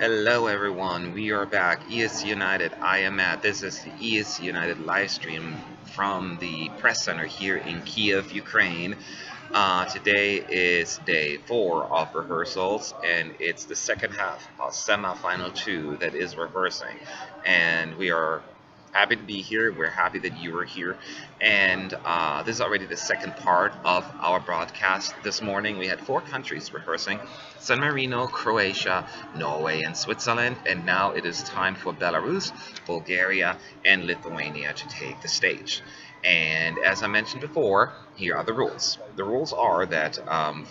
Hello everyone, we are back. ESC United, I am at. This is the ESC United live stream from the press center here in Kiev, Ukraine. Today is day 4 of rehearsals, and it's the second half of semi-final 2 that is rehearsing. And we are happy to be here. We're happy that you are here. And this is already the second part of our broadcast this morning. We had 4 countries rehearsing: San Marino, Croatia, Norway, and Switzerland. And now it is time for Belarus, Bulgaria, and Lithuania to take the stage. And as I mentioned before, here are the rules. The rules are that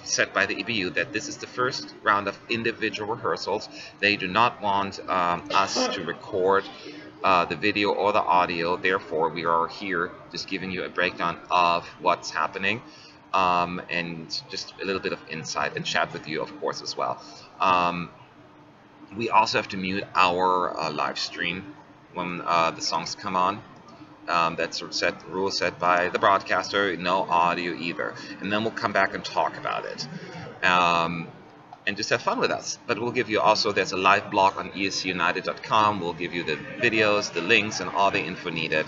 set by the EBU that this is the first round of individual rehearsals. They do not want us to record the video or the audio. Therefore, we are here just giving you a breakdown of what's happening and just a little bit of insight and chat with you, of course, as well. We also have to mute our live stream when the songs come on. That's rule set by the broadcaster. No audio either, and then we'll come back and talk about it. And just have fun with us. But we'll give you also, there's a live blog on escunited.com. We'll give you the videos, the links, and all the info needed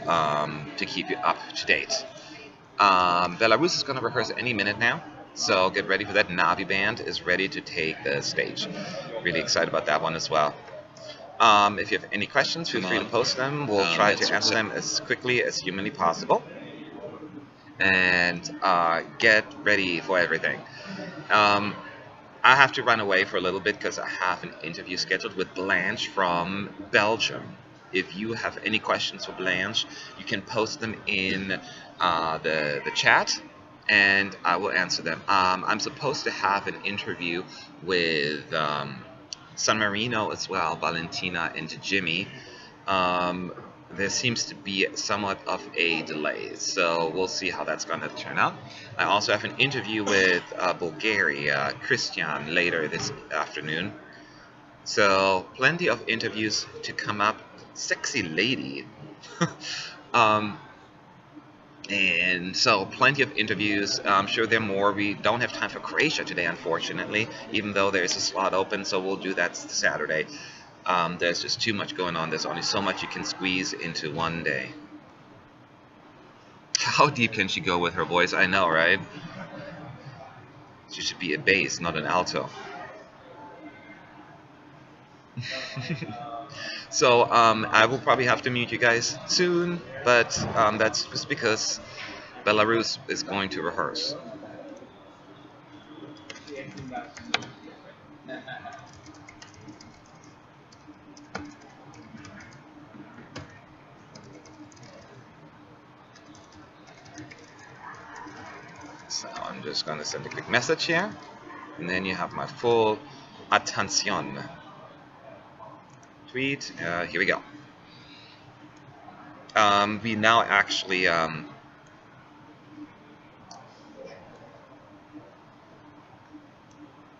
to keep you up to date. Belarus is going to rehearse any minute now, so get ready for that. Navi band is ready to take the stage. Really excited about that one as well. If you have any questions, feel free to post them. We'll try to answer them as quickly as humanly possible. And get ready for everything. I have to run away for a little bit because I have an interview scheduled with Blanche from Belgium. If you have any questions for Blanche, you can post them in the chat, and I will answer them. I'm supposed to have an interview with San Marino as well, Valentina and Jimmy. There seems to be somewhat of a delay, so we'll see how that's going to turn out. I also have an interview with Bulgaria, Christian, later this afternoon. So plenty of interviews to come up. Sexy lady. And so plenty of interviews. I'm sure there are more. We don't have time for Croatia today, unfortunately, even though there's a slot open, so we'll do that Saturday. There's just too much going on. There's only so much you can squeeze into one day. How deep can she go with her voice? I know, right? She should be a bass, not an alto. So I will probably have to mute you guys soon, but that's just because Belarus is going to rehearse. So I'm just going to send a quick message here, and then you have my full attention. Tweet. Here we go. We now actually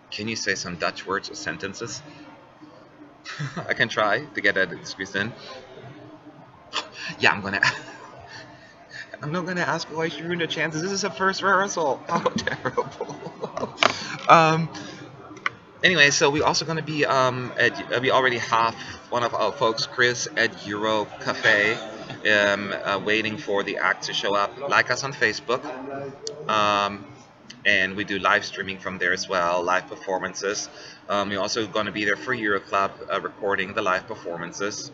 can you say some Dutch words or sentences? I can try to get that squeezed in. Yeah, I'm not gonna ask why she ruined her chances. This is her first rehearsal. Oh, terrible. Anyway, so we're also gonna be we already have one of our folks, Chris, at Euro Cafe, waiting for the act to show up. Like us on Facebook, and we do live streaming from there as well, live performances. We're also going to be there for Euro Club, recording the live performances.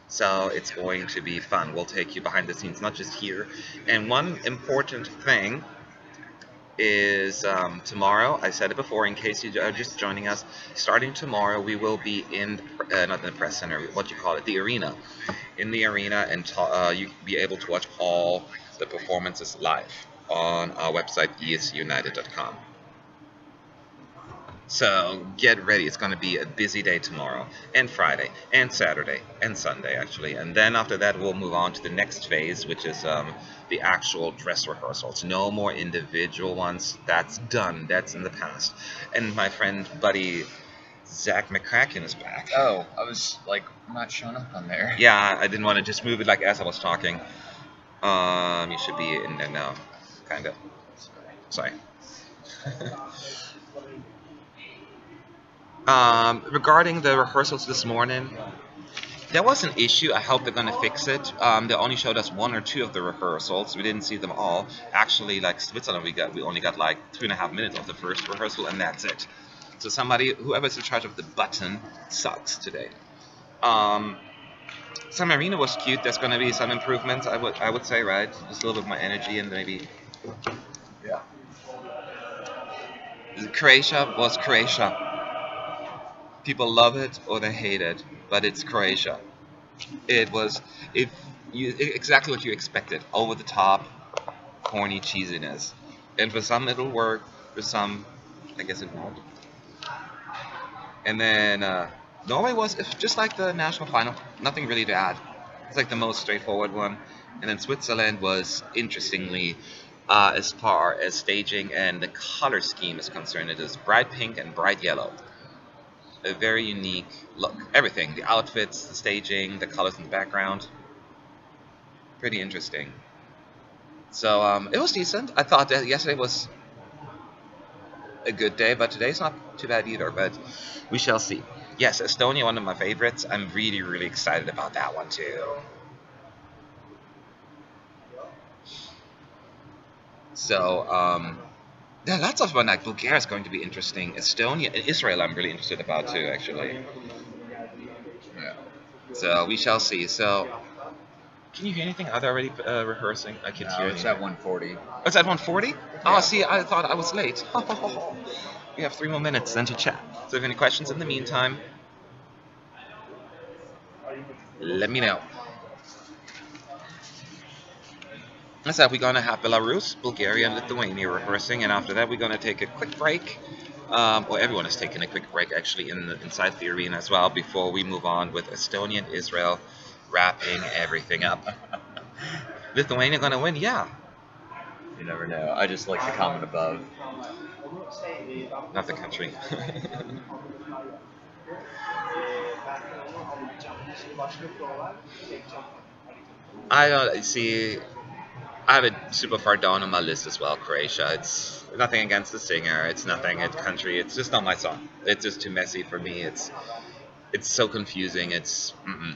So it's going to be fun. We'll take you behind the scenes, not just here. And one important thing is tomorrow, I said it before in case you are just joining us, starting tomorrow we will be in, not in the press center, what you call it, the arena. In the arena, and you'll be able to watch all the performances live on our website, escunited.com. So get ready. It's going to be a busy day tomorrow, and Friday, and Saturday, and Sunday, actually. And then after that, we'll move on to the next phase, which is the actual dress rehearsals. No more individual ones. That's done. That's in the past. And my friend, buddy, Zach McCracken is back. Oh, I was like not showing up on there. Yeah, I didn't want to just move it like as I was talking. You should be in there now, kind of. Sorry. Regarding the rehearsals this morning, there was an issue. I hope they're going to fix it. They only showed us one or two of the rehearsals. We didn't see them all. Actually, like Switzerland, we only got like 2.5 minutes of the first rehearsal, and that's it. So whoever's in charge of the button, sucks today. Um, San Marino was cute. There's going to be some improvements. I would say, right? Just a little bit more energy and maybe. Yeah. Croatia was Croatia. People love it or they hate it, but it's Croatia. It was if exactly what you expected. Over the top, corny cheesiness. And for some it'll work. For some, I guess it won't. And then Norway was just like the national final. Nothing really to add. It's like the most straightforward one. And then Switzerland was interestingly, as far as staging and the color scheme is concerned, it is bright pink and bright yellow. A very unique look. Everything, the outfits, the staging, the colors in the background, pretty interesting. So it was decent. I thought that yesterday was a good day, but today's not too bad either. But we shall see. Yes, Estonia, one of my favorites. I'm really, really excited about that one too. So yeah, lots of fun. Like Bulgaria is going to be interesting. Estonia and Israel, I'm really interested about too, actually. Yeah. So we shall see. So can you hear anything? Are they already rehearsing? I can't hear It's anything. at 1:40. Oh, it's at 1:40? Yeah. Oh, see, I thought I was late. We have 3 more minutes then to chat. So if you have any questions in the meantime, let me know. So we're gonna have Belarus, Bulgaria, and Lithuania rehearsing, and after that we're gonna take a quick break. Well, everyone is taking a quick break actually inside the arena as well before we move on with Estonia and Israel wrapping everything up. Lithuania gonna win? Yeah. You never know. I just like the comment above. Not the country. I don't see. I have it super far down on my list as well. Croatia. It's nothing against the singer. It's nothing. It's country. It's just not my song. It's just too messy for me. It's so confusing. It's. Mm-mm.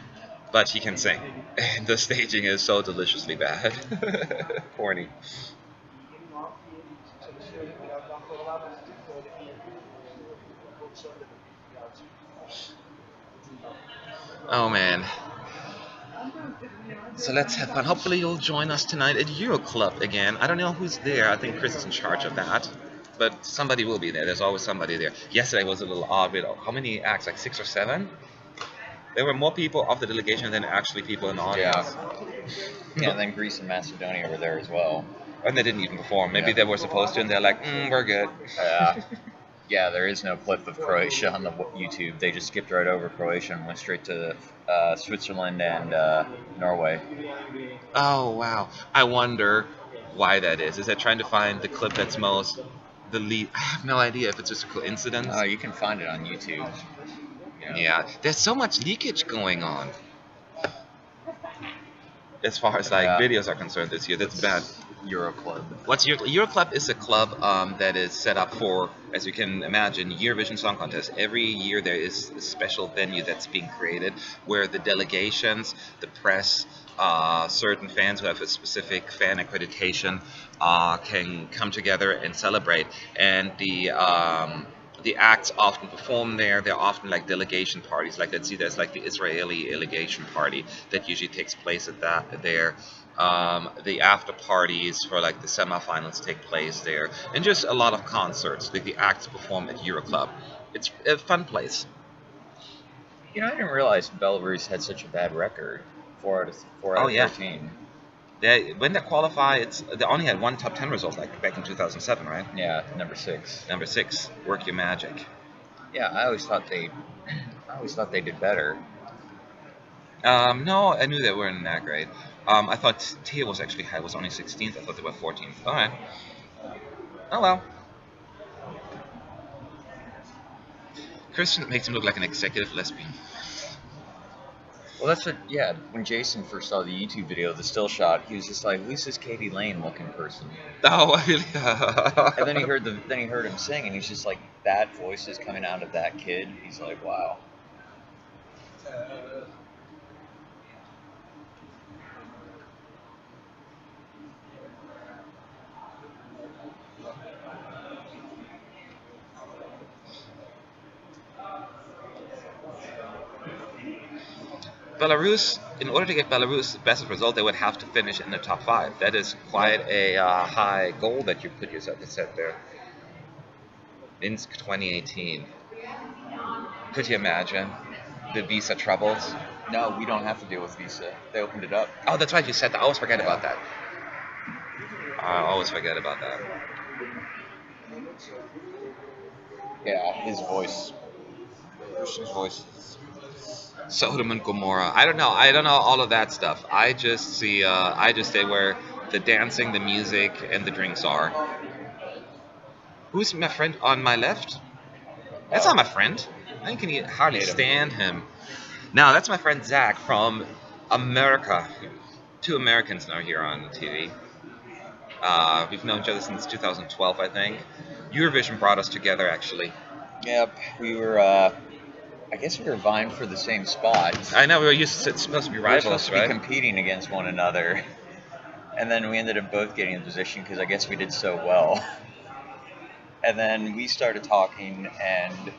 But he can sing. And the staging is so deliciously bad. Corny. Oh man. So let's have fun. Hopefully you'll join us tonight at Euro Club again. I don't know who's there. I think Chris is in charge of that. But somebody will be there. There's always somebody there. Yesterday was a little odd. With how many acts? Like 6 or 7? There were more people of the delegation than actually people in the audience. Yeah. And then Greece and Macedonia were there as well. And they didn't even perform. Maybe Yeah. they were supposed to, and they're like, we're good. Yeah, there is no clip of Croatia on the YouTube. They just skipped right over Croatia and went straight to Switzerland and Norway. Oh, wow. I wonder why that is. Is that trying to find the clip that's most the lead? I have no idea if it's just a coincidence. You can find it on YouTube. Yeah, there's so much leakage going on. As far as like videos are concerned this year, that's bad. Euro Club. What's Euro Club is a club that is set up for, as you can imagine, Eurovision Song Contest. Every year there is a special venue that's being created where the delegations, the press, certain fans who have a specific fan accreditation can come together and celebrate. And the acts often perform there. They're often like delegation parties. Like let's see, there's like the Israeli delegation party that usually takes place at that there. The after parties for like the semifinals take place there, and just a lot of concerts. Like the acts perform at Euroclub. It's a fun place. I didn't realize Belarus had such a bad record. 4 out of Yeah. 13. When they qualify, they only had one top 10 result like back in 2007, right? Yeah, number 6. Number 6, work your magic. Yeah, I always thought they did better. No, I knew they weren't that great. I thought Tia was actually high. Was only 16th. I thought they were 14th. All right. Oh well. Christian makes him look like an executive lesbian. Well, that's what. Yeah, when Jason first saw the YouTube video, of the still shot, he was just like, "Who's this Katie Lane looking person?" Oh, And then he heard him sing, and he's just like, "That voice is coming out of that kid." He's like, "Wow." Belarus, in order to get Belarus the best result, they would have to finish in the top 5. That is quite a high goal that you put yourself to set there. Minsk 2018. Could you imagine the visa troubles? No, we don't have to deal with visa. They opened it up. Oh, that's right. You said that. I always forget about that. I always forget about that. Yeah, his voice. Christian's voice. Sodom and Gomorrah. I don't know. I don't know all of that stuff. I just see. I just stay where the dancing, the music, and the drinks are. Who's my friend on my left? That's not my friend. I can hardly Hate him. stand him. No, that's my friend Zach from America. 2 Americans now here on TV. We've known each other since 2012, I think. Eurovision brought us together, actually. Yep, we were. I guess we were vying for the same spot. I know we were supposed to be We were rivals, supposed to right? be competing against one another, and then we ended up both getting the position because I guess we did so well. And then we started talking, and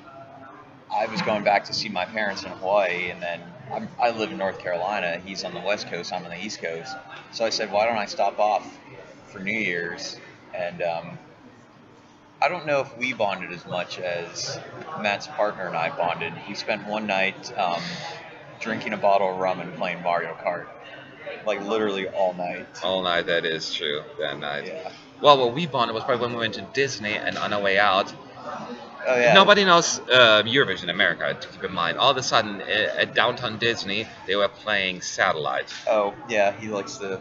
I was going back to see my parents in Hawaii, and then I live in North Carolina. He's on the West Coast. I'm on the East Coast. So I said, why don't I stop off for New Year's? And I don't know if we bonded as much as Matt's partner and I bonded. We spent one night drinking a bottle of rum and playing Mario Kart, like literally all night. All night, that is true. That night. Yeah. Well, what we bonded was probably when we went to Disney, and on our way out, Oh yeah. nobody knows Eurovision in America, to keep in mind. All of a sudden, at downtown Disney, they were playing Satellite. Oh yeah, he likes the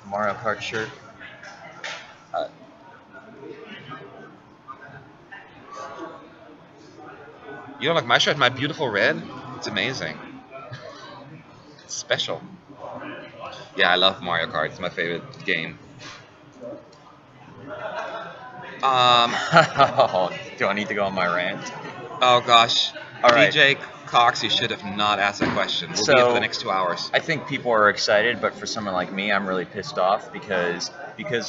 Mario Kart shirt. Uh, you don't like my shirt? My beautiful red? It's amazing. It's special. Yeah, I love Mario Kart. It's my favorite game. Do I need to go on my rant? Oh gosh. All right. DJ Cox, you should have not asked that question. We'll be here for the next 2 hours. I think people are excited, but for someone like me, I'm really pissed off because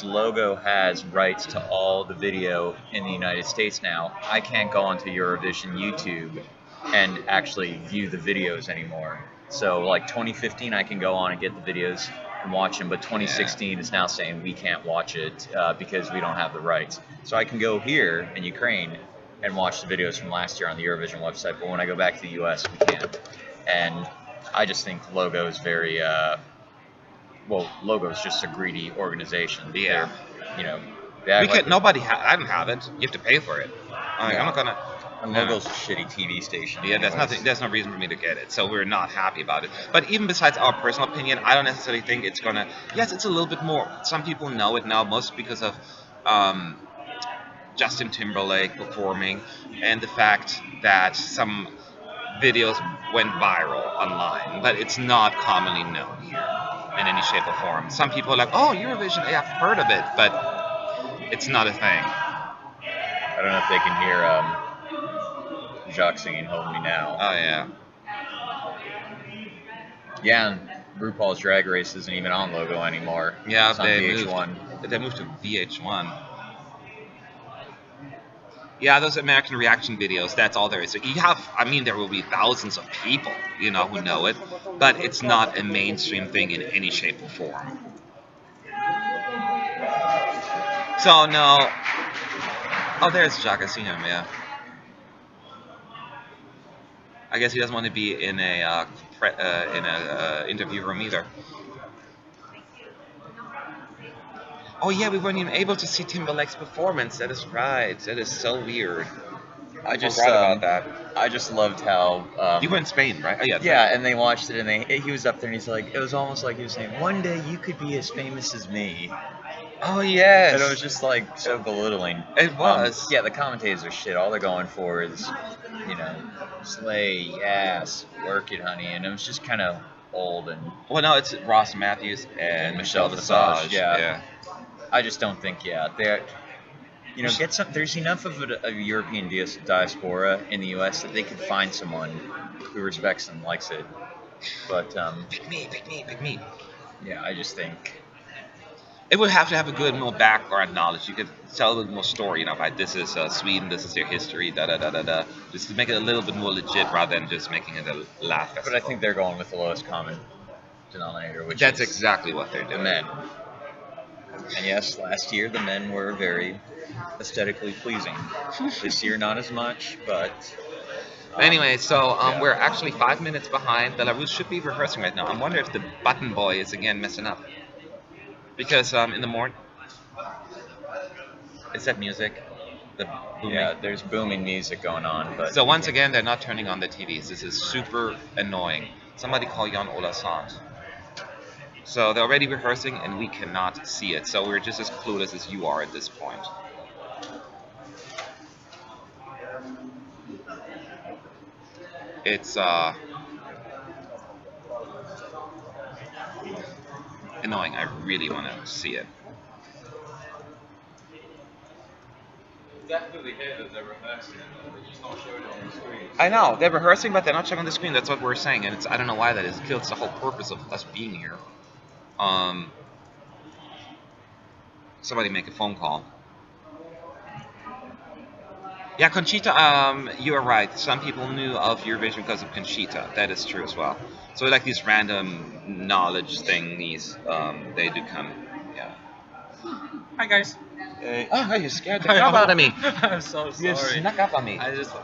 Logo has rights to all the video in the United States now. I can't go onto Eurovision YouTube and actually view the videos anymore. So like 2015, I can go on and get the videos and watch them, but 2016 is now saying we can't watch it because we don't have the rights. So I can go here in Ukraine and watch the videos from last year on the Eurovision website, but when I go back to the US, we can't. And I just think Logo is very, Logo is just a greedy organization. Yeah. They're, you know, they act like I don't have it. You have to pay for it. I'm not gonna. and Logo's a shitty TV station. Yeah, anyways. there's no reason for me to get it, so we're not happy about it. But even besides our personal opinion, I don't necessarily think it's gonna. Yes, it's a little bit more. Some people know it now, mostly because of Justin Timberlake performing, and the fact that some videos went viral online, but it's not commonly known here in any shape or form. Some people are like, "Oh, Eurovision, yeah, I've heard of it," but it's not a thing. I don't know if they can hear Jacques singing "Hold Me Now." Oh yeah. Yeah, and RuPaul's Drag Race isn't even on Logo anymore. Yeah, it's on VH1. They moved to VH1. Yeah, those American reaction videos, that's all there is. So you have, I mean, there will be thousands of people, who know it, but it's not a mainstream thing in any shape or form. So, no. Oh, there's Jacques, I see him, yeah. I guess he doesn't want to be in a interview room either. Oh yeah, we weren't even able to see Timberlake's performance. That is right. That is so weird. I just forgot about that. I just loved how You were in Spain, right? Oh yeah. yeah, and they watched it, and he was up there, and he's like, it was almost like he was saying, one day you could be as famous as me. Oh yes. And it was just like so belittling. It was. Yeah, the commentators are shit. All they're going for is, slay, yes, work it, honey. And it was just kind of old and Well, no, it's Ross Matthews and Michelle Visage. Yeah. I just don't think they're get some. There's enough of a European diaspora in the U.S. that they could find someone who respects and likes it. But Pick me, pick me, pick me. yeah, I just think It would have to have a good more background knowledge. You could tell a little more story, like this is Sweden, this is their history, da da da da da. Just to make it a little bit more legit rather than just making it a laugh festival. But I think they're going with the lowest common denominator, which That's is exactly what they're doing. the men. And yes, last year the men were very aesthetically pleasing. This year, not as much, but. Anyway, so yeah. we're actually 5 minutes behind. Belarus should be rehearsing right now. I'm wondering if the button boy is again messing up. Because in the morning. Is that music? The booming. Yeah, there's booming music going on. But So once again, they're not turning on the TVs. This is super annoying. Somebody call Jan Ola Sant. So they're already rehearsing and we cannot see it. So we're just as clueless as you are at this point. It's annoying. I really want to see it. Definitely hear that they're rehearsing, they're just not showing it on the screen. I know they're rehearsing, but they're not showing on the screen. That's what we're saying, and I don't know why that is. It kills the whole purpose of us being here. Somebody make a phone call. Yeah, Conchita. You are right. Some people knew of Eurovision because of Conchita. That is true as well. So like these random knowledge thingies, they do come. Yeah. Hi guys. Oh, you scared the crap out of me. I'm so You sorry. snuck up on me.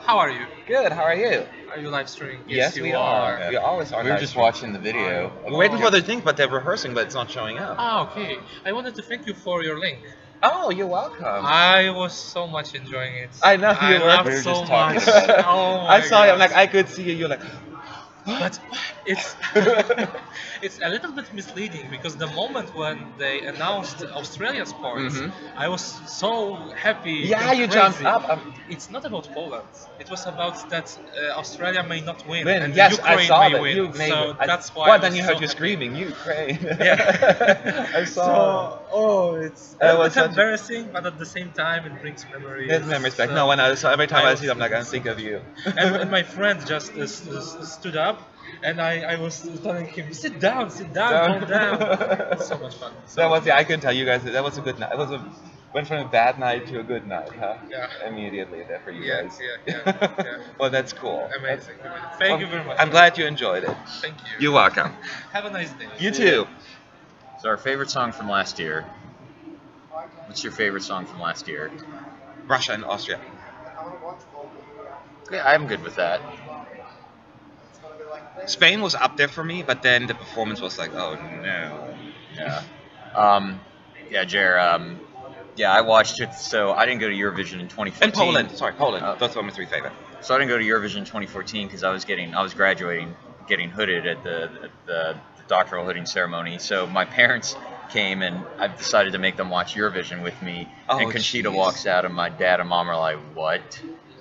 How are you? Good. How are you? Are you live streaming? Yes, we are. Yeah. We always are. We were just watching the video. We're waiting for the thing, but they're rehearsing, but it's not showing up. Ah, okay. I wanted to thank you for your link. Oh, you're welcome. I was so much enjoying it. I know you I were. laughed We were so just talking much. about it. Oh my I saw you. I'm God. like, I could see you. You're like, But it's it's a little bit misleading because the moment when they announced Australia's parts, Mhm. I was so happy. yeah, and you crazy. jumped up. It's not about Poland. It was about that Australia may not win, Win. and Yes, Ukraine I saw may that. win. You may so win. that's why. Well, I then was you so heard you happy. screaming, Ukraine. Yeah. I saw. So it's It a was bit such a- embarrassing, but at the same time it brings memories. There's memories back. So- No, when I saw every time I see was- them, like I think of you. and my friend just stood up, and I was telling him, sit down, calm down. It's so much fun. That was, yeah, I can tell you guys that was a good night. It was went from a bad night to a good night, huh? Yeah. Immediately there for you Yeah, guys. yeah. Well, that's cool. Amazing. Thank you very much. I'm glad you enjoyed it. Thank you. You're welcome. Have a nice day. You too. So our favorite song from last year. What's your favorite song from last year? Russia and Austria. Yeah, I'm good with that. Spain was up there for me, but then the performance was like, oh no. Yeah. Yeah, Jer. Yeah, I watched it. So I didn't go to Eurovision in 2014. And Poland. Sorry, Poland. Oh. Those were my three favorite. So I didn't go to Eurovision in 2014 because I was graduating, getting hooded at the doctoral hooding ceremony. So my parents came and I decided to make them watch Eurovision with me. Oh, and Conchita jeez. walks out and my dad and mom are like, "What?"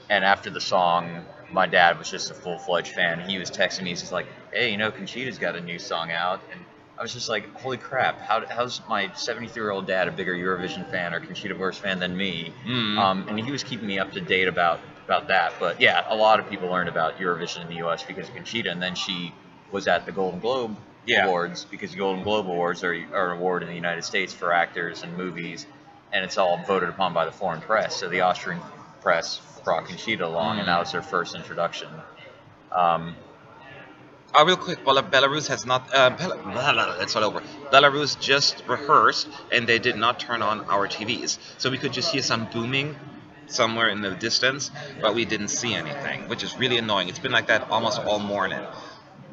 And after the song, my dad was just a full-fledged fan. He was texting me. He's like, "Hey, Conchita's got a new song out." And I was just like, "Holy crap! How's my 73-year-old dad a bigger Eurovision fan or Conchita Wurst fan than me?" And he was keeping me up to date about that. But yeah, a lot of people learned about Eurovision in the U.S. because of Conchita, and then she was at the Golden Globe Awards because the Golden Globe Awards are an award in the United States for actors and movies, and it's all voted upon by the foreign press. So the Austrian press brought Conchita along, and that was her first introduction. Real quick, Belarus has not. It's all over. Belarus just rehearsed, and they did not turn on our TVs, so we could just hear some booming somewhere in the distance, but we didn't see anything, which is really annoying. It's been like that almost all morning.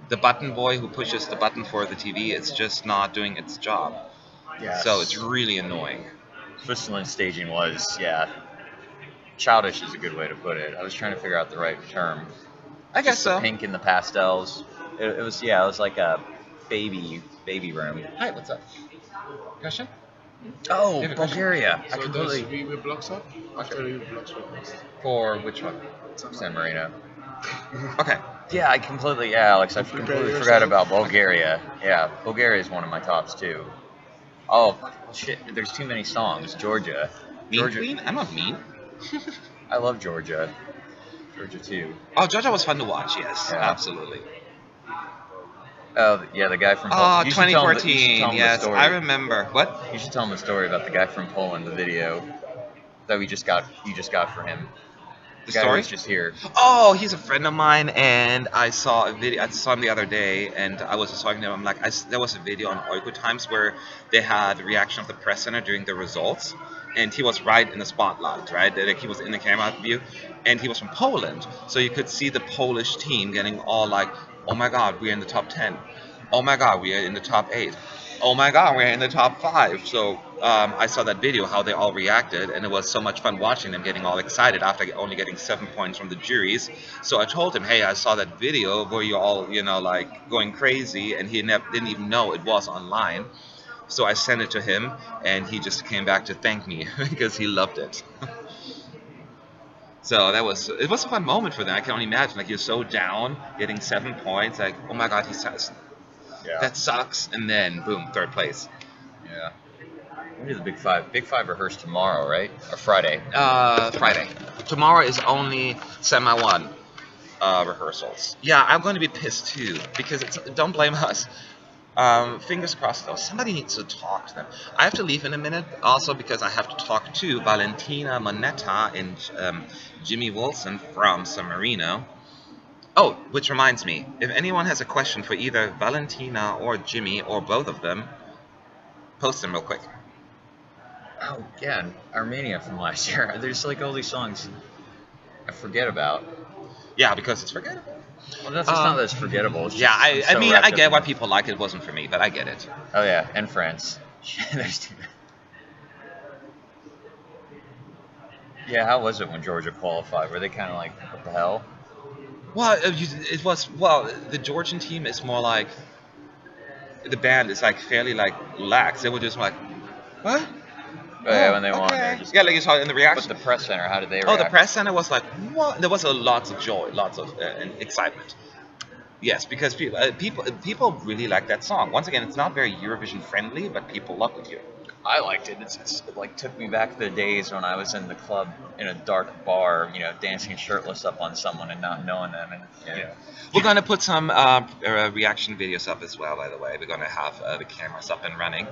The button boy who pushes the button for the TV is just not doing its job. Yes. So it's really annoying. Switzerland's staging was, childish is a good way to put it. I was trying to figure out the right term. I guess Just so. the pink and the pastels. It was like a baby room. Hi, what's up? Question? Oh, Yeah, Bulgaria. I So completely. does we blocks up? After we blocks were lost. For which one? San Marino. Okay. Yeah, Alex, I completely forgot about Bulgaria. Yeah, Bulgaria is one of my tops too. Oh shit, there's too many songs. Georgia, Mean Georgia, Queen? I'm not mean. I love Georgia. Georgia too. Oh, Georgia was fun to watch. Yes, Yeah. absolutely. Oh yeah, the guy from Poland. Oh, You should tell him. You should tell 2014. him the Yes, I story. remember. What? You should tell him the story about the guy from Poland. The video that we just got. You just got for him. The The guy who story? was just here. Oh, he's a friend of mine, and I saw a video. I saw him the other day, and I was just talking to him. I'm like, there was a video on Oiko Times where they had the reaction of the press center during the results, and he was right in the spotlight, right? Like he was in the camera view, and he was from Poland, so you could see the Polish team getting all like, "Oh my God, we're in the top 10. Oh my God, we are in the top 8. Oh my God, we're in the top 5." So I saw that video, how they all reacted, and it was so much fun watching them getting all excited after only getting 7 points from the juries. So I told him, hey, I saw that video where you all, like going crazy, and he didn't even know it was online. So I sent it to him, and he just came back to thank me because he loved it. So it was a fun moment for them. I can only imagine, like you're so down, getting 7 points, like oh my God, he says Yeah. that sucks, and then boom, third place. Yeah. When do the Big Five? Big Five rehearse tomorrow, right? Or Friday? Friday. Tomorrow is only semi one rehearsals. Yeah, I'm going to be pissed too because don't blame us. Fingers crossed though. Somebody needs to talk to them. I have to leave in a minute also because I have to talk to Valentina Moneta and Jimmy Wilson from San Marino. Oh, which reminds me, if anyone has a question for either Valentina or Jimmy or both of them, post them real quick. Oh yeah, and Armenia from last year. There's like all these songs I forget about. Yeah, because it's forgettable. Well, that's it's not that it's forgettable. It's just, Yeah, I'm I so mean, wrapped I up get in why it. people like it. It wasn't for me, but I get it. Oh yeah, and France. There's two. Yeah, how was it when Georgia qualified? Were they kind of like, what the hell? Well, it was the Georgian team is more like the band is like fairly like lax. They were just like, what? Oh, yeah, when they won, they okay. were just. Yeah, like you saw in the But reaction. the press center, how did they Oh, react? the press center was like, what? There was a lots of joy, lots of excitement. Yes, because people really like that song. Once again, it's not very Eurovision friendly, but people love it here. I liked it. It like took me back to the days when I was in the club in a dark bar, dancing shirtless up on someone and not knowing them. And We're gonna put some reaction videos up as well. By the way, we're gonna have the cameras up and running.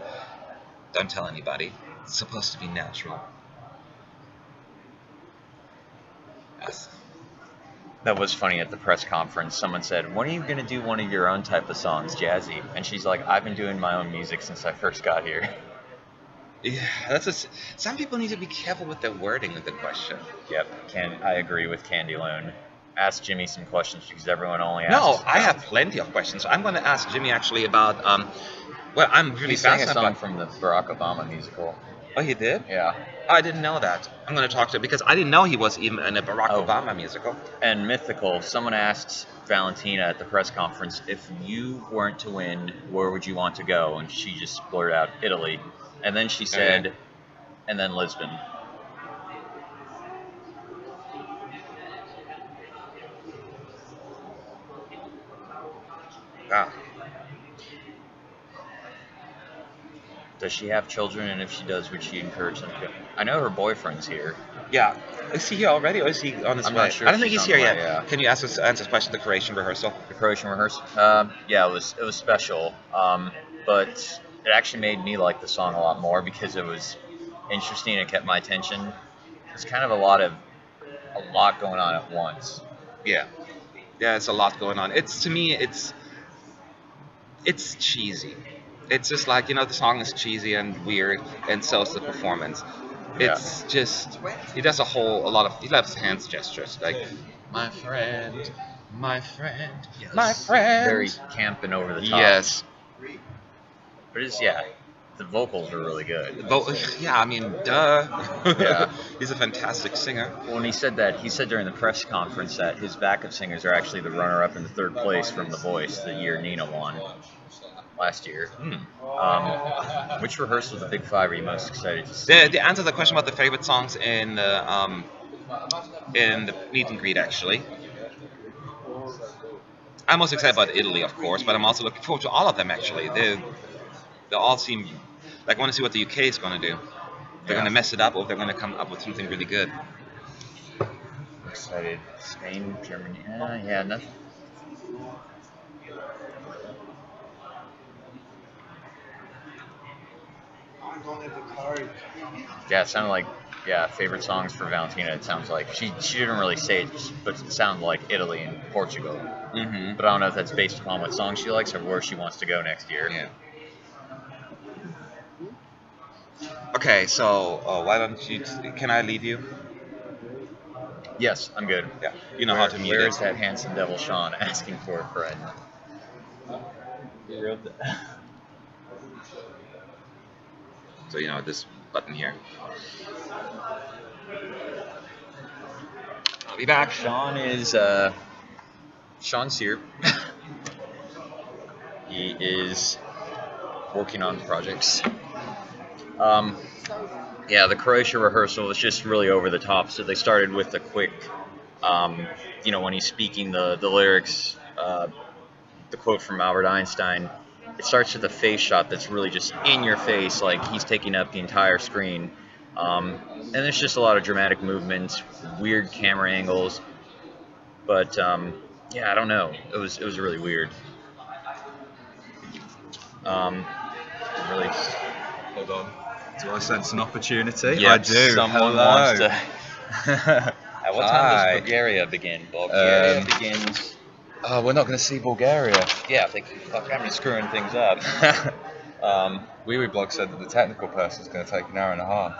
Don't tell anybody. It's supposed to be natural. Yes. that was funny at the press conference. Someone said, "When are you gonna do one of your own type of songs, jazzy?" And she's like, "I've been doing my own music since I first got here." Yeah, some people need to be careful with the wording of the question. Yep, I agree with Candy Loon. Ask Jimmy some questions because everyone only asks. No, I have plenty of questions. I'm going to ask Jimmy actually about. Well, I'm really He sang a fascinated song about. from the Barack Obama musical. Oh, he did? Yeah. I didn't know that. I'm going to talk to him because I didn't know he was even in a Barack Oh. Obama musical. And Mythical, someone asked Valentina at the press conference, if you weren't to win, where would you want to go? And she just blurted out, Italy. And then she said, Okay. and then Lisbon. Ah. Does she have children? And if she does, would she encourage them to go? I know her boyfriend's here. Yeah. Is he here already or is he on his I'm way? not sure I don't if think he's she's here on the yet. way, yeah. Can you answer this question, the Croatian rehearsal? The Croatian rehearsal? Yeah, it was special. But it actually made me like the song a lot more because it was interesting. It kept my attention. It's kind of a lot going on at once. Yeah. Yeah, it's a lot going on. To me, it's cheesy. It's just like, the song is cheesy and weird, and so is the performance. Yeah. It's just, he does he loves hands gestures, like, my friend, my friend, my friend. Very camp and over the top. Yes. But the vocals are really good. Yeah, I mean, duh. Yeah. He's a fantastic singer. When he said during the press conference that his backup singers are actually the runner-up in the third place from The Voice, the year Nina won last year. Which rehearsal of the Big Five are you most excited to see? The answer to the question about the favorite songs in the meet and greet, actually. I'm most excited about Italy, of course, but I'm also looking forward to all of them. Actually, they all seem like I want to see what the UK is going to do. They're going to mess it up, or they're going to come up with something really good. Excited. Spain, Germany. Yeah, nothing. Yeah, it sounded like favorite songs for Valentina. It sounds like she didn't really say it, but it sounded like Italy and Portugal. Mm-hmm. But I don't know if that's based upon what song she likes or where she wants to go next year. Yeah. Okay, so why don't you? Can I leave you? Yes, I'm good. Yeah. You know how to mute Where it. is that handsome devil Sean asking for a friend? He wrote that. So you know this button here. I'll be back. Sean's here. He is working on projects. Yeah, the Croatia rehearsal was just really over the top. So they started with a quick, when he's speaking the lyrics, the quote from Albert Einstein. It starts with a face shot that's really just in your face, like he's taking up the entire screen. And there's just a lot of dramatic movements, weird camera angles. But yeah, I don't know. It was really weird. Really. Hold on. Do I sense an opportunity? Yeah, I do. someone Hello. wants to. At what time Hi. does Bulgaria begin? Bulgaria Um, begins. Oh, we're not going to see Bulgaria. Yeah, I'm just screwing things up. Wee Blog said that the technical person's going to take an hour and a half.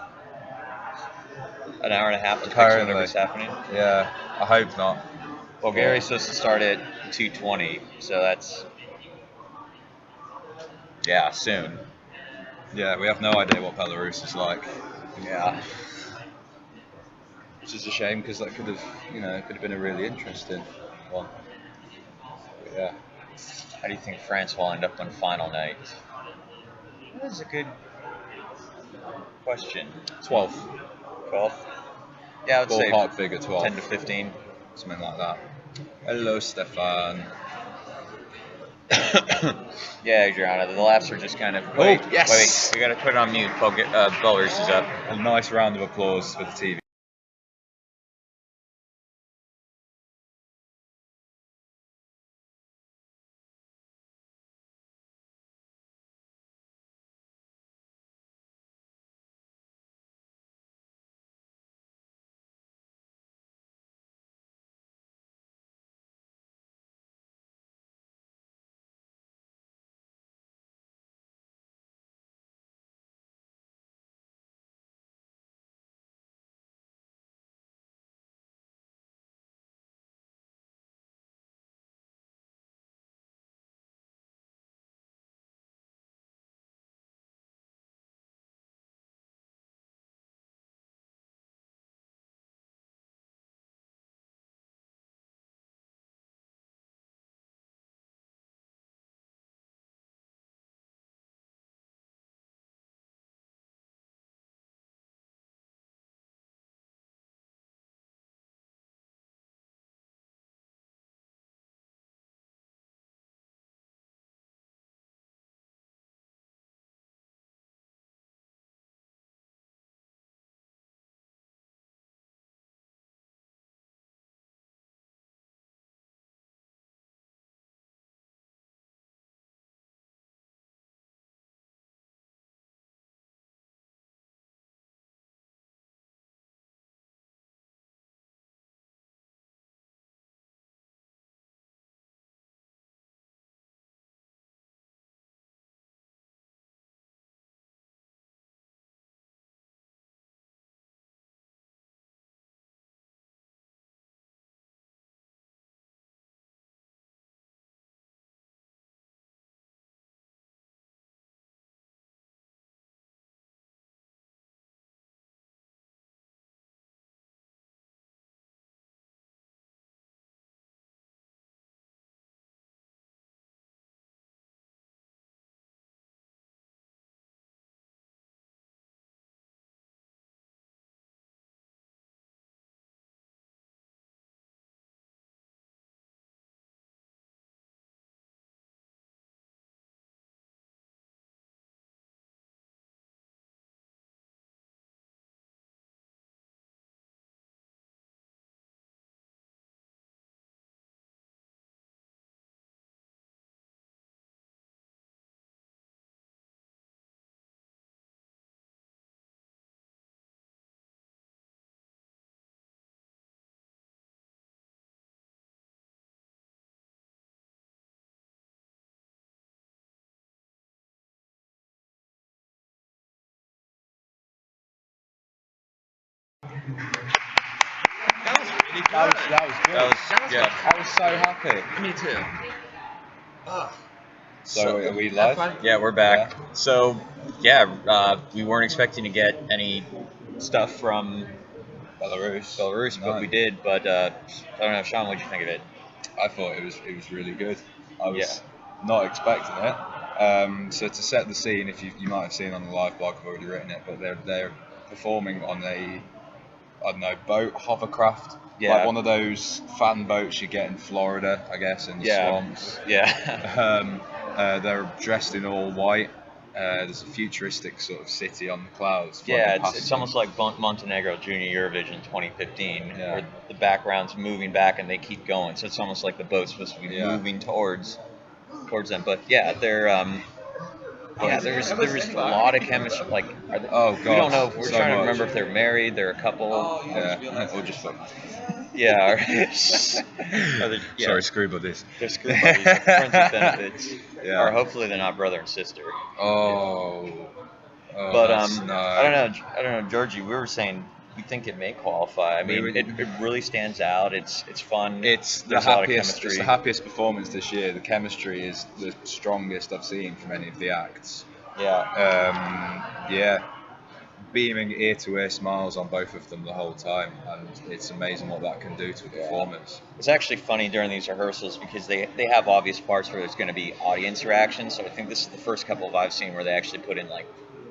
An hour and a half to fix Apparently. whatever's happening. Yeah, I hope not. Bulgaria's supposed to start at 2:20, so that's soon. Yeah, we have no idea what Belarus is like, Yeah. which is a shame because that could have, it could have been a really interesting one. But yeah. How do you think France will end up on final night? That is a good question. 12th. 12th? Yeah, I would say Ballpark figure 12. 10 to 15. Something like that. Hello, Stefan. Yeah, Adriana, the laughs are just kind of. Yes! Wait, we gotta put it on mute. Belarus is up. A nice round of applause for the TV. That was really good. That was good. That was yeah. I was so happy. Me too. So are we live? Yeah, we're back. So yeah, we weren't expecting to get any stuff from Belarus. but we did. But I don't know, Sean, what'd you think of it? I thought it was really good. I was Yeah. not expecting it. So to set the scene, if you might have seen on the live blog, I've already written it, but they're performing on a, I don't know, boat, hovercraft, Yeah. like one of those fan boats you get in Florida, I guess, in the swamps. Yeah. They're dressed in all white. There's a futuristic sort of city on the clouds. Yeah, floating past it's them. almost like Montenegro Junior Eurovision 2015, Yeah. where the background's moving back and they keep going. So it's almost like the boat's supposed to be moving towards them. But yeah, they're there's a lot of chemistry. Like, we don't know. We're so trying to much. remember if they're married. They're a couple. Yeah, or just fuck. Yeah. Sorry, screw buddies. They're screw buddies, like friends with benefits. Yeah. Or hopefully they're not brother and sister. Oh, But that's I don't know, Georgie. We were saying we think it may qualify. I mean, it really stands out. It's fun. It's the There's a lot of happiest. chemistry. It's the happiest performance this year. The chemistry is the strongest I've seen from any of the acts. Yeah. Beaming ear to ear smiles on both of them the whole time, and it's amazing what that can do to a performance. It's actually funny during these rehearsals because they have obvious parts where there's going to be audience reaction. So I think this is the first couple of I've seen where they actually put in like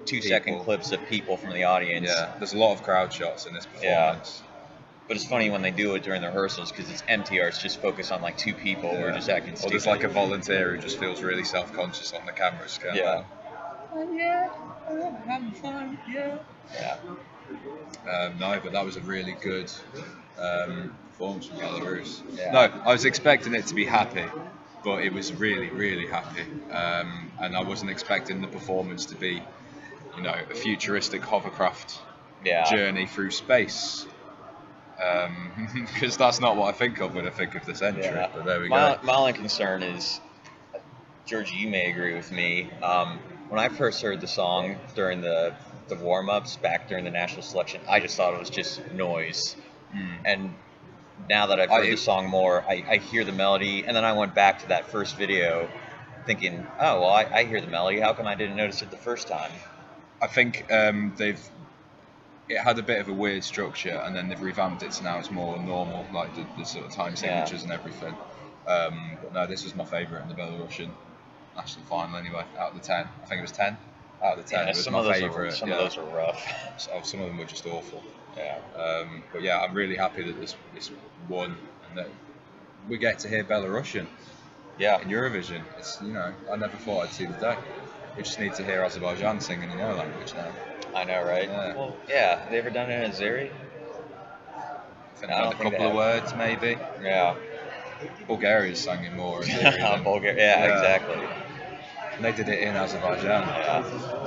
2-second clips of people from the audience. Yeah, there's a lot of crowd shots in this performance. But it's funny when they do it during the rehearsals because it's empty or it's just focused on like 2 people who are just acting Or stupid. there's like a volunteer who just feels really self-conscious on the camera scale. Yeah. I'm having fun. Yeah. No, but that was a really good performance from Belarus. Yeah. No, I was expecting it to be happy, but it was really, really happy. And I wasn't expecting the performance to be, a futuristic hovercraft journey through space. Because that's not what I think of when I think of this entry. Yeah. But there we go. My only concern is, Georgie, you may agree with me. When I first heard the song during the warm-ups back during the national selection, I just thought it was just noise. And now that I've heard the song more, I hear the melody, and then I went back to that first video thinking, oh, well, I hear the melody. How come I didn't notice it the first time? I think it had a bit of a weird structure, and then they've revamped it so now it's more normal, like the sort of time signatures and everything. But no, this was my favourite in the Belarusian national final anyway, out of the 10. I think it was 10 out of the 10. Yeah, it was some my of those favourite. Some of those are rough. Some of them were just awful. Yeah. But yeah, I'm really happy that this won and that we get to hear Belarusian in Eurovision. It's I never thought I'd see the day. We just need to hear Azerbaijan singing in their language now. I know, right? Yeah. Well, yeah. Have they ever done it in Azeri? I don't think a couple of words, maybe. Yeah. Bulgaria's sang in more. Azeri Bulgaria. Yeah, exactly. And they did it in Azerbaijan.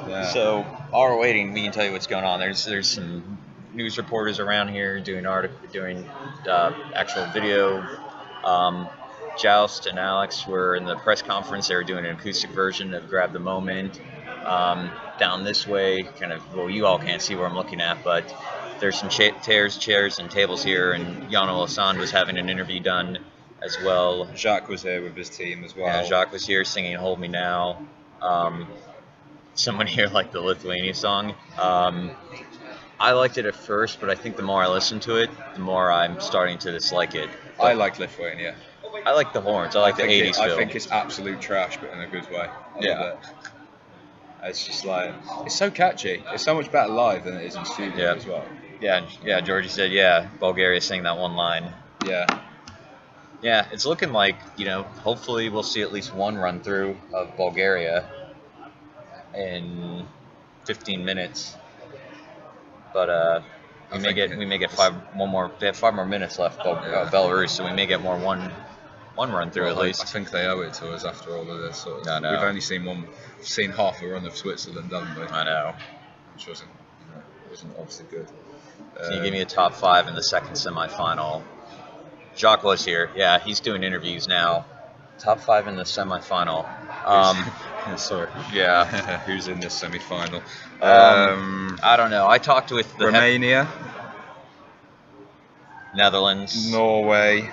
Yeah. So while we're waiting, we can tell you what's going on. There's some news reporters around here doing actual video. Joust and Alex were in the press conference. They were doing an acoustic version of "Grab the Moment." Down this way, you all can't see where I'm looking at, but there's some chairs, and tables here, and Jan Olassand was having an interview done as well. Jacques was here with his team as well. Yeah, Jacques was here singing "Hold Me Now." Someone here liked the Lithuania song. I liked it at first, but I think the more I listen to it, the more I'm starting to dislike it. But I like Lithuania. I like the horns. I like the 80s feel. I think it's absolute trash, but in a good way. I love it. It's just like, it's so catchy. It's so much better live than it is in studio as well. Yeah, Georgie said, Bulgaria sang that one line. Yeah, it's looking like, hopefully we'll see at least one run through of Bulgaria in 15 minutes. But we may get 5 more minutes left Belarus, so we may get one run through at least. I think they owe it to us after all of this. I know. We've only seen half a run of Switzerland, haven't we? I know. Which wasn't obviously good. Can you give me a top 5 in the second semifinal? Jacques was here. Yeah, he's doing interviews now. Top 5 in the semifinal. Sorry. Yeah. Who's in this semi-final? I don't know. I talked with the Romania. Netherlands. Norway,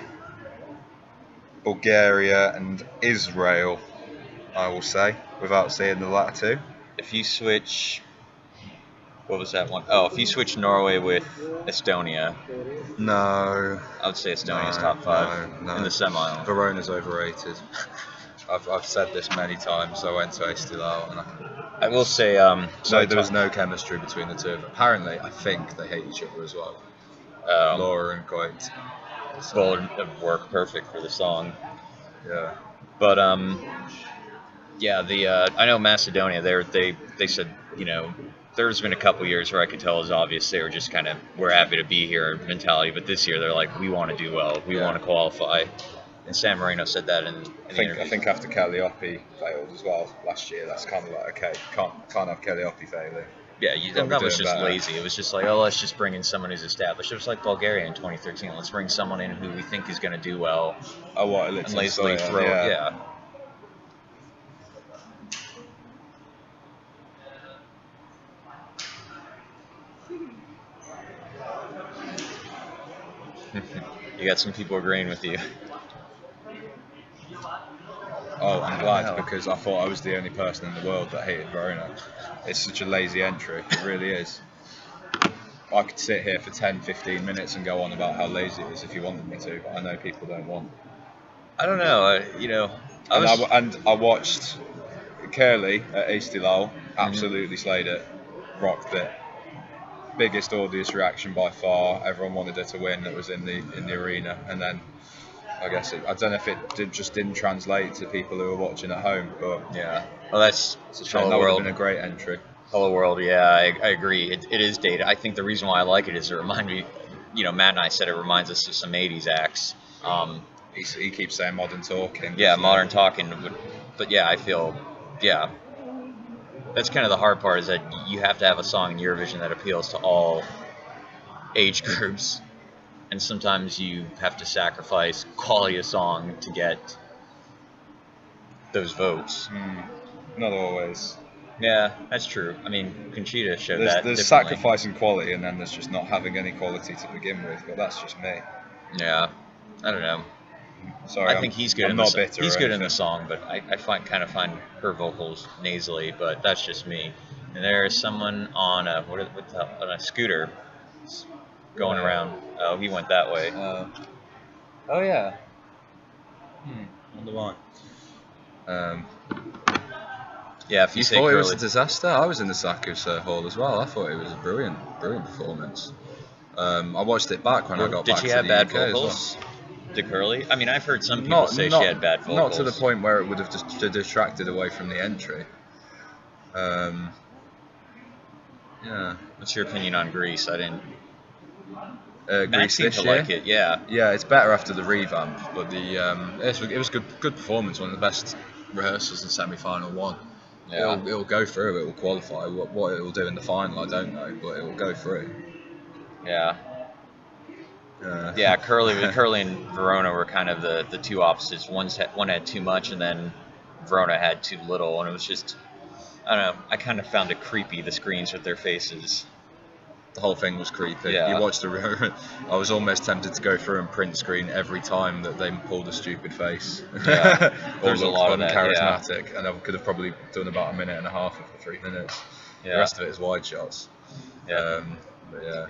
Bulgaria, and Israel, I will say, without saying the latter two. If you switch, what was that one? Oh, if you switch Norway with Estonia, No, I would say Estonia's no, top 5 no, in no. the semi. Verona's overrated. I've said this many times. I went to Estilal and I will say, no, there was no chemistry between the two of them. Apparently, I think they hate each other as well. Laura and Coit. Well, it would work perfect for the song. Yeah. But yeah, the I know Macedonia. They said, you know, there's been a couple years where I could tell it was obvious they were just kind of, we're happy to be here mentality. But this year they're like, we want to do well, we want to qualify. And San Marino said that in the interview. I think after Calliope failed as well last year, that's kind of like, okay, can't have Calliope failing. Yeah, that was just better. lazy. It was just like, oh, let's just bring in someone who's established. It was like Bulgaria in 2013. Let's bring someone in who we think is going to do well. Oh, what? And lazily throw it. Yeah. You got some people agreeing with you. Oh, I'm glad, because I thought I was the only person in the world that hated Verona. It's such a lazy entry. It really is. I could sit here for 10, 15 minutes and go on about how lazy it is if you wanted me to, but I know people don't want. I don't know. I watched Curly at Estilal, absolutely slayed it, rocked it. Biggest audience reaction by far. Everyone wanted her to win that was in the arena, and then I guess I don't know if it just didn't translate to people who were watching at home, but yeah. Well, that's it's a shame. That would have been a great entry. Hello World, yeah, I agree. It is dated. I think the reason why I like it is it reminds me, you know, Matt and I said it reminds us of some 80s acts. He keeps saying modern talking. Yeah, modern talking. But yeah, I feel, yeah. That's kind of the hard part, is that you have to have a song in Eurovision that appeals to all age groups. And sometimes you have to sacrifice quality of song to get those votes. Not always. Yeah, that's true. I mean, Conchita showed There's sacrificing quality, and then there's just not having any quality to begin with. But that's just me. Yeah, I don't know. Sorry, I think he's good. He's good in the song, but I find her vocals nasally. But that's just me. And there is someone on on a scooter going around. Oh, he went that way. Oh yeah. Wonder why. Yeah, if you say thought Curly, it was a disaster. I was in the Sakus Hall as well. I thought it was a brilliant performance. I watched it back when I got back to the UK. Did she have bad vocals? Did Curly? I mean, I've heard some people say she had bad vocals. Not to the point where it would have just detracted away from the entry. Yeah. What's your opinion on Greece? I didn't. Greece seemed this to year. Like it, yeah. Yeah, it's better after the revamp, but it was good performance. One of the best rehearsals in semi-final one. Yeah. It'll go through. It will qualify. What it will do in the final, I don't know, but it will go through. Yeah. Yeah, Curly and Verona were kind of the two opposites. One had too much, and then Verona had too little, and it was just, I don't know. I kind of found it creepy, the screens with their faces. The whole thing was creepy. Yeah. You watched I was almost tempted to go through and print screen every time that they pulled a stupid face. Yeah, there's a lot of that. Charismatic, and I could have probably done about a minute and a half of the 3 minutes. Yeah. The rest of it is wide shots. Yeah.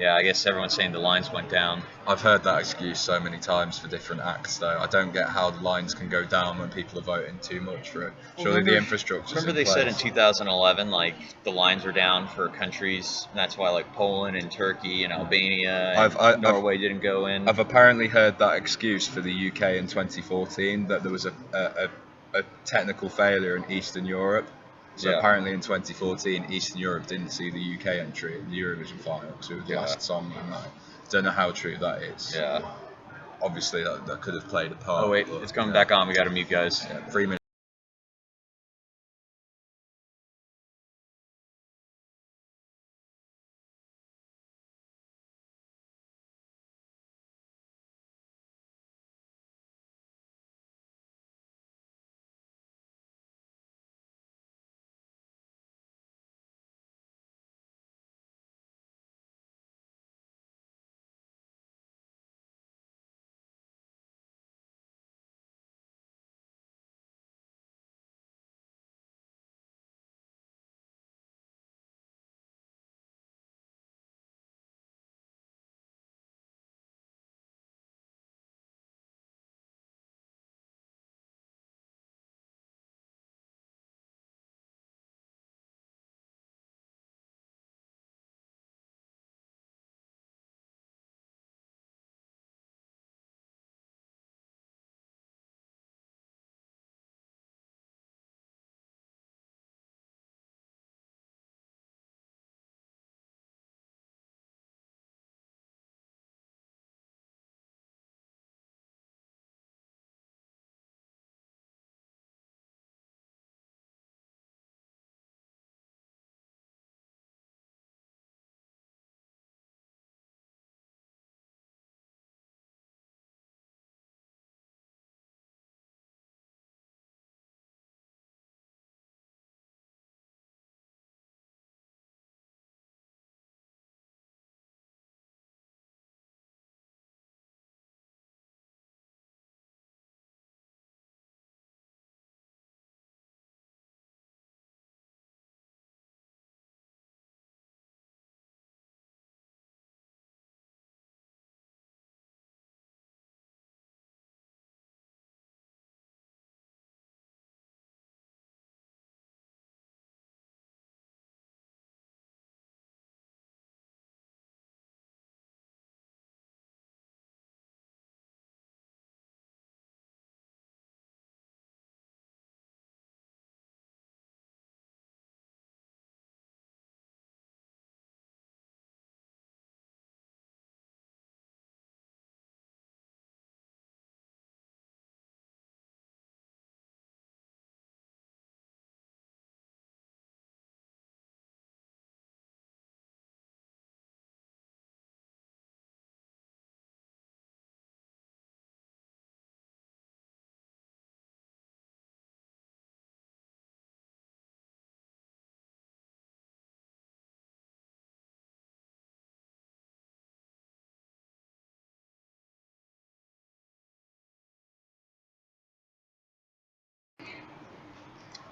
Yeah, I guess everyone's saying the lines went down. I've heard that excuse so many times for different acts, though. I don't get how the lines can go down when people are voting too much for it. Surely the infrastructure. Remember they said in 2011, like, the lines were down for countries, and that's why, like, Poland and Turkey and Albania and Norway didn't go in. I've apparently heard that excuse for the UK in 2014, that there was a technical failure in Eastern Europe. So apparently in 2014, Eastern Europe didn't see the UK entry in the Eurovision final because we were the last song that night. Don't know how true that is. Yeah. Obviously, that could have played a part. Oh, wait, it's coming back on. We got to mute, guys. Yeah, 3 minutes.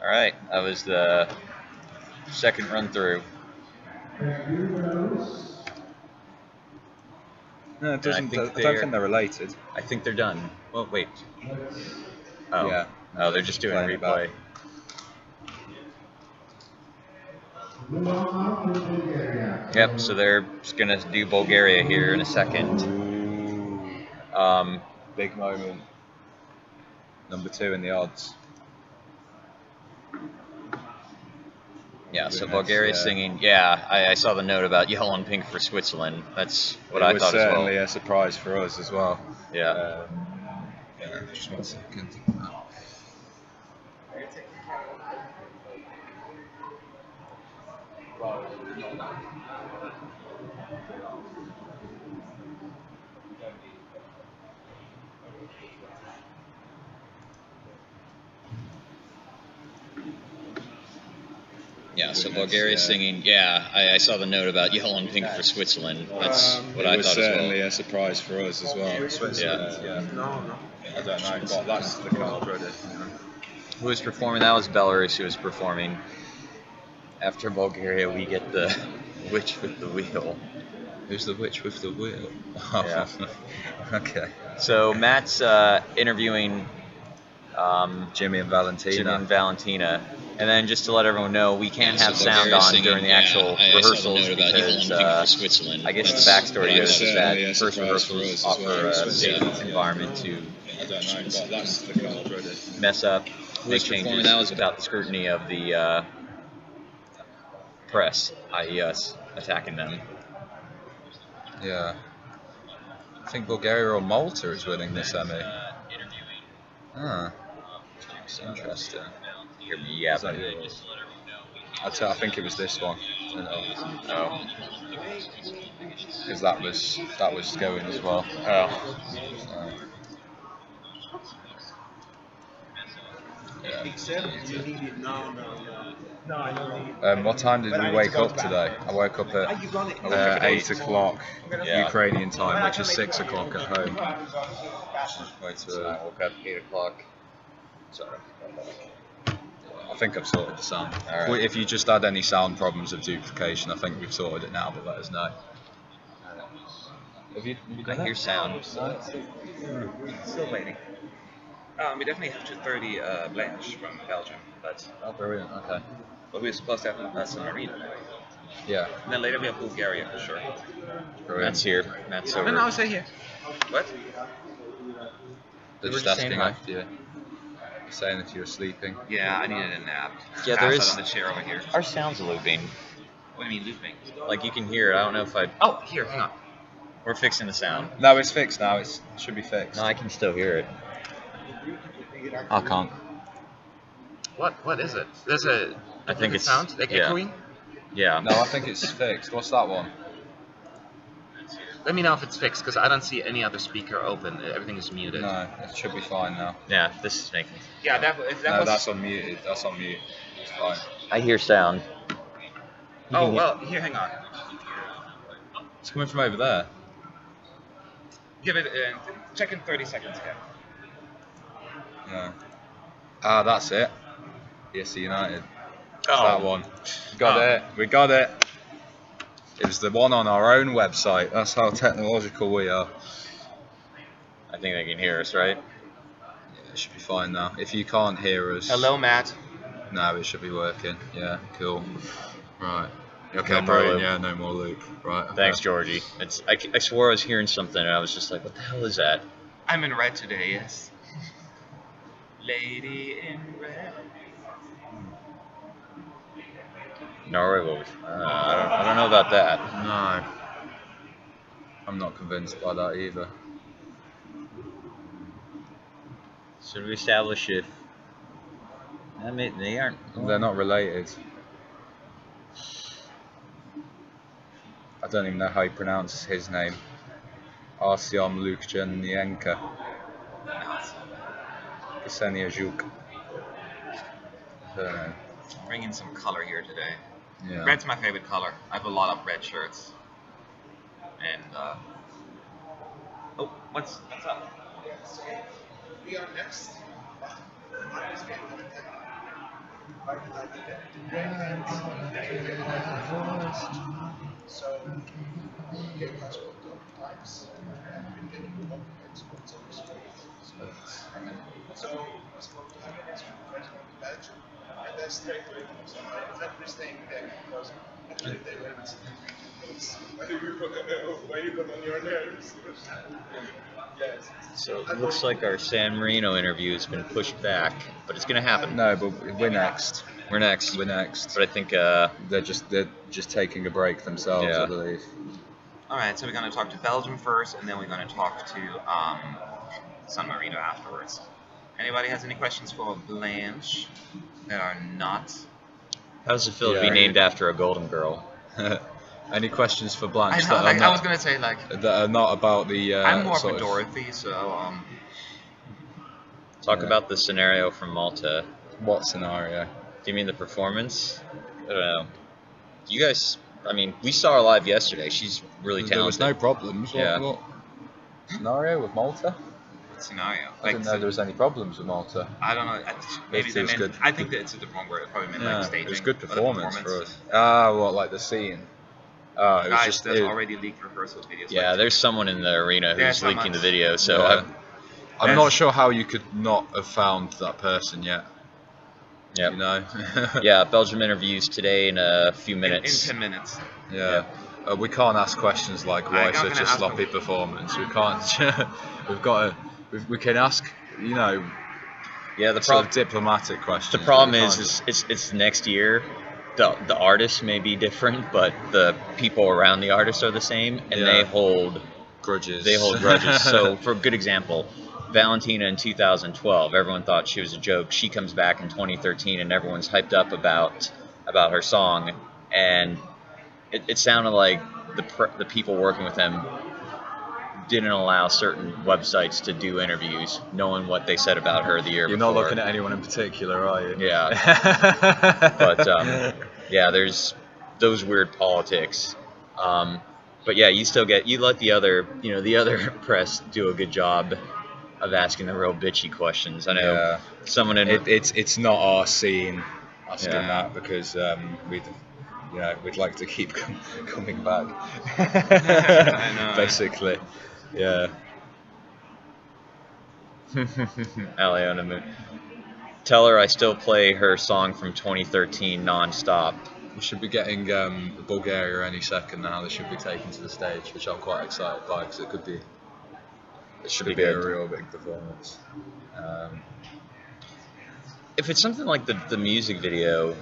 All right, that was the second run through. No, it And doesn't. I don't think they're related. I think they're done. Well, wait. Oh. Yeah. Oh, they're just doing a Playing it back. replay. Yep. So they're just gonna do Bulgaria here in a second. Big moment. Number 2 in the odds. Yeah, so Goodness, Bulgaria's yeah. singing. Yeah, I saw the note about yellow and pink for Switzerland. That's what I It was thought as well. certainly a surprise for us as well. Yeah. Yeah, just 1 second. Yeah, so Bulgaria's singing. Yeah, I saw the note about yellow and pink for Switzerland. That's what I thought as well. It was certainly a surprise for us as well. Yeah. I don't know, but that's the card ready. Who was performing? That was Belarus who was performing. After Bulgaria, we get the witch with the wheel. Who's the witch with the wheel? Yeah. Okay. So Matt's interviewing Jimmy and Valentina. And then just to let everyone know, we can't have sound on during the actual rehearsals because I guess the backstory is that first rehearsals offer a safe environment to mess up, make changes. That was about the scrutiny of the press, i.e. us attacking them. Yeah. I think Bulgaria or Malta is winning the semi. Ah. It's interesting. Yeah, Is that yours? I think it was this one. Oh. Because that was going as well. Oh. So, what time did we wake up today? I woke up at 8 o'clock Ukrainian time, which is 6 o'clock at home. I woke up 8 o'clock. Sorry. I think I've sorted the sound. Right. If you just had any sound problems of duplication, I think we've sorted it now, but let us know. Have you I hear sound. Still waiting. We definitely have 2:30 Blanche from Belgium, but brilliant. Okay. we're supposed to have San Marino. Yeah. And then later we have Bulgaria for sure. Brilliant. Matt's here. Matt's over. No, stay here. What? They're We were just just saying asking hi. after you. Saying if you were sleeping. Yeah, I needed a nap. Yeah, there Passed is- out on the chair over here. Our sound's looping. What do you mean looping? Like you can hear it. I don't know if I. Oh, here, hang on. We're fixing the sound. No, it's fixed now. It should be fixed. No, I can still hear it. I can't. What is it? There's a. I think it's sound like yeah. echoing. Yeah. No, I think it's fixed. What's that one? Let me know if it's fixed because I don't see any other speaker open. Everything is muted. No, it should be fine now. Yeah. This is making. Yeah, that No, was. that's unmuted. That's on mute. It's fine. I hear sound. Oh well, here, hang on. It's coming from over there. Give it. Check in 30 seconds again. No. Ah, that's it. ESC United. It's Oh. that one. Got it. We got it. It was the one on our own website. That's how technological we are. I think they can hear us, right? Yeah, it should be fine now. If you can't hear us. Hello, Matt. No, it should be working. Yeah, cool. Right. Okay, No more brilliant. loop. Yeah, no more loop. Right. Okay. Thanks, Georgie. I swore I was hearing something, and I was just like, "What the hell is that?" I'm in red today, yes. Lady in red. Norway. I don't know about that. No. I'm not convinced by that either. Should we establish if? I mean, they aren't. They're not related. I don't even know how you pronounce his name. Artyom Lukjanenko. Ksenia Zhuk. I don't know. Bringing some color here today. Yeah. Red's my favorite color. I have a lot of red shirts. And oh, what's up? We are next. So it looks like our San Marino interview has been pushed back, but it's gonna happen. No, but we're next. We're next. We're next. But I think They're just taking a break themselves, Yeah. I believe. All right, so we're going to talk to Belgium first, and then we're going to talk to San Marino afterwards. Anybody has any questions for Blanche that are not? how does it feel to be Yeah. named after a Golden Girl? Any questions for Blanche I know, that, like, are not, I was going to say, like, that are not about the I'm more sort for of- Dorothy, so Talk Yeah. about the scenario from Malta. What scenario? Do you mean the performance? I don't know. You guys, I mean, we saw her live yesterday. She's really talented. There was no problems. Yeah. What scenario with Malta? scenario. I didn't know there was any problems with Malta. I don't know. Maybe It they was meant. good. I think that it's the wrong word. It probably meant like staging. It was good or the performance for us. Ah, what, like the scene? Oh, it was Guys, just there's it- already leaked rehearsal videos. Yeah, like, there's someone in the arena There's who's leaking someone. the video, so Yeah. I'm There's- not sure how you could not have found that person yet. Yep. You know? yeah, Belgium interviews today in a few in minutes. 10 minutes. Yeah. We can't ask questions like why I'm such gonna a ask sloppy them. performance. We can't. We've got to. We can ask, you know, Yeah, the sort problem of diplomatic questions. the but problem we is, can't- it's next year. The artists may be different, but the people around the artists are the same, and Yeah. they hold grudges. grudges. So, for a good example, Valentina in 2012, everyone thought she was a joke. She comes back in 2013, and everyone's hyped up about her song, and it sounded like the people working with them didn't allow certain websites to do interviews, knowing what they said about her the year You're before. not looking at anyone in particular, are you? Yeah. But yeah, there's those weird politics. But yeah, you let the other press do a good job of asking the real bitchy questions. I know Yeah. someone in It's not our scene asking Yeah. that because we'd like to keep coming back. I know. Basically, yeah. Aliona Moon. Tell her I still play her song from 2013 nonstop. We should be getting Bulgaria any second now. They should be taken to the stage, which I'm quite excited by because it could be Be a good. real big performance. If it's something like the music video,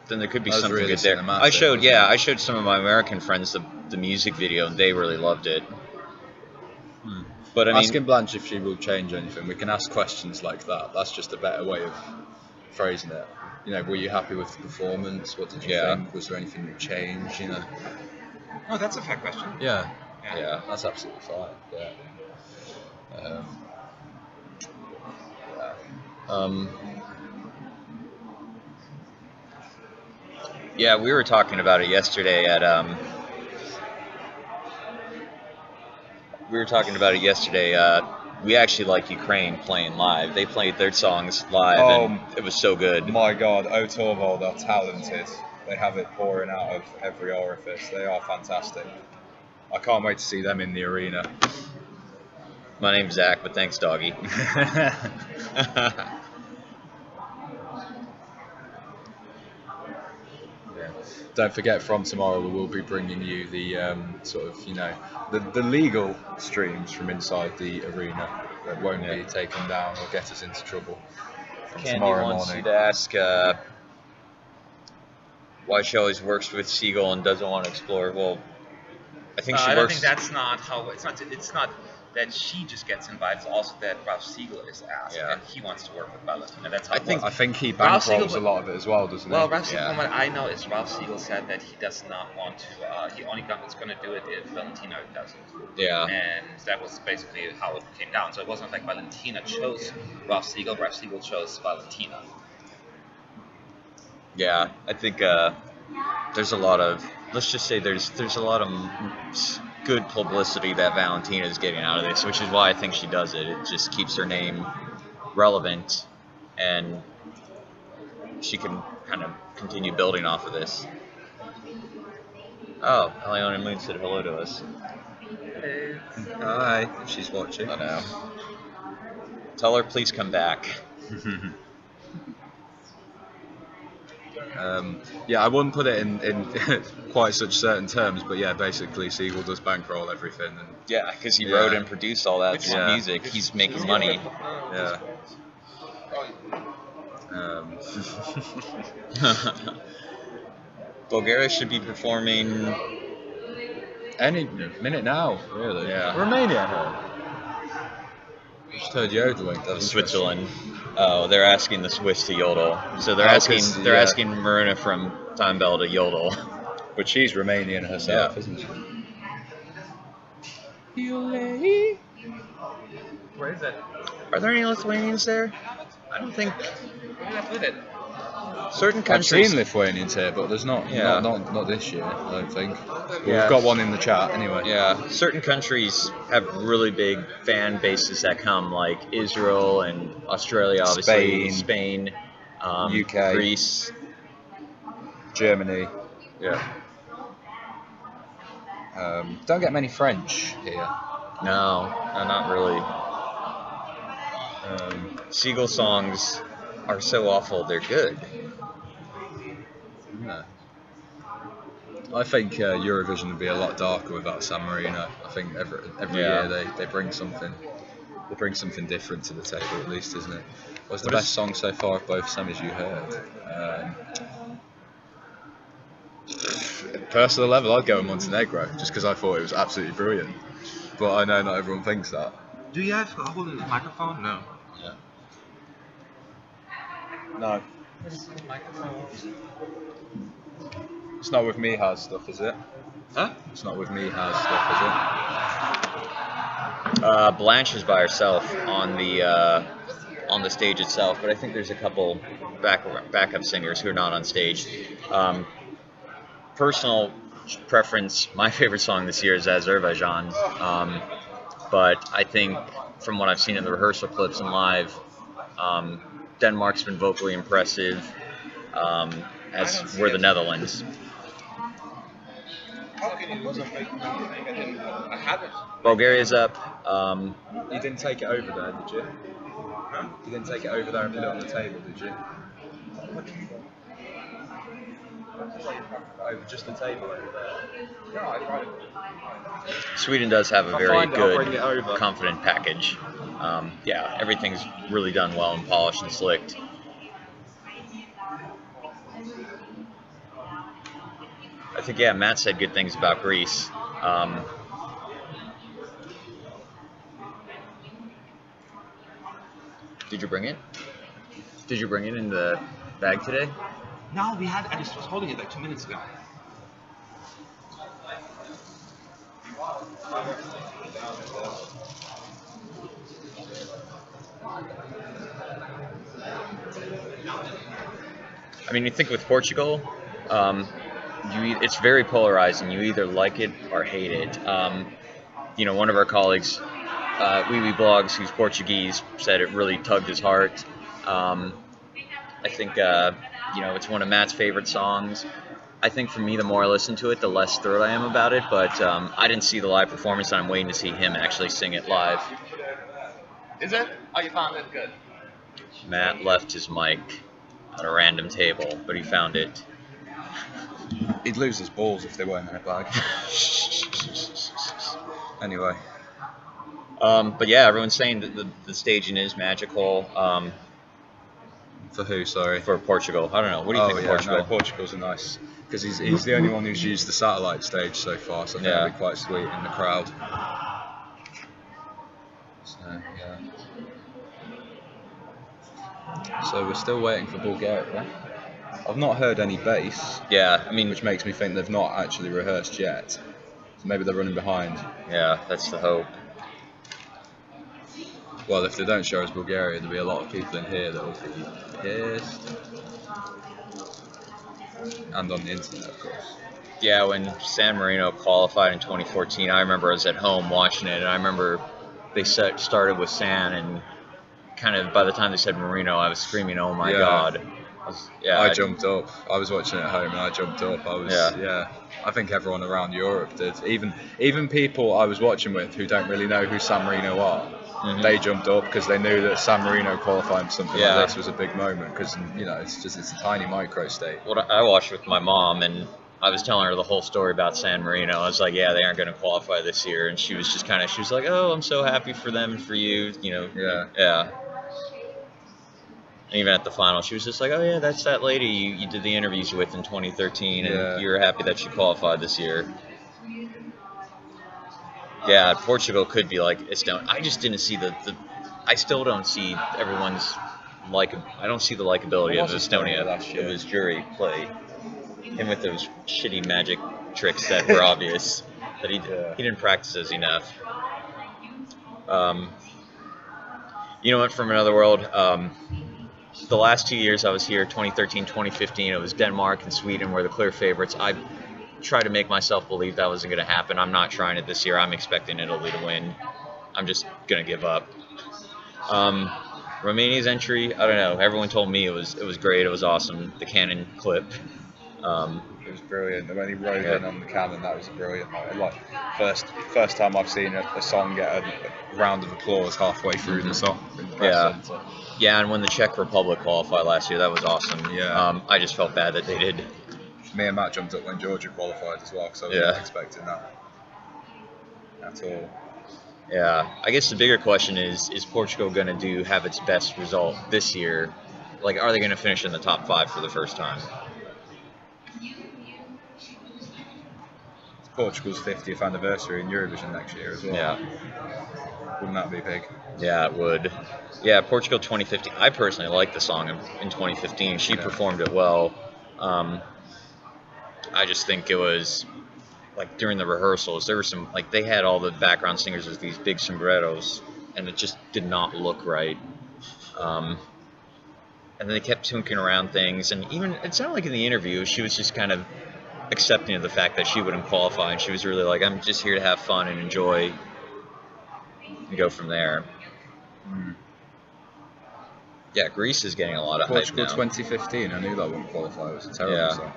then there could be That was something really good there. cinematic, I showed wasn't it? I showed some of my American friends the music video, and they really loved it. But I mean, Asking Blanche if she will change anything. We can ask questions like that. That's just a better way of phrasing it. You know, were you happy with the performance? What did you Yeah. think? Was there anything that changed? You know. Oh, that's a fair question. Yeah. yeah. That's absolutely fine. Yeah. Yeah, we were talking about it yesterday at we actually like Ukraine playing live. They played their songs live, and it was so good. My God, Otorvald are talented. They have it pouring out of every orifice. They are fantastic. I can't wait to see them in the arena. My name's Zach, but thanks, doggy. Don't forget, from tomorrow we will be bringing you the sort of, the legal streams from inside the arena that won't be taken down or get us into trouble from Candy tomorrow wants morning. you to ask why she always works with Siegel and doesn't want to explore. Well, I think she I don't works. think that's not how. It's not that she just gets invited. It's also that Ralph Siegel is asked, Yeah. and he wants to work with Valentina. That's how. I it think- works. I think he Ralph Siegel- bankrolls a lot of it as well, doesn't Well, he? Ralph Siegel, Yeah. from what I know, is Ralph Siegel said that he does not want to. He only is going to do it if Valentina does it. Yeah. And that was basically how it came down. So it wasn't like Valentina chose Ralph Siegel. Ralph Siegel chose Valentina. Yeah, I think there's a lot of, let's just say there's a lot of good publicity that Valentina is getting out of this, which is why I think she does it. It just keeps her name relevant, and she can kind of continue building off of this. Oh, Eliana Moon said hello to us. Hi, if she's watching. I know. Tell her please come back. Yeah, I wouldn't put it in quite such certain terms, but yeah, basically Siegel does bankroll everything. And Yeah, because he Yeah. wrote and produced all that Yeah. music. He's making money. yeah. Bulgaria should be performing. Any minute now, really. Yeah. Romania heard. Just heard yodeling. Of Switzerland. Oh, they're asking the Swiss to yodel. So they're Oh, asking 'cause, they're yeah. asking Marina from Time Bell to yodel. But she's Romanian herself, Yeah. isn't she? Where is it? Are there any Lithuanians there? I don't think We're not with it. certain I've countries. seen Lithuanians here, but there's not, Yeah. not this year, I don't think. But Yeah. We've got one in the chat anyway. Yeah, certain countries have really big fan bases that come, like Israel and Australia, obviously, Spain, UK. Greece. Germany. Yeah. Don't get many French here. No, not really. Seagull songs are so awful, they're good. Yeah. I think Eurovision would be a lot darker without San Marino. I think every Yeah. year they bring something. They bring something different to the table, at least, isn't it? What's the What best is- song so far of both semis you heard? Personal level, I'd go with Montenegro, just because I thought it was absolutely brilliant. But I know not everyone thinks that. Do you have a holding the microphone? No. Yeah. No, Where's the microphone? it's not with Miha's stuff, is it? Huh? It's not with Miha's stuff, Blanche is by herself on the stage itself, but I think there's a couple backup singers who are not on stage. Personal preference, my favorite song this year is Azerbaijan, but I think from what I've seen in the rehearsal clips and live, Denmark's been vocally impressive, as were the Netherlands. How can you lose a fake I haven't. Bulgaria's up. is it? You didn't take it over there, did you? Huh? You didn't take it over there and put it on the table, did you? Over just the table over there. No, I tried it. Sweden does have a I'll very find it, I'll bring it good, over. confident package. Yeah, everything's really done well and polished and slicked. I think, yeah, Matt said good things about Greece. Did you bring it? Did you bring it in the bag today? No, we had. I just was holding it like 2 minutes ago. I mean, you think with Portugal, it's very polarizing. You either like it or hate it. One of our colleagues, Wee Blogs, who's Portuguese, said it really tugged his heart. I think, it's one of Matt's favorite songs. I think for me, the more I listen to it, the less thrilled I am about it. But I didn't see the live performance, and I'm waiting to see him actually sing it live. Is it? Oh, you found it? Good. Matt left his mic on a random table, but he found it. He'd lose his balls if they weren't in a bag. Anyway. But yeah, everyone's saying that the staging is magical. For who, sorry? For Portugal. I don't know. What do you think of Portugal? No, Portugal's a nice... Because he's the only one who's used the satellite stage so far, so I think it'll be quite sweet in the crowd. So, yeah. So we're still waiting for Bulgaria. I've not heard any bass. Yeah, I mean... Which makes me think they've not actually rehearsed yet. So maybe they're running behind. Yeah, that's the hope. Well, if they don't show us Bulgaria, there'll be a lot of people in here that will be pissed. And on the internet, of course. Yeah, when San Marino qualified in 2014, I remember I was at home watching it, and I remember they started with San, and kind of by the time they said Marino, I was screaming, "Oh my God!" I jumped up. I was watching it at home and I jumped up. I think everyone around Europe did. Even people I was watching with who don't really know who San Marino are, they jumped up because they knew that San Marino qualifying for something like this was a big moment because it's a tiny micro state. Well, I watched with my mom and I was telling her the whole story about San Marino. I was like, yeah, they aren't going to qualify this year, and she was just she was like, oh, I'm so happy for them and for you, Yeah. Even at the final, she was just like, "Oh yeah, that's that lady you did the interviews with in 2013, and you were happy that she qualified this year." Yeah, Portugal could be like Estonia. I just didn't see I still don't see everyone's I don't see the likability of Estonia. Last year? It was jury play. Him with those shitty magic tricks that were obvious that he didn't practice those enough. You know what? From another world. The last 2 years I was here, 2013, 2015, it was Denmark and Sweden were the clear favorites. I tried to make myself believe that wasn't going to happen. I'm not trying it this year. I'm expecting Italy to win. I'm just going to give up. Romania's entry, I don't know. Everyone told me it was great. It was awesome. The cannon clip. It was brilliant. When he rode in on the cannon, that was a brilliant moment. Like first time I've seen a song get a round of applause halfway through the song. In the press center. Yeah, and when the Czech Republic qualified last year, that was awesome. Yeah. I just felt bad that they did. Me and Matt jumped up when Georgia qualified as well, because I was not expecting that at all. Yeah, I guess the bigger question is Portugal going to have its best result this year? Like, are they going to finish in the top 5 for the first time? It's Portugal's 50th anniversary in Eurovision next year as well. Yeah. Wouldn't that be big? Yeah, it would. Yeah, Portugal 2015. I personally liked the song in 2015. She performed it well. I just think it was like during the rehearsals, there were some they had all the background singers with these big sombreros, and it just did not look right. And then they kept tinking around things, and even it sounded like in the interview she was just kind of accepting of the fact that she wouldn't qualify, and she was really like, I'm just here to have fun and enjoy and go from there. Yeah, Greece is getting a lot of Portugal hype now. 2015, I knew that wouldn't qualify. It was a terrible song.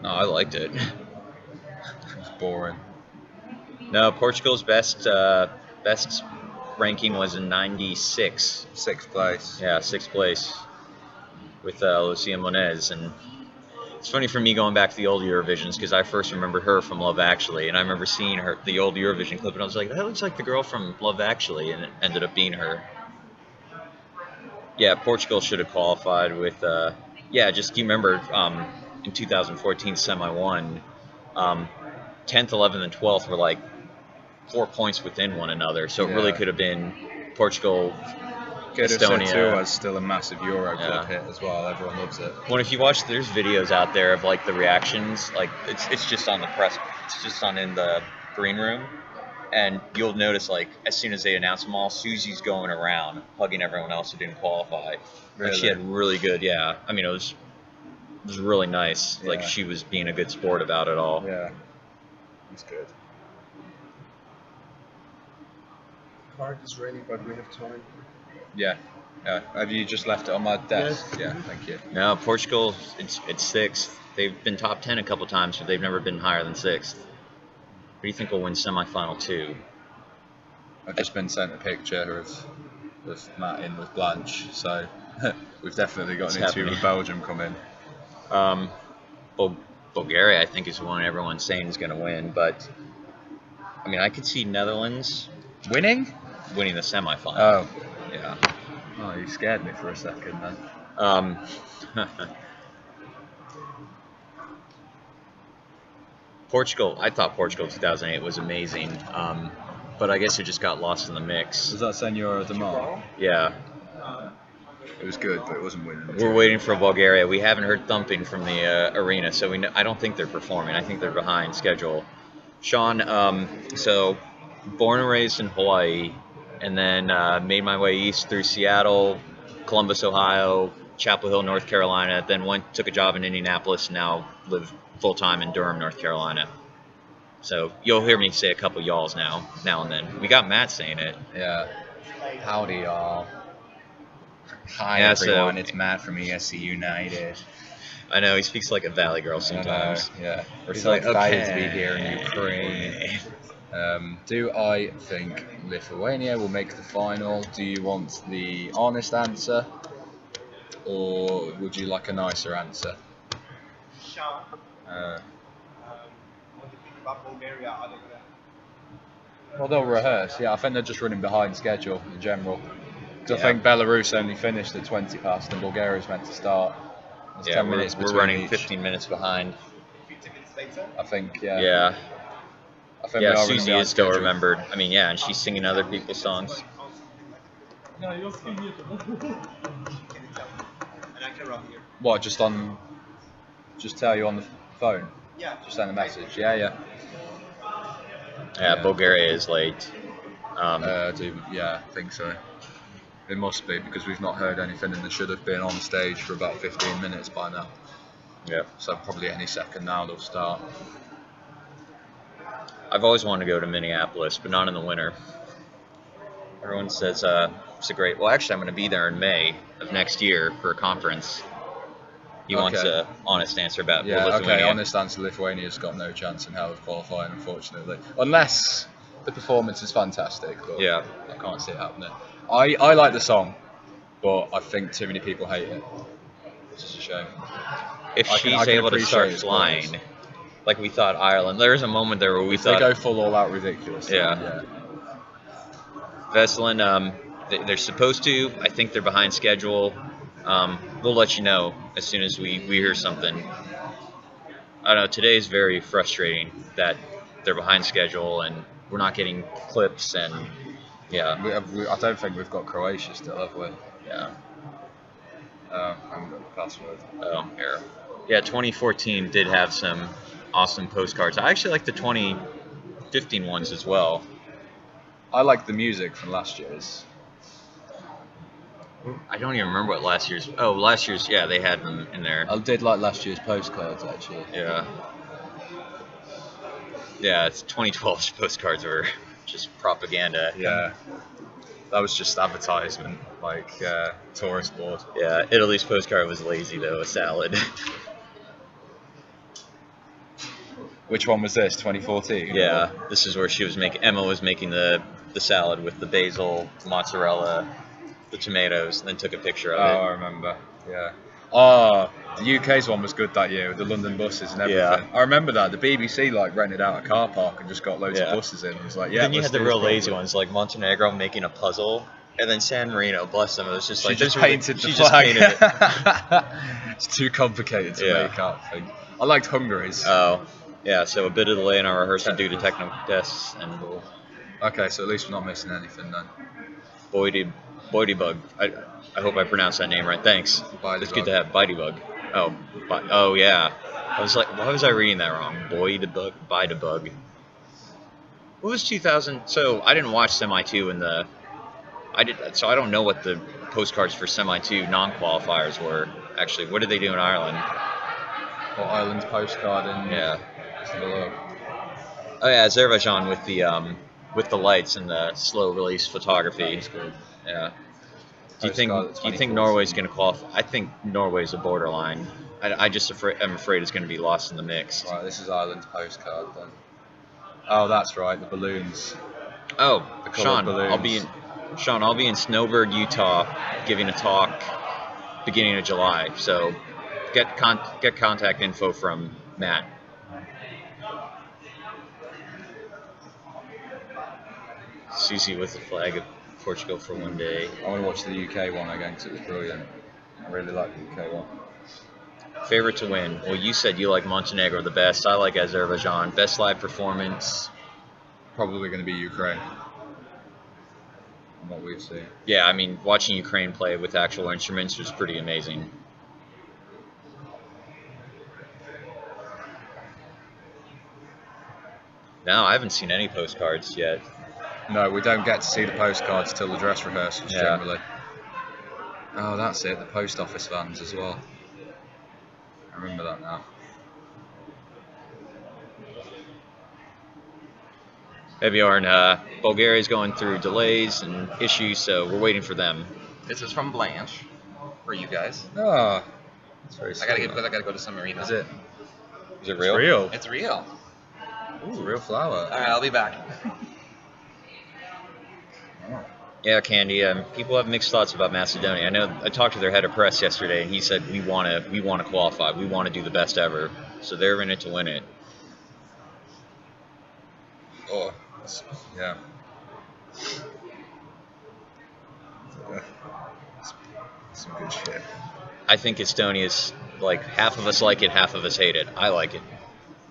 No, I liked it. It was boring. No, Portugal's best ranking was in 96. 6th place. Yeah, 6th place with Lucia Moniz. And it's funny for me going back to the old Eurovisions because I first remembered her from Love Actually, and I remember seeing the old Eurovision clip, and I was like, that looks like the girl from Love Actually, and it ended up being her. Yeah, Portugal should have qualified with. Do you remember in 2014 semi-1, 10th, 11th, and 12th were like 4 points within one another, so it really could have been Portugal. Could have Estonia. said 2 was still a massive Euro club hit as well. Everyone loves it. Well, if you watch, there's videos out there of the reactions. It's just on the press. It's just in the green room, and you'll notice as soon as they announce them all, Susie's going around hugging everyone else who didn't qualify. Really? She had really good. Yeah, I mean it was really nice. Yeah. She was being a good sport about it all. Yeah, it's good. Card is ready, but we have time. Yeah. Have you just left it on my desk? Yes. Yeah, thank you. No, Portugal, it's 6th. They've been top 10 a couple times, but they've never been higher than 6th. Who do you think will win semi-final 2? I've just been sent a picture of Matt in with Blanche, so we've definitely got an interview with Belgium coming. Bulgaria, I think, is one everyone's saying is going to win, but I mean, I could see Netherlands winning the semi-final. Oh. Yeah. Oh, you scared me for a second then. Portugal, I thought Portugal 2008 was amazing, but I guess it just got lost in the mix. Was that Senora Demar? Yeah. It was good, but it wasn't winning. We're waiting for Bulgaria. We haven't heard thumping from the arena, so I don't think they're performing. I think they're behind schedule. Sean, so born and raised in Hawaii, and then made my way east through Seattle, Columbus, Ohio, Chapel Hill, North Carolina, then took a job in Indianapolis, now live full-time in Durham, North Carolina. So you'll hear me say a couple y'alls now and then. We got Matt saying it. Yeah. Howdy, y'all. Hi Yeah, everyone, so- it's Matt from ESC United. I know he speaks like a Valley Girl sometimes. Yeah. We're He's so like, excited to okay. be here in Ukraine. Do I think Lithuania will make the final? Do you want the honest answer? Or would you like a nicer answer? Sean, Uh, what do you think about Bulgaria? Are they gonna? well, they'll rehearse. Yeah, I think they're just running behind schedule in general. Because Yeah. I think Belarus only finished at 20 past and Bulgaria's meant to start. There's Yeah, 10 we're, minutes we're between running each. 15 minutes behind. 15 minutes later? I think, yeah. Yeah. I think we Yeah, are running Susie behind is still schedule. remembered. I mean, yeah, and she's singing other people's songs. On something like. Can you tell me? And I can run here. What, just tell you on the phone? Yeah. Just send a message. Yeah. Yeah, Yeah. Bulgaria is late. I think so. It must be because we've not heard anything and they should have been on stage for about 15 minutes by now. Yeah. So probably any second now they'll start. I've always wanted to go to Minneapolis, but not in the winter. Everyone says it's a great. Well, actually, I'm going to be there in May of next year for a conference. He wants Okay. an honest answer about Yeah, Lithuania. okay, honest answer, Lithuania's got no chance in hell of qualifying, unfortunately. Unless the performance is fantastic, but Yeah. I can't see it happening. I like the song, but I think too many people hate it, which is a shame. If I she's can able to appreciate start its flying, colours. like we thought Ireland, there was a moment there where we If they thought go full all out ridiculous, then Yeah. Veselin, they're supposed to. I think they're behind schedule. We'll let you know as soon as we hear something. I don't know. Today is very frustrating that they're behind schedule and we're not getting clips and yeah, I don't think we've got Croatia still, have we? yeah. I haven't got the password. Oh, here. Yeah, 2014 did have some awesome postcards. I actually like the 2015 ones as well. I like the music from last year's. I don't even remember what last year's. Oh, last year's. Yeah, they had them in there. I did like last year's postcards actually. Yeah. Yeah, it's 2012's postcards were just propaganda. Yeah. That was just advertisement, like tourist board. Yeah, Italy's postcard was lazy though, a salad. Which one was this? 2014? Yeah, this is where she was making. Emma was making the salad with the basil, mozzarella, the tomatoes, and then took a picture Oh, of I remember. Yeah. Oh, the UK's one was good that year with the London buses and everything. Yeah. I remember that. The BBC like rented out a car park and just got loads Yeah. of buses in. It was like, it. yeah. Then you let's had the do real this lazy properly. ones like Montenegro making a puzzle, and then San Marino, bless them, it was just She like just this really- painted the she just flag. painted it. It's too complicated to Yeah. make up. I think. I liked Hungary's. Oh, yeah. So a bit of delay in our rehearsal due to technical tests, and we'll Okay, so at least we're not missing anything then. Boydie Bug. I hope I pronounced that name right. Thanks. Bitey It's good Bug. to have Bitey Bug. Oh yeah. I was like, why was I reading that wrong? Bitey Bug. What was 2000? So I didn't watch Semi 2 in the. I did. So I don't know what the postcards for Semi 2 non-qualifiers were. Actually, what did they do in Ireland? Or Ireland's postcard in. Yeah. Let's have a look. Oh yeah, Azerbaijan with the lights and the slow release photography. That's good. Yeah. Do you Postcard at think 2014. Norway's going to qualify? I think Norway's a borderline. I'm afraid it's going to be lost in the mix. Right, this is Ireland's postcard then. Oh, that's right, the balloons. Oh, The coloured Sean, I'll be in Snowbird, Utah, giving a talk beginning of July. So get contact info from Matt. Susie with the flag of Portugal for one day. I want to watch the UK one again because it was brilliant. I really like the UK one. Favorite to win? Well, you said you like Montenegro the best. I like Azerbaijan. Best live performance. Probably going to be Ukraine. From what we've seen. Yeah, I mean, watching Ukraine play with actual instruments was pretty amazing. No, I haven't seen any postcards yet. No, we don't get to see the postcards till the dress rehearsals Yeah. generally. Oh, that's it. The post office vans as well. I remember that now. Maybe Bulgaria's going through delays and issues, so we're waiting for them. This is from Blanche. for you guys. Oh, that's very I gotta sweet, get man. I gotta go to San Marino. Is it? Is it It's real? real. It's real. It's a real flower. All right, I'll be back. Oh. Yeah, Candy. People have mixed thoughts about Macedonia. I know. I talked to their head of press yesterday, and he said we want to qualify. We want to do the best ever. So they're in it to win it. Oh, yeah. Some good shit. I think Estonia's like half of us like it, half of us hate it. I like it.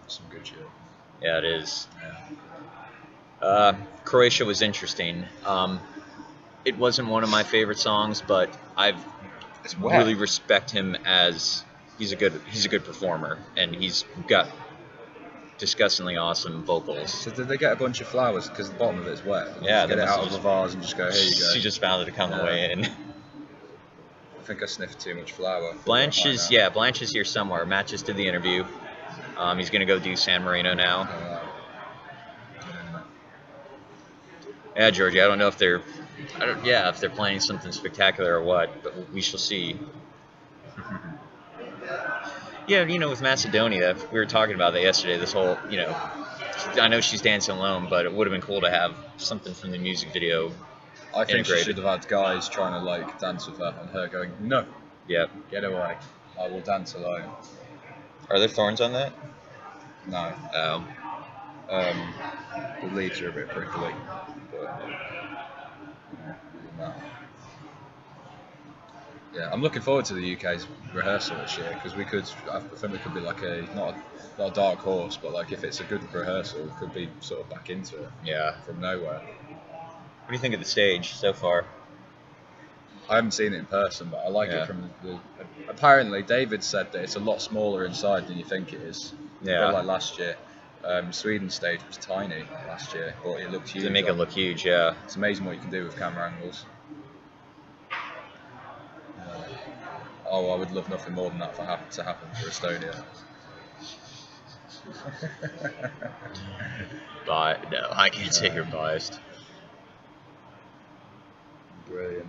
Some good shit. Yeah, it is. Yeah. Croatia was interesting. It wasn't one of my favorite songs, but I've It's wet. really respect him as he's a good performer, and he's got disgustingly awesome vocals. So did they get a bunch of flowers because the bottom of it's wet? Yeah, Just they get it must out have of the just- vase and just go, here you go. She just found it to come the Yeah. way in. I think I sniffed too much flour. Blanche is here somewhere. Matt just did the interview. He's gonna go do San Marino now. Yeah, Georgie. I don't know if they're planning something spectacular or what, but we shall see. Yeah, with Macedonia, we were talking about that yesterday. This whole, I know she's dancing alone, but it would have been cool to have something from the music video. I think she integrated. should have had guys trying to dance with her and her going, no, Yep. get away. I will dance alone. Are there thorns on that? No. Oh. The leaves are a bit prickly. But, no. Yeah, I'm looking forward to the UK's rehearsal this year because I think we could be like not a dark horse, but like if it's a good rehearsal, we could be sort of back into it Yeah. from nowhere. What do you think of the stage so far? I haven't seen it in person, but I like Yeah. it from the. Apparently, David said that it's a lot smaller inside than you think it is. Yeah. Like last year. Sweden's stage was tiny last year, but it looked huge. They make it look huge, yeah. It's amazing what you can do with camera angles. Oh, I would love nothing more than that to happen for Estonia. But no, I can't say you're biased. Brilliant.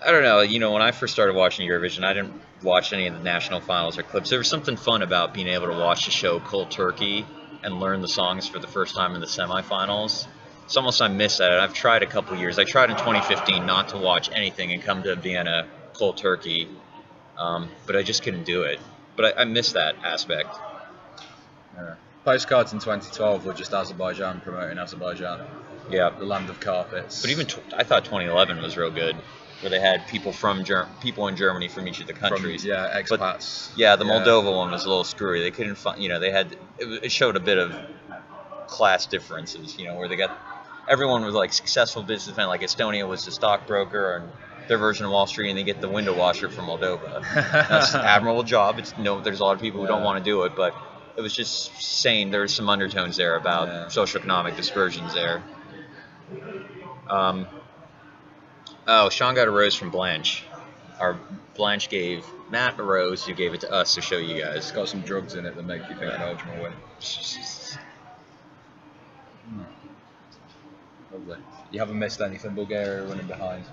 I don't know. When I first started watching Eurovision, I didn't watch any of the national finals or clips. There was something fun about being able to watch the show cold turkey and learn the songs for the first time in the semifinals. It's almost I miss that. I've tried a couple years. I tried in 2015 not to watch anything and come to Vienna cold turkey, but I just couldn't do it. But I miss that aspect. Yeah. Postcards in 2012 were just Azerbaijan promoting Azerbaijan, Yeah. the land of carpets. But even I thought 2011 was real good, where they had people from people in Germany from each of the countries. Expats. Yeah, the Moldova one was a little screwy. They couldn't find, they had, it showed a bit of class differences, where they got, everyone was like successful businessmen, like Estonia was the stockbroker and their version of Wall Street, and they get the window washer from Moldova. That's an admirable job. There's a lot of people who don't want to do it, but it was just saying there's some undertones there about socioeconomic dispersions there. Sean got a rose from Blanche. Blanche gave Matt a rose, who gave it to us to show you guys. It's got some drugs in it that make you think Belgium will win. Lovely. You haven't missed anything. Bulgaria running behind.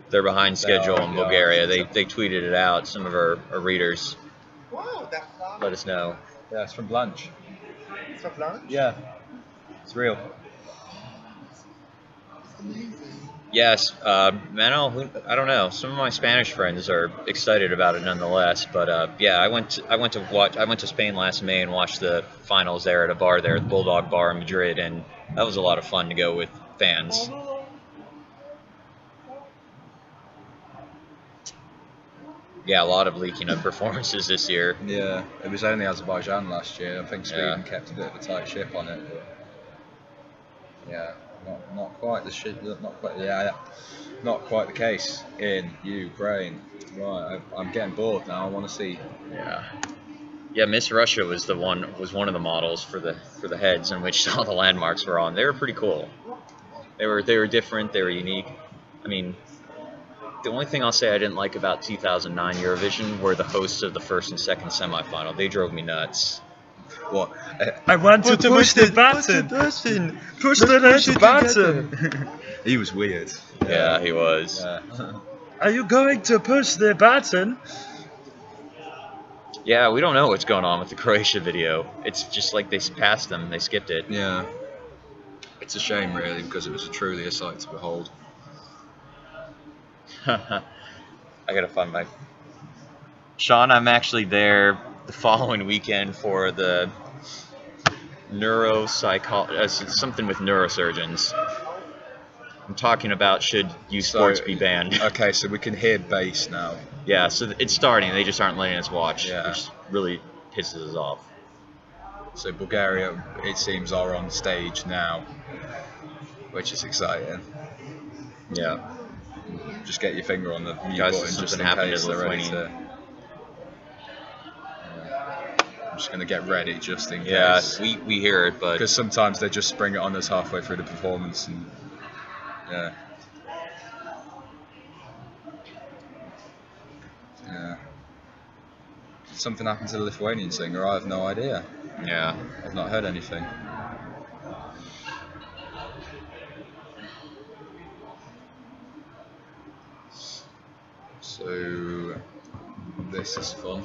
They're behind schedule in Bulgaria. Yeah. They tweeted it out. Some of our readers Wow, that flower. let us know. Yeah, it's from Blanche. It's from Blanche? Yeah, it's real. It's amazing. Yes, Manuel. I don't know. Some of my Spanish friends are excited about it nonetheless. But I went to Spain last May and watched the finals there at a bar there, the Bulldog Bar in Madrid, and that was a lot of fun to go with fans. Yeah, a lot of leaking of performances this year. Yeah, it was only Azerbaijan last year. I think Sweden kept a bit of a tight ship on it. But yeah, not quite the shit. Not quite the case in Ukraine. Right, I'm getting bored now. I want to see. Yeah. Miss Russia was one of the models for the heads in which all the landmarks were on. They were pretty cool. They were different. They were unique. I mean, the only thing I'll say I didn't like about 2009 Eurovision were the hosts of the first and second semifinal. They drove me nuts. What? I want to push the button. Push the button. He was weird. Yeah, he was. Yeah. Are you going to push the button? Yeah, we don't know what's going on with the Croatia video. It's just like they passed them, they skipped it. Yeah. It's a shame, really, because it was truly a sight to behold. I gotta find my. Sean, I'm actually there the following weekend for the something with neurosurgeons. I'm talking about should youth sports be banned. Okay, so we can hear bass now. Yeah, so it's starting. They just aren't letting us watch, Yeah. which really pisses us off. So Bulgaria, it seems, are on stage now, which is exciting. Yeah. Just get your finger on the mute Guys, button just something in happened case to they're ready Lithuania. to. I'm just gonna get ready just in Yeah, case. we hear it, but Because sometimes they just spring it on us halfway through the performance, and yeah. Yeah. Did something happen to the Lithuanian singer? I have no idea. yeah. I've not heard anything. So this is fun.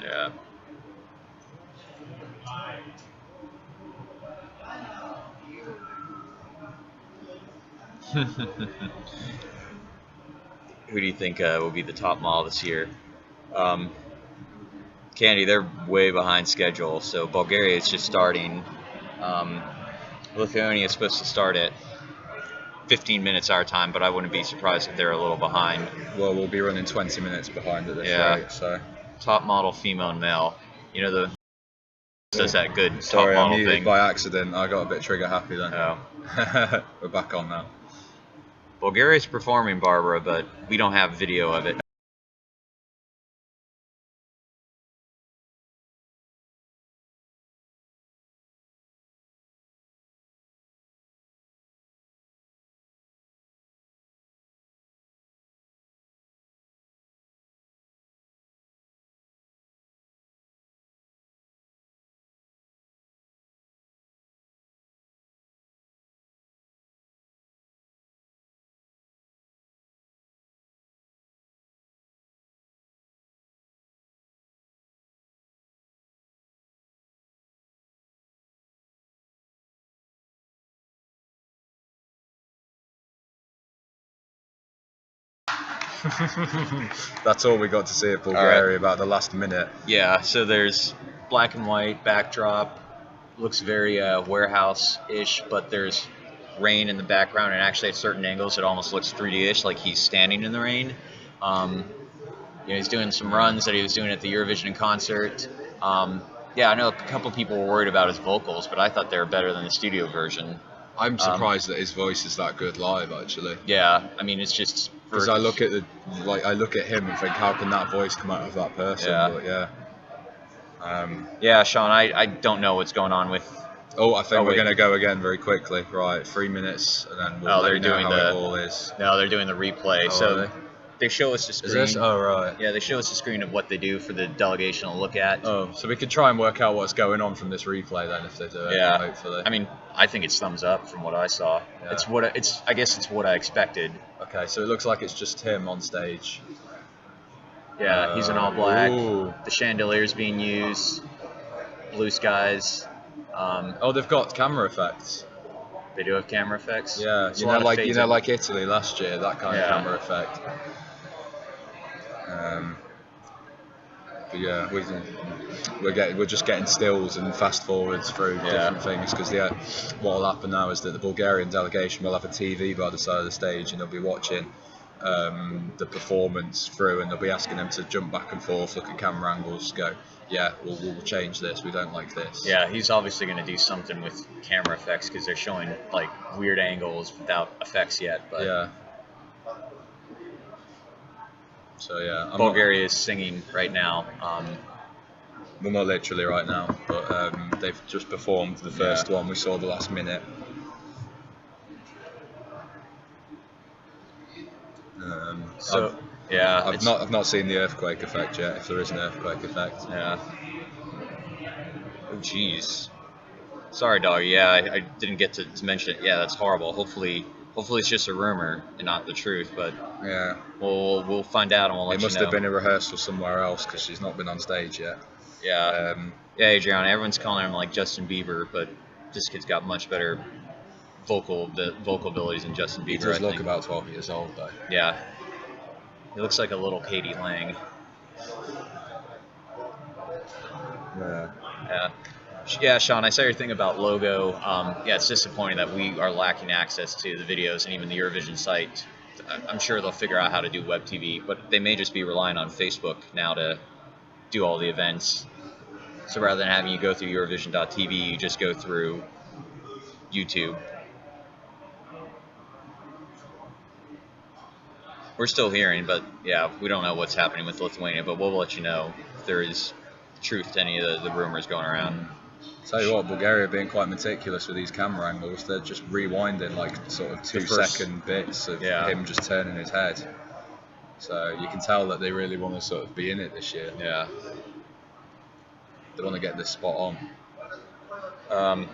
Yeah. Who do you think will be the top model this year? Candy, they're way behind schedule, so Bulgaria is just starting. Lithuania is supposed to start at 15 minutes our time, but I wouldn't be surprised if they're a little behind. Well, we'll be running 20 minutes behind at this Yeah. rate, so. Top model, female and male. You know, the does that good Sorry, top I model muted thing. by accident. I got a bit trigger happy then. Oh. We're back on now. Bulgaria's performing, Barbara, but we don't have video of it. That's all we got to see of Bulgaria about the last minute. Yeah, so there's black and white backdrop. Looks very warehouse-ish, but there's rain in the background, and actually at certain angles it almost looks 3D-ish, like he's standing in the rain. He's doing some runs that he was doing at the Eurovision concert. Yeah, I know a couple people were worried about his vocals, but I thought they were better than the studio version. I'm surprised that his voice is that good live, actually. Yeah, I mean it's just because I look at him and think, how can that voice come out of that person? Yeah. But yeah. Yeah, Sean, I don't know what's going on with. I think we're going to go again very quickly. Right, 3 minutes, and then we'll let you know how it all is. No, they're doing the replay. So they show us the screen. Is this? Oh, right. Yeah, they show us the screen of what they do for the delegation to look at. Oh, so we could try and work out what's going on from this replay then, if they do it. Yeah. Hopefully. I mean, I think it's thumbs up from what I saw. Yeah. I guess it's what I expected. Okay, so it looks like it's just him on stage. Yeah, he's in all black. Ooh. The chandelier's being used. Blue skies. They've got camera effects. They do have camera effects. Yeah, like Italy last year, that kind of camera effect. But yeah, we're just getting stills and fast forwards through different things, because what will happen now is that the Bulgarian delegation will have a TV by the side of the stage, and they'll be watching the performance through, and they'll be asking them to jump back and forth, look at camera angles, go, yeah, we'll change this, we don't like this. Yeah, he's obviously going to do something with camera effects, because they're showing like weird angles without effects yet. But yeah. So yeah, Bulgaria is singing right now. Well, not literally right now, but they've just performed the first one. We saw the last minute. I've not seen the earthquake effect yet. If there is an earthquake effect. Yeah. Oh jeez. Sorry, dog. Yeah, I didn't get to mention it. Yeah, that's horrible. Hopefully Hopefully it's just a rumor and not the truth, but Yeah. we'll find out and we'll let It you must know. have been a rehearsal somewhere else because she's not been on stage yet. Yeah. Yeah, Adriana. Everyone's calling him like Justin Bieber, but this kid's got much better vocal abilities than Justin Bieber. He does I look think. about 12 years old though. Yeah. He looks like a little Katie Lang. Yeah. Yeah, Sean, I saw your thing about logo. Yeah, it's disappointing that we are lacking access to the videos and even the Eurovision site. I'm sure they'll figure out how to do web TV, but they may just be relying on Facebook now to do all the events. So rather than having you go through Eurovision.tv, you just go through YouTube. We're still hearing, but yeah, we don't know what's happening with Lithuania, but we'll let you know if there is truth to any of the rumors going around. Tell you what, Bulgaria are being quite meticulous with these camera angles. They're just rewinding like sort of 2-second bits of him just turning his head. So you can tell that they really want to sort of be in it this year. Yeah. They want to get this spot on.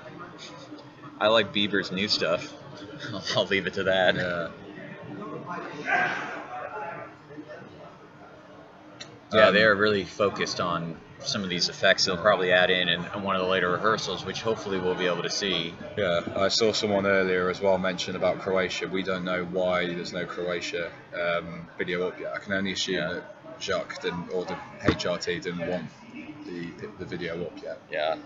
I like Bieber's new stuff. I'll leave it to that. Yeah. Yeah, they're really focused on some of these effects they'll probably add in one of the later rehearsals, which hopefully we'll be able to see. Yeah, I saw someone earlier as well mention about Croatia. We don't know why there's no Croatia video up yet. I can only assume that Jacques didn't, or the HRT didn't want the video up yet. Yeah.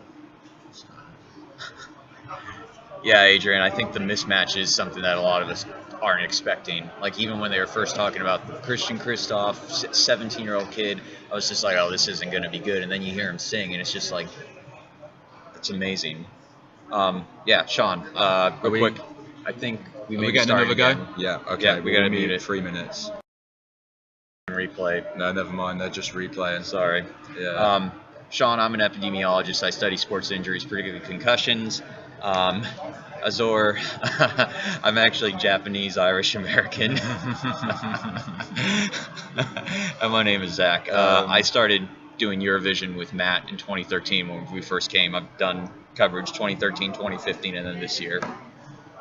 Yeah, Adrian, I think the mismatch is something that a lot of us aren't expecting. Like, even when they were first talking about Christian Christoph, 17-year-old kid, I was just like, oh, this isn't going to be good. And then you hear him sing, and it's just like, it's amazing. Yeah, Sean, real quick, I think we may get another go? Again. Yeah, okay. Yeah, we got to mute it. 3 minutes. Replay. No, never mind. They're just replaying. Sorry. Yeah. Sean, I'm an epidemiologist. I study sports injuries, particularly concussions. Azor, I'm actually Japanese, Irish American. And my name is Zach. I started doing Eurovision with Matt in 2013 when we first came. I've done coverage 2013, 2015, and then this year.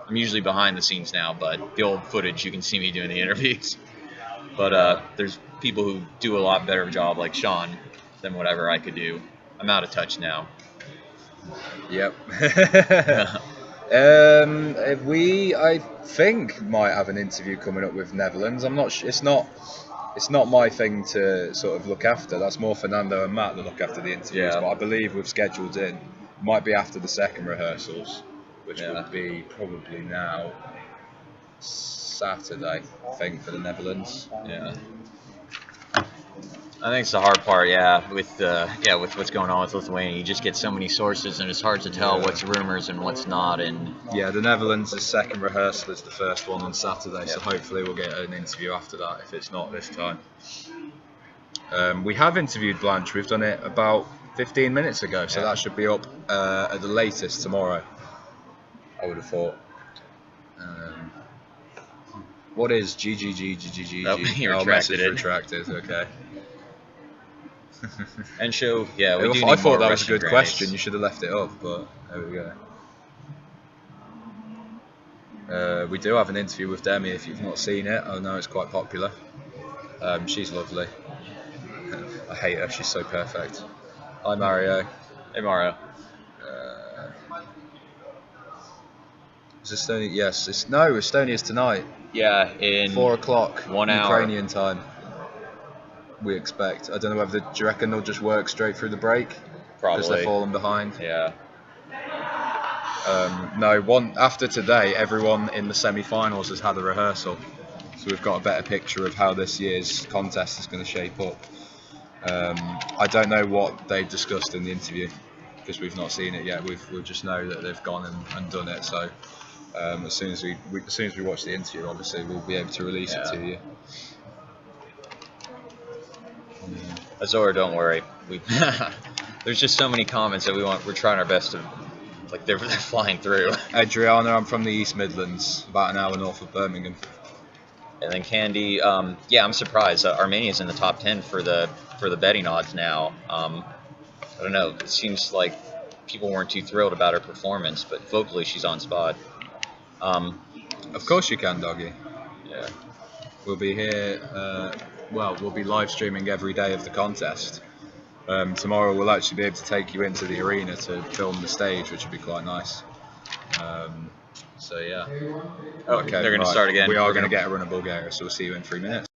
I'm usually behind the scenes now, but the old footage, you can see me doing the interviews. But there's people who do a lot better job, like Sean, than whatever I could do. I'm out of touch now. Yep. We, I think, might have an interview coming up with Netherlands. I'm not sure. It's not my thing to sort of look after. That's more Fernando and Matt that look after the interviews. Yeah. But I believe we've scheduled in. Might be after the second rehearsals, which would be probably now Saturday, I think, for the Netherlands. Yeah. I think it's the hard part, with what's going on with Lithuania. You just get so many sources, and it's hard to tell what's rumors and what's not. And yeah, the Netherlands' second rehearsal is the first one on Saturday, so hopefully we'll get an interview after that if it's not this time. We have interviewed Blanche. We've done it about 15 minutes ago, so that should be up at the latest tomorrow, I would have thought. What is GGGGGG? Oh, message retracted. Okay. And show, we do. I thought that was a Russian good question. You should have left it up, but there we go. We do have an interview with Demi. If you've not seen it, I know it's quite popular. She's lovely. I hate her. She's so perfect. Hi, Mario. Hey, Mario. Is Estonia? Yes. Estonia's tonight. Yeah, in 4 o'clock. 1 hour. Ukrainian time. We expect. I don't know whether, do you reckon they'll just work straight through the break? Probably. Because they're falling behind. Yeah. After today, everyone in the semi-finals has had a rehearsal, so we've got a better picture of how this year's contest is going to shape up. I don't know what they've discussed in the interview because we've not seen it yet. We just know that they've gone and done it. So as soon as we watch the interview, obviously we'll be able to release it to you. Azor, don't worry. There's just so many comments that we're trying our best to, like, they're flying through. Adriana, I'm from the East Midlands, about an hour north of Birmingham. And then Candy, I'm surprised. Armenia's in the top 10 for the betting odds now. I don't know. It seems like people weren't too thrilled about her performance, but vocally she's on spot. Of course you can, doggy. Yeah. We'll be here. We'll be live streaming every day of the contest. Tomorrow we'll actually be able to take you into the arena to film the stage, which would be quite nice. So yeah. Okay, They're going to start again. We are going to get a run of Bulgaria, so we'll see you in 3 minutes.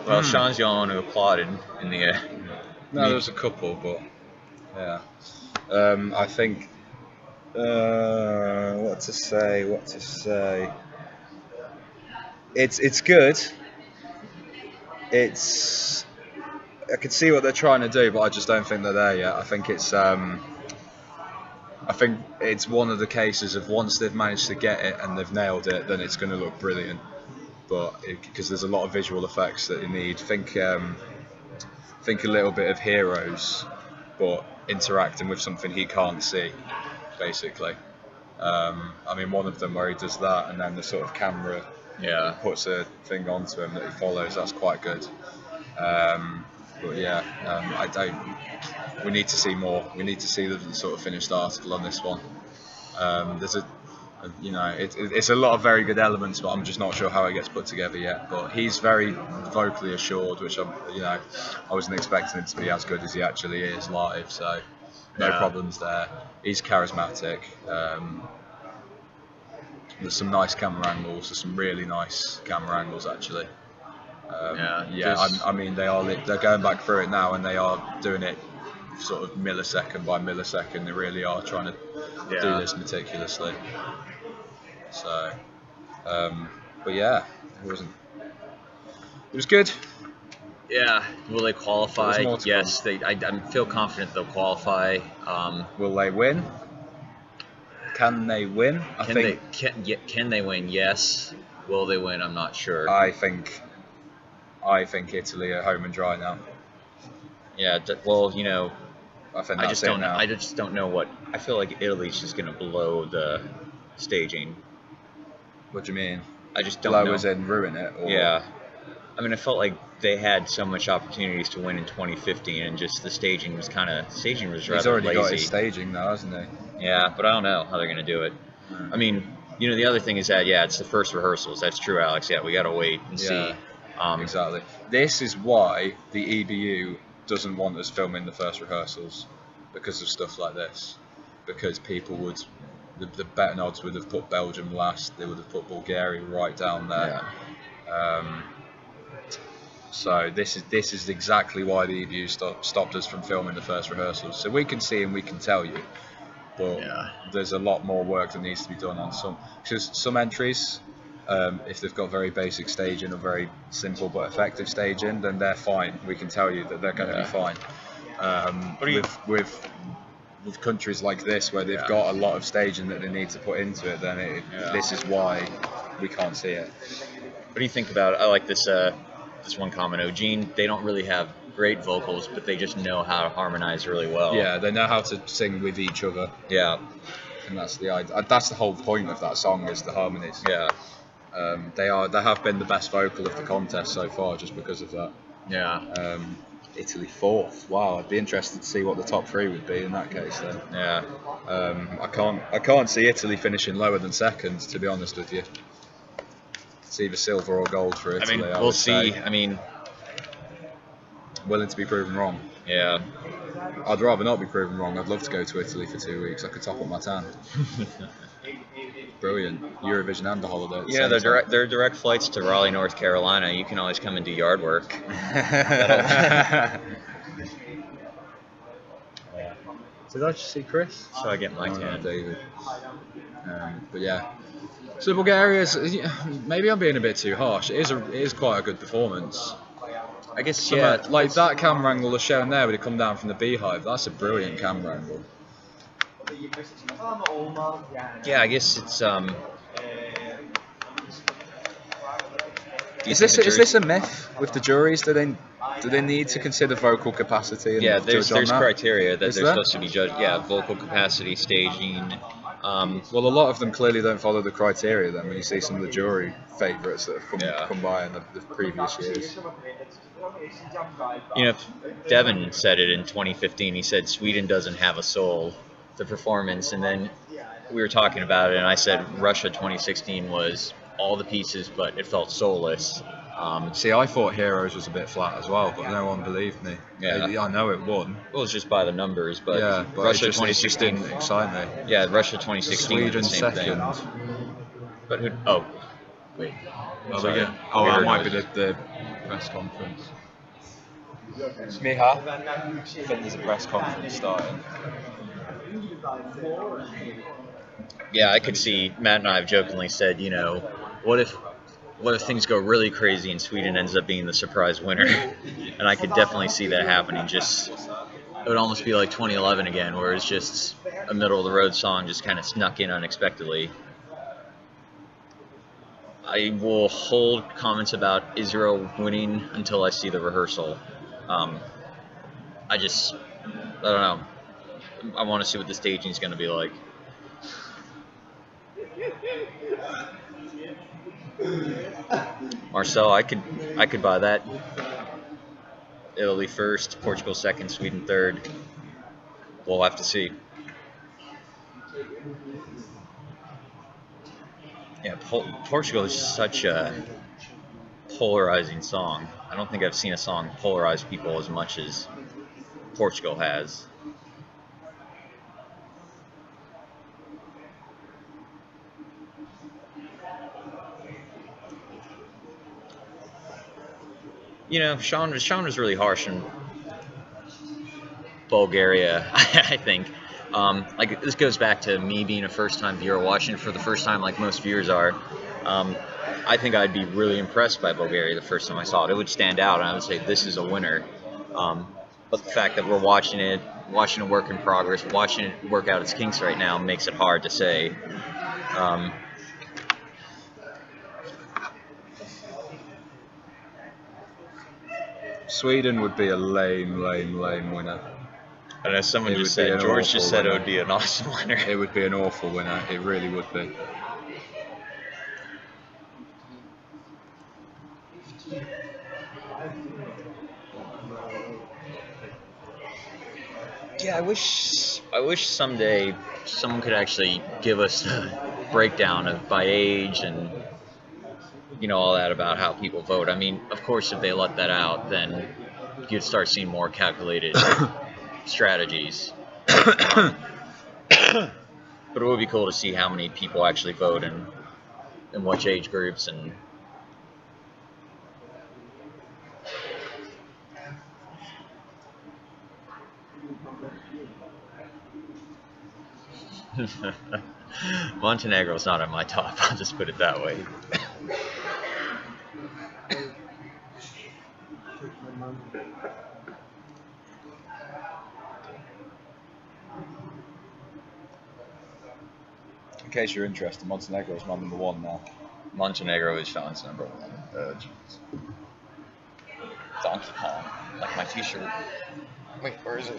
Well, Sean's the only one who applauded in the No, there's a couple, but yeah. I think. What to say? It's good. It's. I can see what they're trying to do, but I just don't think they're there yet. I think it's. I think it's one of the cases of once they've managed to get it and they've nailed it, then it's going to look brilliant. But because there's a lot of visual effects that you need. Think a little bit of Heroes, but interacting with something he can't see, basically. I mean, one of them where he does that, and then the sort of camera puts a thing onto him that he follows. That's quite good. But yeah, I don't. We need to see more. We need to see the sort of finished article on this one. There's it's a lot of very good elements, but I'm just not sure how it gets put together yet. But he's very vocally assured, which I wasn't expecting him to be as good as he actually is live. So No Yeah. problems there. He's charismatic. There's some nice camera angles. There's some really nice camera angles actually. I mean they're going back through it now and they are doing it sort of millisecond by millisecond. They really are trying to do this meticulously. So, but yeah, it was good. Yeah. Will they qualify? There's more to Yes. I feel confident they'll qualify. Will they win? Can they win? Can they win? Yes. Will they win? I'm not sure. I think Italy are home and dry now. Yeah. Well, I think I that's just it don't. now. I just don't know what. I feel like Italy's just gonna blow the staging. What do you mean? I just don't Blow know. as in ruin it? Or... Yeah. I mean, I felt like they had so much opportunities to win in 2015, and just the staging was rather He's already lazy. got his staging now, hasn't he? Yeah, but I don't know how they're gonna do it. I mean, the other thing is that it's the first rehearsals. That's true, Alex. Yeah, we gotta wait and see. Exactly. This is why the EBU doesn't want us filming the first rehearsals, because of stuff like this. Because people would, the betting odds would have put Belgium last. They would have put Bulgaria right down there. Yeah. So this is exactly why the EBU stopped us from filming the first rehearsals. So we can see and we can tell you, but there's a lot more work that needs to be done on some. Because some entries, if they've got very basic staging or very simple but effective staging, then they're fine. We can tell you that they're going to be fine. With countries like this where they've got a lot of staging that they need to put into it, then this is why we can't see it. What do you think about it? I like this one comment. Eugene, they don't really have great vocals, but they just know how to harmonize really well. Yeah, they know how to sing with each other. Yeah. And that's the idea. That's the whole point of that song, is the harmonies. Yeah. They have been the best vocal of the contest so far just because of that. Yeah. Italy 4th. Wow, I'd be interested to see what the top 3 would be in that case then. Yeah. I can't see Italy finishing lower than 2nd, to be honest with you. It's either silver or gold for Italy. I mean, we'll see. I mean, willing to be proven wrong. Yeah. I'd rather not be proven wrong. I'd love to go to Italy for 2 weeks. I could top up my tan. Brilliant. Eurovision and a holiday. Yeah, they're direct flights to Raleigh, North Carolina. You can always come and do yard work. Did I just see Chris? So I get my tan. David. But yeah. So Bulgaria's, maybe I'm being a bit too harsh. It is quite a good performance. I guess, like that camera angle they're showing there, where they come down from the beehive. That's a brilliant camera angle. Yeah, I guess it's Is this a myth with the juries? Do they need to consider vocal capacity? And there's that? criteria that they're supposed to be judged. Yeah, vocal capacity, staging. Well, a lot of them clearly don't follow the criteria. Then when you see some of the jury favourites that have come by in the previous years. Devin said it in 2015. He said Sweden doesn't have a soul. The performance, and then we were talking about it, and I said Russia 2016 was all the pieces, but it felt soulless. See, I thought Heroes was a bit flat as well, but no one believed me. Yeah, I know it won. Well, it's just by the numbers, but Russia 2016 didn't excite me. Yeah, Russia 2016 Sweden was the same second. thing. But who? Oh, wait. Sorry. That might be the press conference. Miha, I think there's a press conference starting. Yeah, I could see. Matt and I have jokingly said, what if things go really crazy and Sweden ends up being the surprise winner? And I could definitely see that happening. It would almost be like 2011 again, where it's just a middle of the road song just kind of snuck in unexpectedly. I will hold comments about Israel winning until I see the rehearsal. I don't know. I want to see what the staging is going to be like. Marcel, I could buy that. Italy first, Portugal second, Sweden third. We'll have to see. Yeah, Portugal is such a polarizing song. I don't think I've seen a song polarize people as much as Portugal has. Sean was really harsh in Bulgaria, I think. Like this goes back to me being a first-time viewer watching it for the first time, like most viewers are. Um, I think I'd be really impressed by Bulgaria the first time I saw it. It would stand out, and I would say this is a winner. But the fact that we're watching a work in progress, watching it work out its kinks right now, makes it hard to say. Um, Sweden would be a lame winner. and as someone It just would be said, an George awful just said it winner. would be an awesome winner. It would be an awful winner. It really would be. Yeah, I wish someday someone could actually give us a breakdown of by age and all that about how people vote. I mean, of course, if they let that out, then you'd start seeing more calculated strategies. But it would be cool to see how many people actually vote and in which age groups and. Montenegro's not on my top. I'll just put it that way. In case you're interested, Montenegro is my number one now. Montenegro is Sean's number one. Donkey Kong, like my T-shirt. Wait, where is it?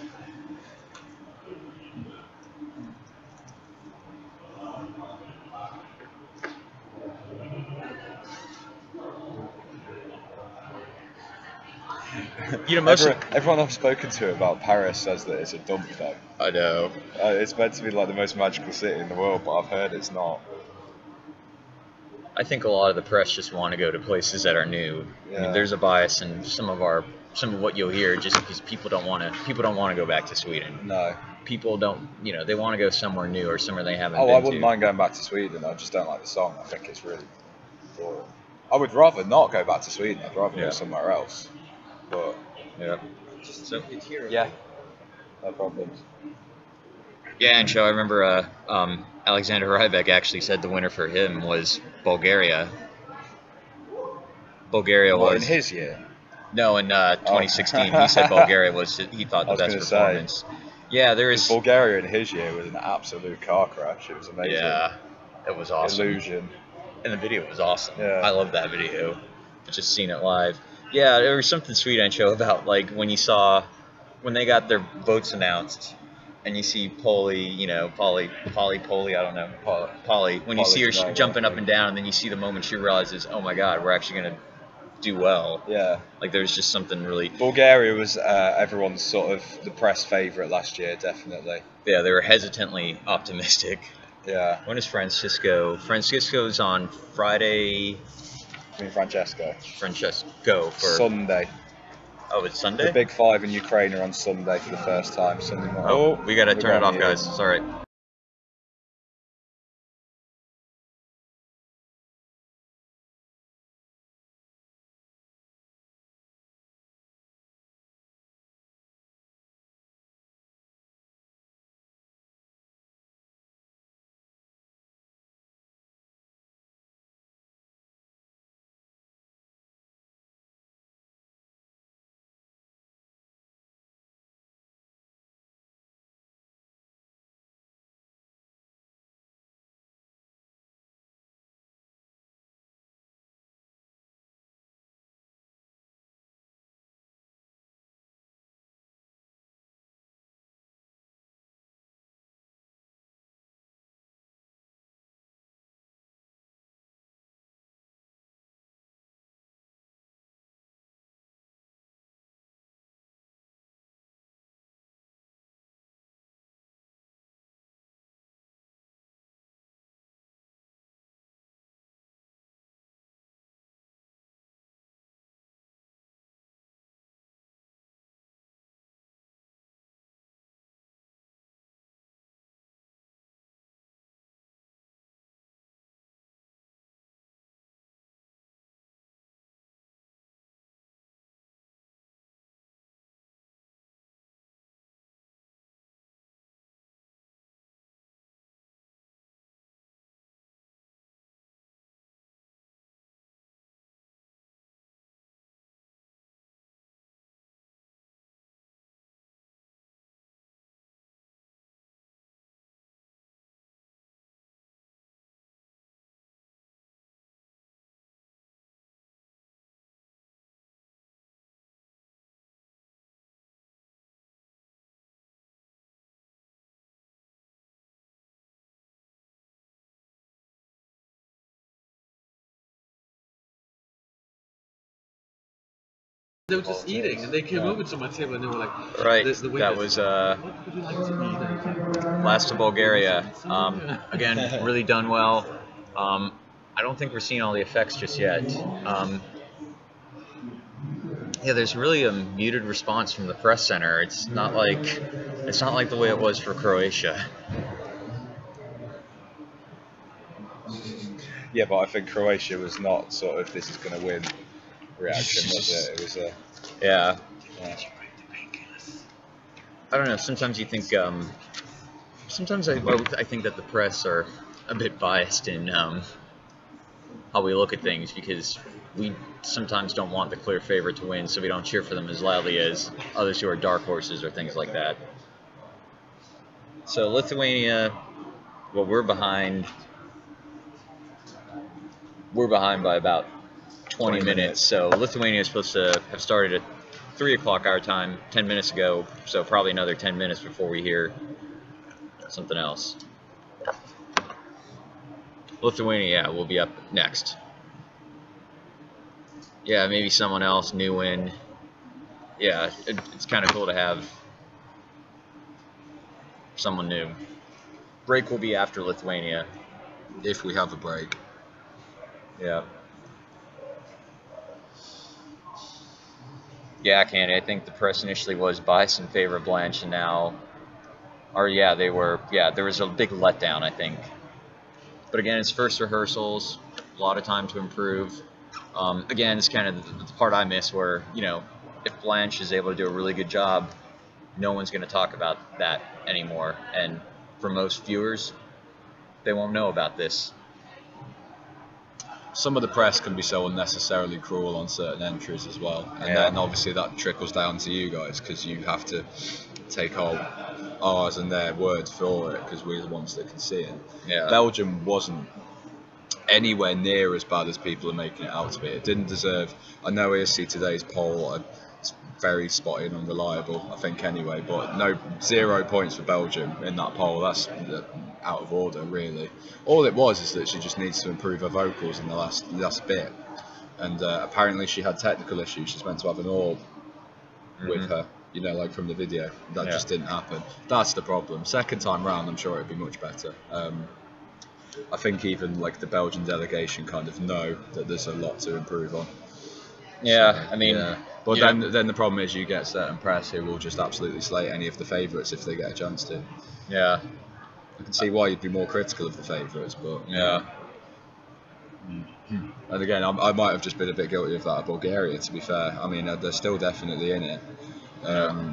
Everyone I've spoken to about Paris says that it's a dump though. I know. It's meant to be like the most magical city in the world, but I've heard it's not. I think a lot of the press just want to go to places that are new. Yeah. I mean, there's a bias in some of what you'll hear just because people don't want to go back to Sweden. No. People don't, they want to go somewhere new or somewhere they haven't Oh, been I wouldn't to. mind going back to Sweden. I just don't like the song. I think it's really boring. I would rather not go back to Sweden. I'd rather go somewhere else. But Yeah. So it's here. yeah, no problems. Yeah, and I remember Alexander Rybak actually said the winner for him was Bulgaria. Bulgaria What, was in his year? No, in 2016 he said Bulgaria he thought the best performance. Yeah, there is Bulgaria in his year was an absolute car crash. It was amazing. Yeah, it was awesome. Illusion. And the video was awesome. Yeah. I love that video. Just seeing it live. Yeah, there was something sweet on show about like when they got their votes announced, and you see Polly, Polly, I don't know, Polly. When you see her jumping up and down, and then you see the moment she realizes, oh my God, we're actually gonna do well. Yeah. Like there's just something really. Bulgaria was everyone's sort of the press favourite last year, definitely. Yeah, they were hesitantly optimistic. Yeah. When is Francisco? Francisco's on Friday. I mean Francesco. Francesco for Sunday. Oh, it's Sunday? The Big Five in Ukraine are on Sunday for the first time. Sunday morning. Oh, we gotta turn it off, guys. Sorry. They were just eating, and they came over to my table and they were like, Right. the That waiters, was what would you like to eat? And it's like, last to Bulgaria. Yeah. Again, really done well. I don't think we're seeing all the effects just yet. Yeah, there's really a muted response from the press center. It's not like the way it was for Croatia. Yeah, but I think Croatia was not sort of this is going to win reaction, was it? It was a Yeah. yeah. I don't know. Sometimes you think. Sometimes I think that the press are a bit biased in how we look at things because we sometimes don't want the clear favorite to win, so we don't cheer for them as loudly as others who are dark horses or things like that. So Lithuania, well, we're behind. We're behind by about 20 minutes. So Lithuania is supposed to have started at 3 o'clock our time 10 minutes ago. So probably another 10 minutes before we hear something else. Lithuania, yeah, will be up next. Yeah, maybe someone else new in. Yeah, it's kind of cool to have someone new. Break will be after Lithuania. If we have a break. Yeah. Yeah, Candy. I think the press initially was biased in favor of Blanche, and now, they were. Yeah, there was a big letdown, I think. But again, it's first rehearsals, a lot of time to improve. Again, it's kind of the part I miss where, if Blanche is able to do a really good job, no one's going to talk about that anymore. And for most viewers, they won't know about this. Some of the press can be so unnecessarily cruel on certain entries as well, and then obviously that trickles down to you guys because you have to take ours and their words for it because we're the ones that can see it. Yeah. Belgium wasn't anywhere near as bad as people are making it out to be. It didn't deserve. I know ESC today's poll. It's very spotty and unreliable, I think, anyway. But no, 0 points for Belgium in that poll. That's out of order, really. All it was is that she just needs to improve her vocals in the last bit. And apparently she had technical issues. She's meant to have an orb with her, like from the video. That just didn't happen. That's the problem. Second time round, I'm sure it'd be much better. I think even like the Belgian delegation kind of know that there's a lot to improve on. Yeah, So, I mean, yeah. But then the problem is you get certain press who will just absolutely slate any of the favourites if they get a chance to. Yeah. I can see why you'd be more critical of the favourites, but Yeah. And again, I might have just been a bit guilty of that at Bulgaria. To be fair, I mean they're still definitely in it.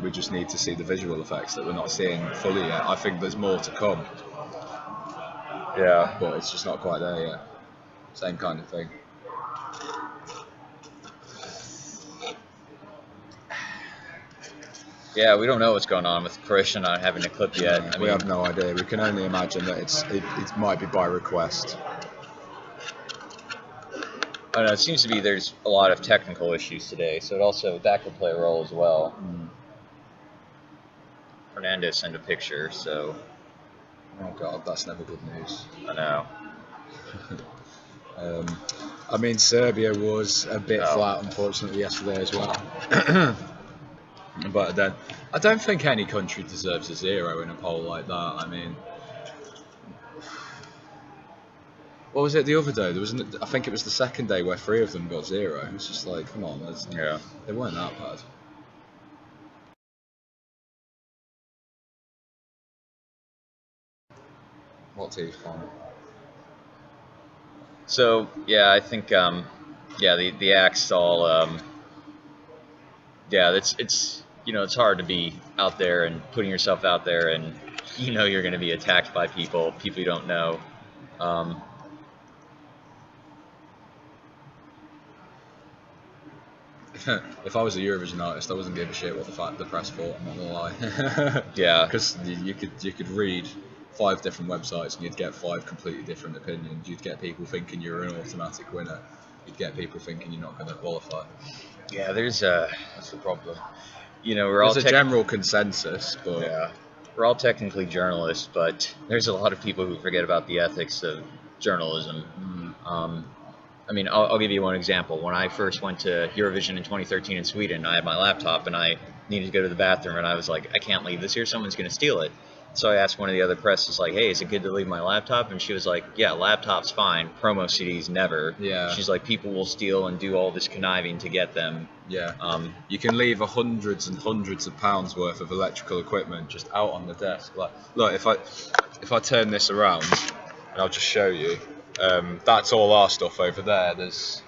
We just need to see the visual effects that we're not seeing fully yet. I think there's more to come. Yeah. But it's just not quite there yet. Same kind of thing. Yeah, we don't know what's going on with Croatia not having a clip yet. We have no idea. We can only imagine that it might be by request. I don't know, it seems to be there's a lot of technical issues today, so that could play a role as well. Fernando sent a picture, so. Oh God, that's never good news. I know. I mean, Serbia was a bit flat, unfortunately, yesterday as well. But then, I don't think any country deserves a 0 in a poll like that. I mean, what was it the other day? I think it was the second day where 3 of them got 0. It's just like, come on, they weren't that bad. What team's fine? So yeah, I think the acts all it's hard to be out there and putting yourself out there and you're going to be attacked by people you don't know. If I was a Eurovision artist, I wouldn't give a shit what the press thought. I'm not gonna lie. Yeah. Because you could read 5 different websites and you'd get 5 completely different opinions. You'd get people thinking you're an automatic winner. You'd get people thinking you're not going to qualify. Yeah, that's the problem. There's a general consensus, but yeah, we're all technically journalists, but there's a lot of people who forget about the ethics of journalism. I mean, I'll give you one example. When I first went to Eurovision in 2013 in Sweden, I had my laptop and I needed to go to the bathroom, and I was like, I can't leave this here. Someone's going to steal it. So I asked one of the other presses, like, hey, is it good to leave my laptop? And she was like, yeah, laptop's fine. Promo CDs, never. Yeah. She's like, people will steal and do all this conniving to get them. Yeah. You can leave hundreds and hundreds of pounds worth of electrical equipment just out on the desk. Like, look, if I turn this around, and I'll just show you, that's all our stuff over there. There's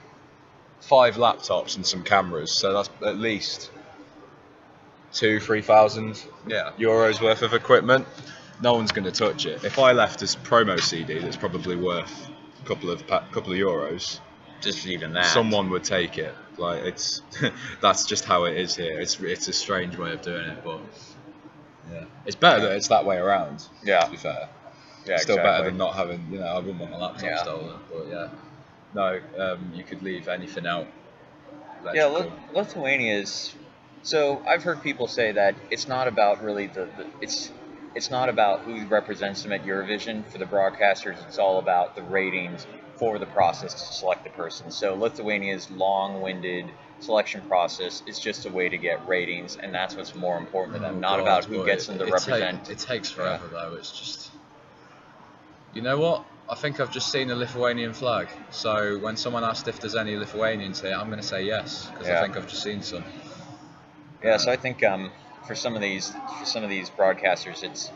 5 laptops and some cameras, so that's at least 2,000-3,000 euros worth of equipment. No one's going to touch it. If I left this promo CD that's probably worth a couple of euros, just even that, someone would take it. Like, it's that's just how it is here. It's a strange way of doing it, but yeah, it's better that it's that way around. Yeah. To be fair, Yeah, still exactly. better than not having. I wouldn't want my laptop Yeah. stolen, but yeah, no, you could leave anything out. Yeah, Electrical. Lithuania is. So I've heard people say that it's not about really it's not about who represents them at Eurovision for the broadcasters. It's all about the ratings for the process to select the person. So Lithuania's long-winded selection process is just a way to get ratings, and that's what's more important to them. Not about who gets them to represent. It takes forever though. It's just. You know what? I think I've just seen a Lithuanian flag. So when someone asked if there's any Lithuanians here, I'm going to say yes because I think I've just seen some. Yeah, so I think for some of these broadcasters, it's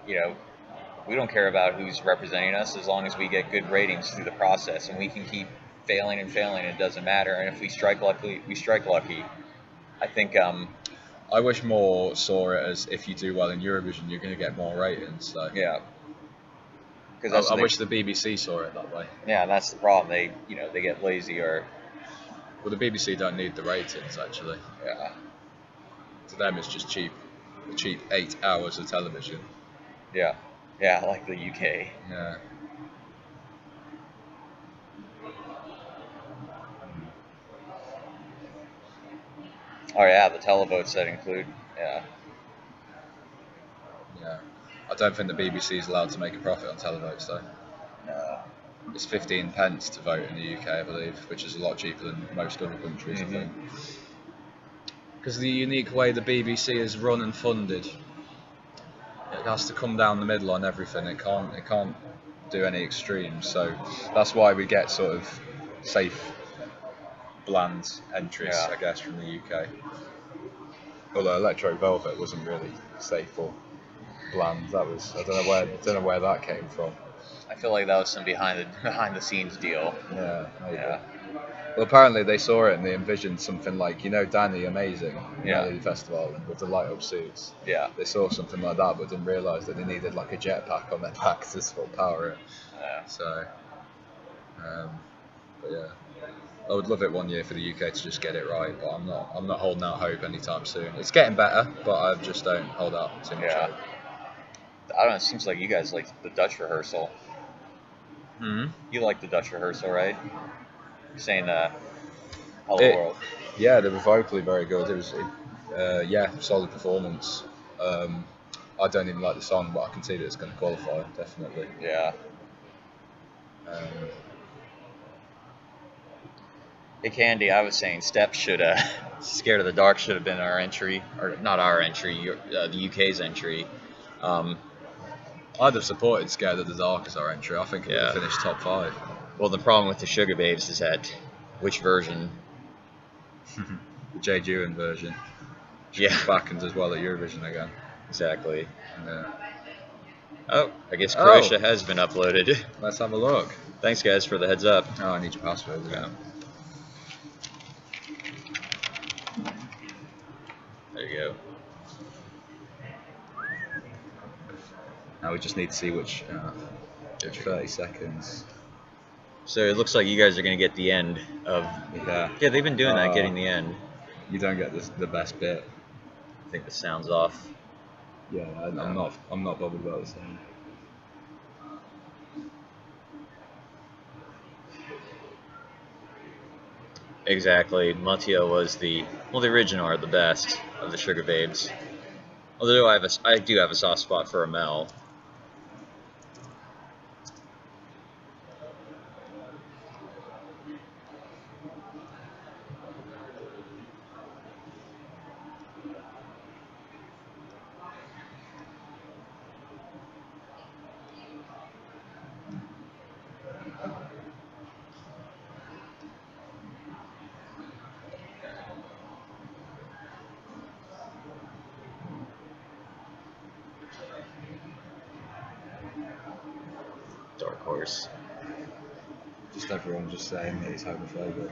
we don't care about who's representing us as long as we get good ratings through the process, and we can keep failing and failing. It doesn't matter, and if we strike lucky, we strike lucky. I think. I wish more saw it as if you do well in Eurovision, you're going to get more ratings. So. Yeah. Because I wish the BBC saw it that way. Yeah, and that's the problem. They get lazy or. Well, the BBC don't need the ratings actually. Yeah. To them, it's just cheap 8 hours of television. Yeah. Yeah, like the UK. Yeah. Oh yeah, the televotes that include. Yeah. Yeah. I don't think the BBC is allowed to make a profit on televotes though. No. It's 15 pence to vote in the UK, I believe, which is a lot cheaper than most other countries, I think. Because of the unique way the BBC is run and funded, it has to come down the middle on everything. It can't do any extremes. So that's why we get sort of safe, bland entries, I guess, from the UK. Although Electro Velvet wasn't really safe or bland. That was I don't know where that came from. I feel like that was some behind the scenes deal. Yeah, maybe. Yeah. Well, apparently they saw it and they envisioned something like, Danny Amazing, Melody Festival, and with the light up suits. Yeah. They saw something like that, but didn't realise that they needed like a jetpack on their back to sort of power it. Yeah. So, but yeah, I would love it one year for the UK to just get it right, but I'm not holding out hope anytime soon. It's getting better, but I just don't hold out too much hope. I don't know. It seems like you guys like the Dutch rehearsal. You like the Dutch rehearsal, right? You're saying Hello World. Yeah, they were vocally very good. It was, solid performance. I don't even like the song, but I can see that it's going to qualify, definitely. Yeah. Hey Candy, I was saying Steps should Scared of the Dark should have been our entry, or not our entry, the UK's entry. I'd have supported Scared of the Dark as our entry. I think it would have finished top 5. Well, the problem with the Sugar Babes is that which version? The Jay Dewan version. She comes back and does well at Eurovision again. Exactly. Yeah. Oh, I guess Croatia has been uploaded. Let's have a look. Thanks, guys, for the heads up. Oh, I need your password. Yeah. There you go. Now we just need to see which 30 seconds. So it looks like you guys are going to get the end of... Yeah, they've been doing that, getting the end. You don't get the best bit. I think the sound's off. Yeah, I'm not bothered about the sound. Exactly. Matteo was the original are the best of the Sugar Babes. Although I do have a soft spot for Amel. dark horse. Just everyone just saying that it's homophobic.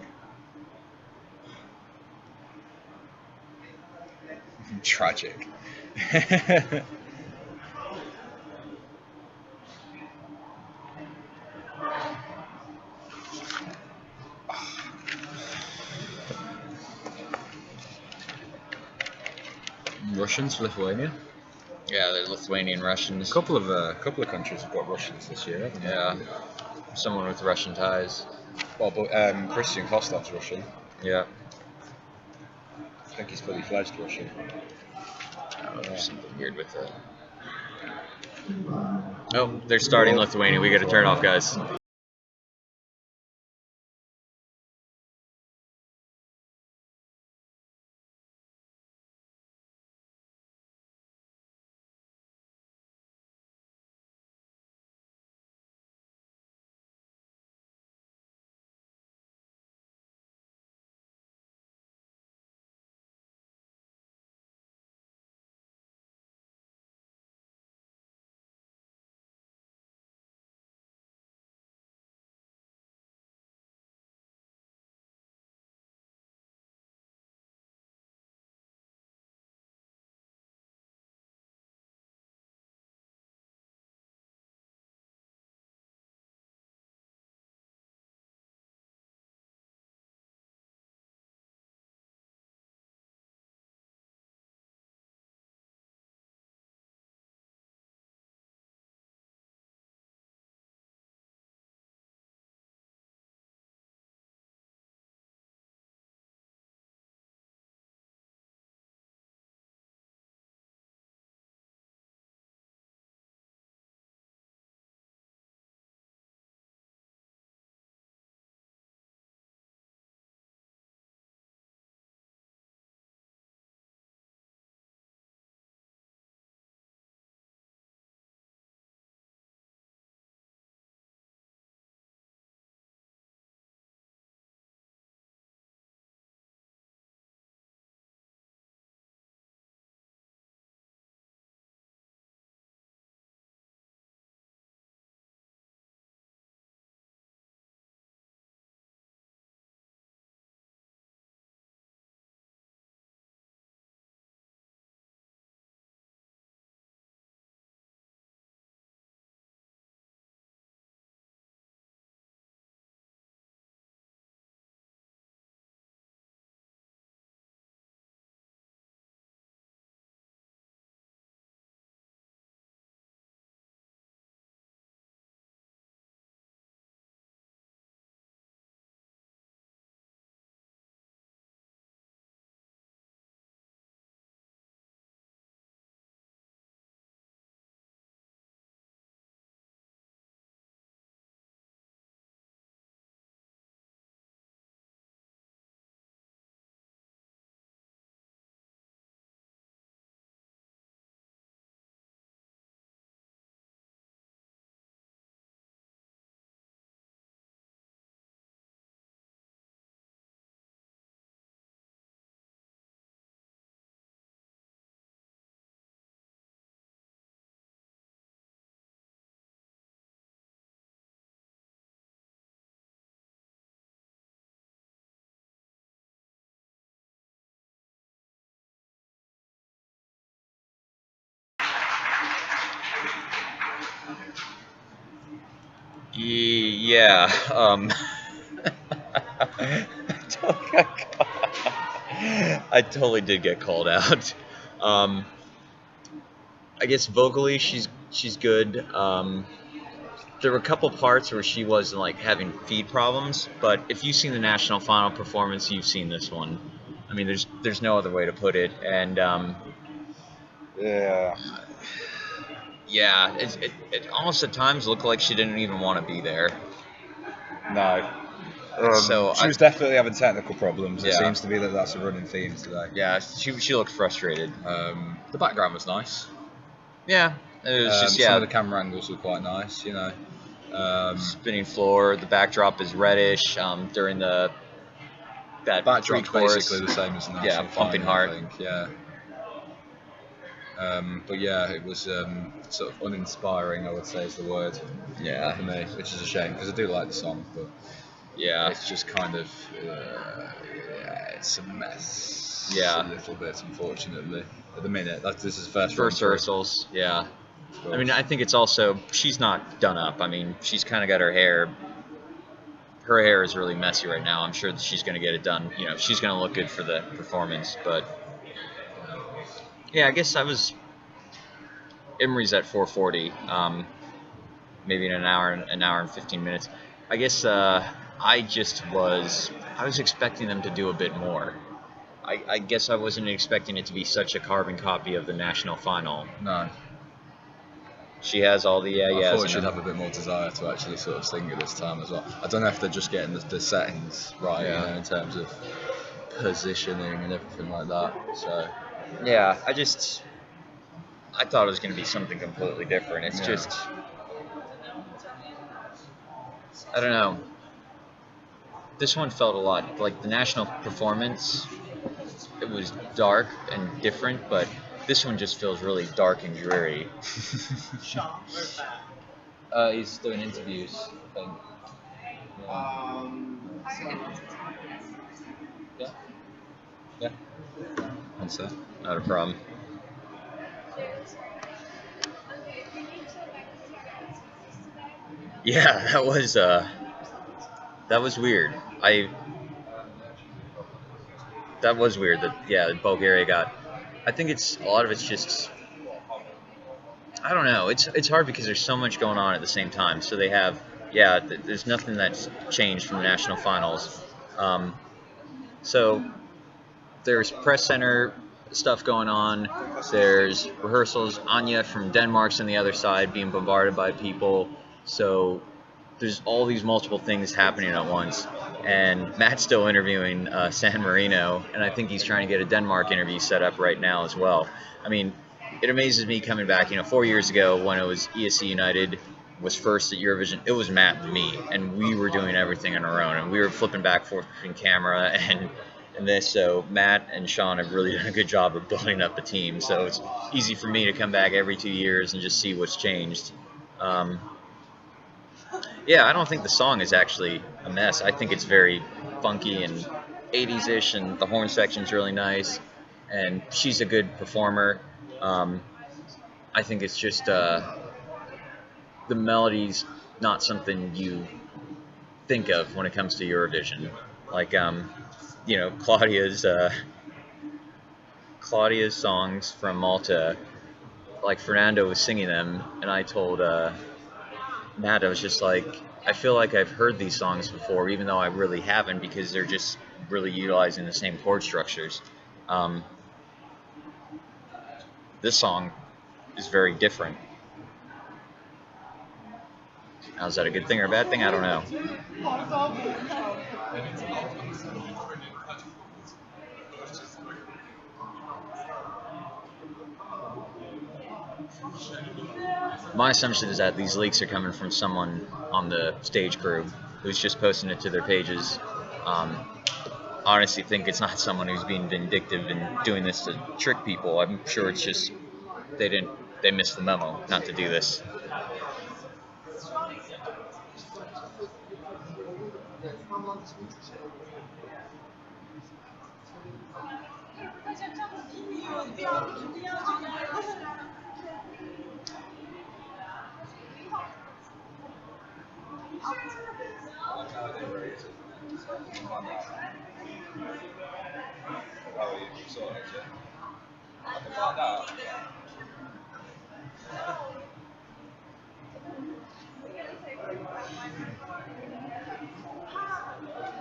Tragic. Russians, Lithuania. Yeah, they're Lithuanian Russians. A couple of countries have got Russians this year, haven't they? Yeah, someone with Russian ties. Well, but Christian Kostov's Russian. Yeah. I think he's fully fledged Russian. Oh, there's something weird with it. Oh, they're starting Lithuania. We got to turn off, guys. Yeah. I totally did get called out. I guess vocally she's good. There were a couple parts where she was like having feed problems, but if you've seen the national final performance, you've seen this one. I mean, there's no other way to put it, and Yeah. yeah, it almost at times looked like she didn't even want to be there. No. So she was definitely having technical problems. It Yeah. seems to be that's a running theme today. Yeah, she looked frustrated. The background was nice. Yeah, it was just Some of the camera angles were quite nice, you know. Spinning floor. The backdrop is reddish. During that Backdrop's pre-chorus, basically the same as the national Pumping final, Heart. I think. Yeah. But yeah, it was sort of uninspiring, I would say is the word Yeah. for me, which is a shame because I do like the song, but Yeah. it's just kind of yeah, it's a mess. Yeah. A little bit, unfortunately, at the minute. This is the first First run rehearsals. Yeah. through, I mean, I think it's also she's not done up. I mean, she's kind of got her hair. Her hair is really messy right now. I'm sure that she's going to get it done. You know, she's going to look good for the performance. But yeah, I guess I was. Emery's at 4:40. Maybe in an hour and 15 minutes. I guess I just was. I was expecting them to do a bit more. I guess I wasn't expecting it to be such a carbon copy of the national final. No, She has all the I yeahs. thought she'd have a bit more desire to actually sort of sing it this time as well. I don't know if they're just getting the settings right, Yeah. you know, in terms of positioning and everything like that. So Yeah, I thought it was going to be something completely different. It's Yeah. just, I don't know. This one felt a lot like the national performance. It was dark and different, but this one just feels really dark and dreary. Sean, where's Matt? he's doing interviews, I think. Yeah. Yeah. One sec. Not a problem. Yeah, that was weird. That was weird that Bulgaria got. I think it's a lot of it's just I don't know. It's hard because there's so much going on at the same time. So they have there's nothing that's changed from the national finals. So there's press center stuff going on. There's rehearsals. Anya from Denmark's on the other side being bombarded by people. So there's all these multiple things happening at once. And Matt's still interviewing San Marino, and I think he's trying to get a Denmark interview set up right now as well. I mean, it amazes me coming back. 4 years ago when it was ESC United was first at Eurovision, it was Matt and me, and we were doing everything on our own, and we were flipping back and forth between camera and this. So Matt and Sean have really done a good job of building up the team. So it's easy for me to come back every 2 years and just see what's changed. Yeah, I don't think the song is actually a mess. I think it's very funky and 80s-ish, and the horn section's really nice, and she's a good performer. I think it's just the melody's not something you think of when it comes to Eurovision. Like, Claudia's songs from Malta, like Fernando was singing them, and I told Matt, I was just like, I feel like I've heard these songs before, even though I really haven't, because they're just really utilizing the same chord structures. Um, this song is very different. Now, is that a good thing or a bad thing? I don't know. My assumption is that these leaks are coming from someone on the stage crew who's just posting it to their pages. Honestly think it's not someone who's being vindictive and doing this to trick people. I'm sure it's just they missed the memo not to do this.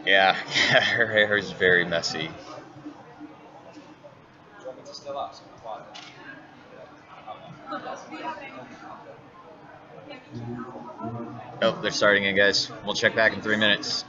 Yeah, her hair is very messy. Oh, they're starting again, guys. We'll check back in 3 minutes.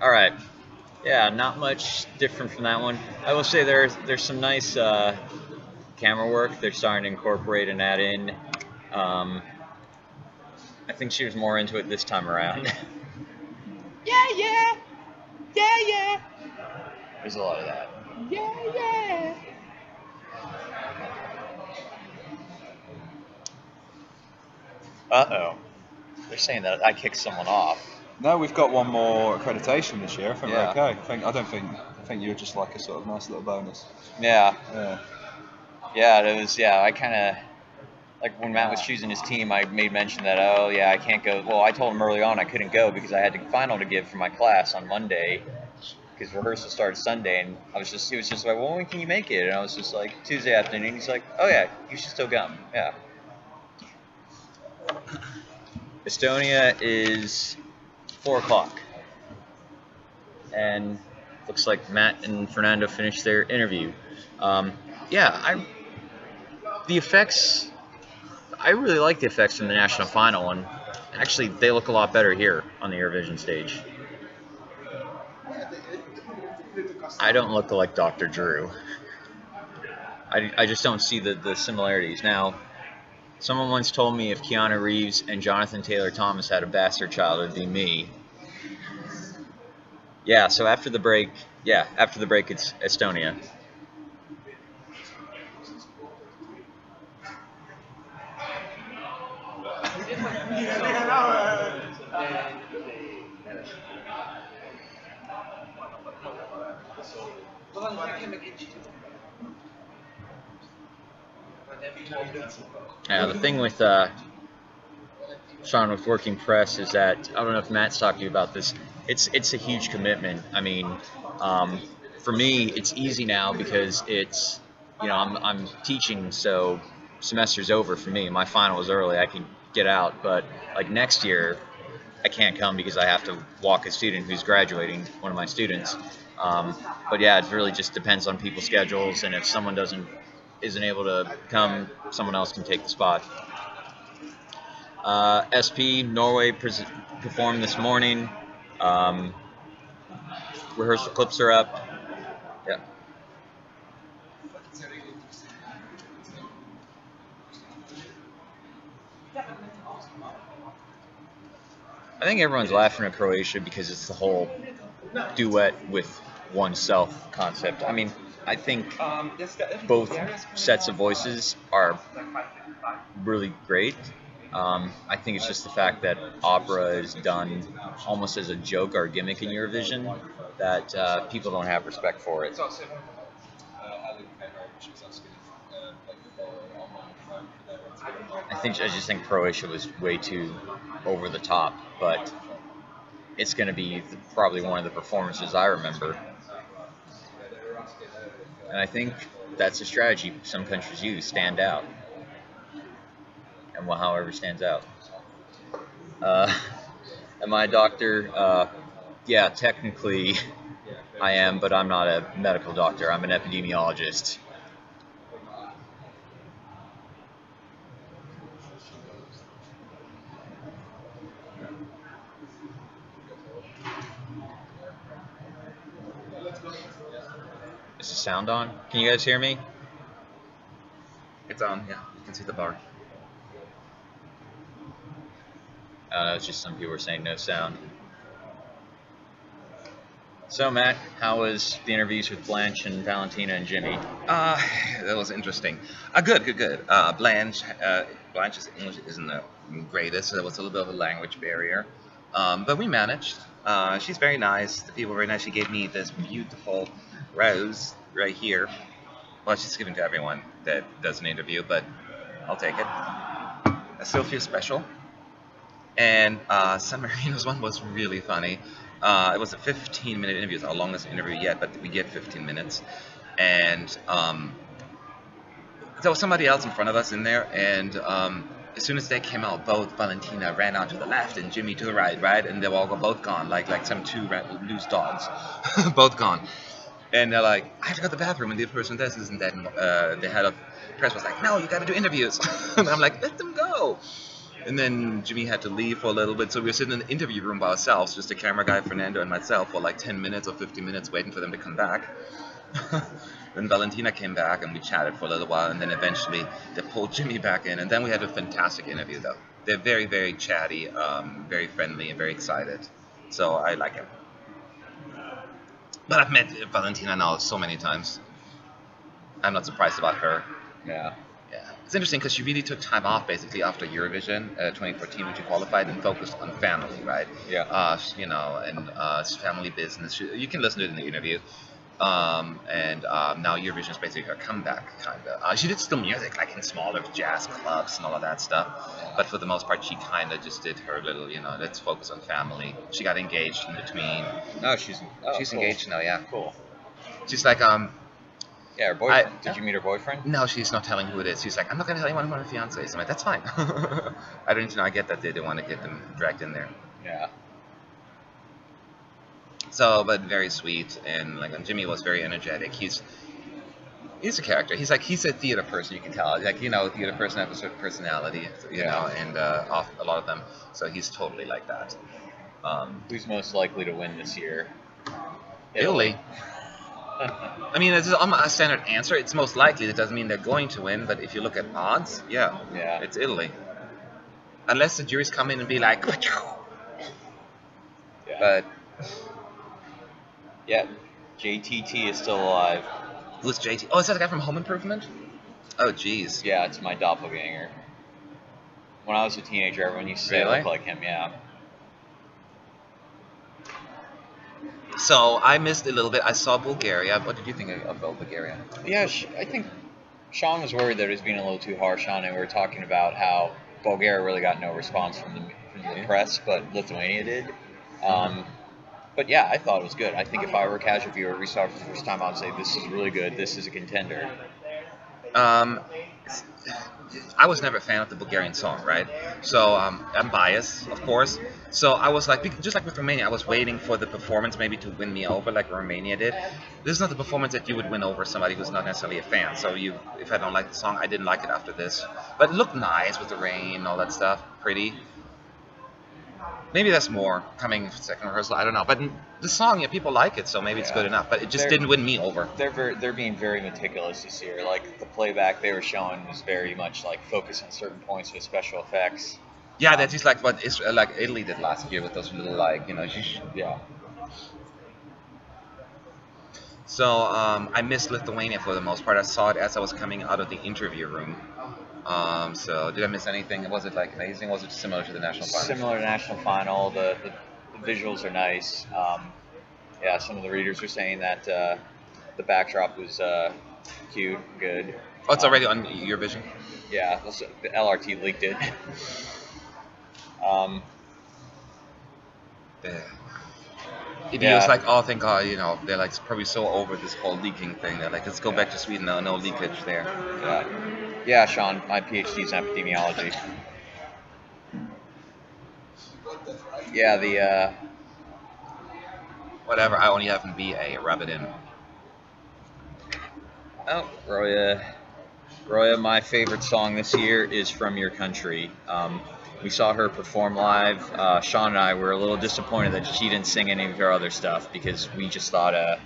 All right. Yeah, not much different from that one. I will say there's some nice camera work they're starting to incorporate and add in. I think she was more into it this time around. Yeah, yeah, yeah, yeah. There's a lot of that. Yeah, yeah. Uh-oh. They're saying that I kicked someone off. No, we've got one more accreditation this year. I think Yeah. we're okay. I think you're just like a sort of nice little bonus. Yeah. Yeah. Yeah, it was, yeah, I kind of, like when Matt was choosing his team, I made mention that, oh, yeah, I can't go. Well, I told him early on I couldn't go because I had a final to give for my class on Monday because rehearsal started Sunday. And he was just like, well, when can you make it? And I was just like, Tuesday afternoon. He's like, oh, yeah, you should still come. Yeah. Estonia is 4 o'clock. And looks like Matt and Fernando finished their interview. The effects, I really like the effects from the national final, and actually they look a lot better here on the Eurovision stage. I don't look like Dr. Drew. I just don't see the similarities. Now, someone once told me if Keanu Reeves and Jonathan Taylor Thomas had a bastard child, it'd be me. Yeah, so after the break, it's Estonia. Yeah, the thing with Sean with working press is that I don't know if Matt's talked to you about this. It's a huge commitment. I mean, for me, it's easy now because it's I'm teaching, so semester's over for me. My final is early. I can get out, but like next year, I can't come because I have to walk a student who's graduating, one of my students. But yeah, it really just depends on people's schedules, and if someone isn't able to come, someone else can take the spot. SP Norway performed this morning. Rehearsal clips are up. Yeah. I think everyone's laughing at Croatia because it's the whole duet with oneself concept. I mean, I think both sets of voices are really great. I think it's just the fact that opera is done almost as a joke or a gimmick in Eurovision that people don't have respect for it. I just think Croatia was way too over the top, but it's going to be probably one of the performances I remember. And I think that's a strategy some countries use: stand out, and however stands out. Am I a doctor? Yeah, technically I am, but I'm not a medical doctor. I'm an epidemiologist. Is the sound on? Can you guys hear me? It's on, yeah. You can see the bar. It's just some people were saying no sound. So, Matt, how was the interviews with Blanche and Valentina and Jimmy? That was interesting. Good. Blanche's English isn't the greatest, so there was a little bit of a language barrier. But we managed. She's very nice. The people were very nice. She gave me this beautiful rose right here. Well, she's given to everyone that does an interview, but I'll take it. I still feel special. And San Marino's one was really funny. It was a 15-minute interview. It's our longest interview yet, but we get 15 minutes. And there was somebody else in front of us in there, and as soon as they came out, both Valentina ran out to the left and Jimmy to the right, and they were all both gone, like some two loose dogs, both gone. And they're like, I have to go to the bathroom, and the person does this and that. And the head of press was like, no, you got to do interviews. And I'm like, let them go. And then Jimmy had to leave for a little bit, so we were sitting in the interview room by ourselves, just the camera guy, Fernando, and myself, for like 10 minutes or 15 minutes waiting for them to come back. Then Valentina came back and we chatted for a little while, and then eventually they pulled Jimmy back in, and then we had a fantastic interview though. They're very, very chatty, very friendly, and very excited. So I like him. But I've met Valentina now so many times. I'm not surprised about her. Yeah. Yeah, it's interesting because she really took time off basically after Eurovision 2014 when she qualified and focused on family, right? Yeah. And it's family business. You can listen to it in the interview. Now Eurovision is basically her comeback, kind of. She did still music, like in smaller jazz clubs and all of that stuff. But for the most part, she kind of just did her little, let's focus on family. She got engaged in between. No, she's She's cool. engaged now, yeah. Cool. She's like, Yeah, her boyfriend. Did you meet her boyfriend? No, she's not telling who it is. She's like, I'm not going to tell anyone who my fiance is. I'm like, that's fine. I don't I get that they don't want to get them dragged in there. Yeah. So, but very sweet, and Jimmy was very energetic. He's a character. He's a theater person. You can tell. Theater person have a certain personality. You know, and a lot of them. So he's totally like that. Who's most likely to win this year? Italy. I mean, it's a standard answer. It's most likely. It doesn't mean they're going to win, but if you look at odds, yeah, it's Italy. Unless the juries come in and be like, Yeah. But yeah, JTT is still alive. who's JT? Oh, is that the guy from Home Improvement? Oh, jeez. Yeah, it's my doppelganger. When I was a teenager, everyone used to say I Really? look like him. Yeah. So I missed a little bit. I saw Bulgaria. What did you think of Bulgaria? Yeah, I think Sean was worried that it was being a little too harsh on it. We were talking about how Bulgaria really got no response from the press, but Lithuania did. But yeah, I thought it was good. I think if I were a casual viewer, we saw it for the first time, I'd say this is really good. This is a contender. I was never a fan of the Bulgarian song, right? So I'm biased, of course. So I was like, just like with Romania, I was waiting for the performance maybe to win me over, like Romania did. This is not the performance that you would win over somebody who's not necessarily a fan. So if I don't like the song, I didn't like it after this. But it looked nice with the rain and all that stuff, pretty. Maybe that's more coming second rehearsal. I don't know. But the song, yeah, people like it, so maybe it's good enough. But it just didn't win me over. They're being very meticulous this year. Like the playback they were showing was very much like focused on certain points with special effects. Yeah, that's just like what Italy did last year with those little Yeah. So I missed Lithuania for the most part. I saw it as I was coming out of the interview room. So did I miss anything? Was it like amazing? Was it similar to the national final? Similar to national final. The visuals are nice. Yeah, some of the readers were saying that the backdrop was cute, good. Oh, it's already on Eurovision? Yeah, the LRT leaked it. Yeah. It was like, oh, thank God, they're like probably so over this whole leaking thing. They're like, let's go back to Sweden. No leakage there. Yeah, Sean, my PhD's in epidemiology. Yeah, whatever. I only have a BA. Rub it in. Oh, Roya, my favorite song this year is From Your Country. We saw her perform live. Sean and I were a little disappointed that she didn't sing any of her other stuff because we just thought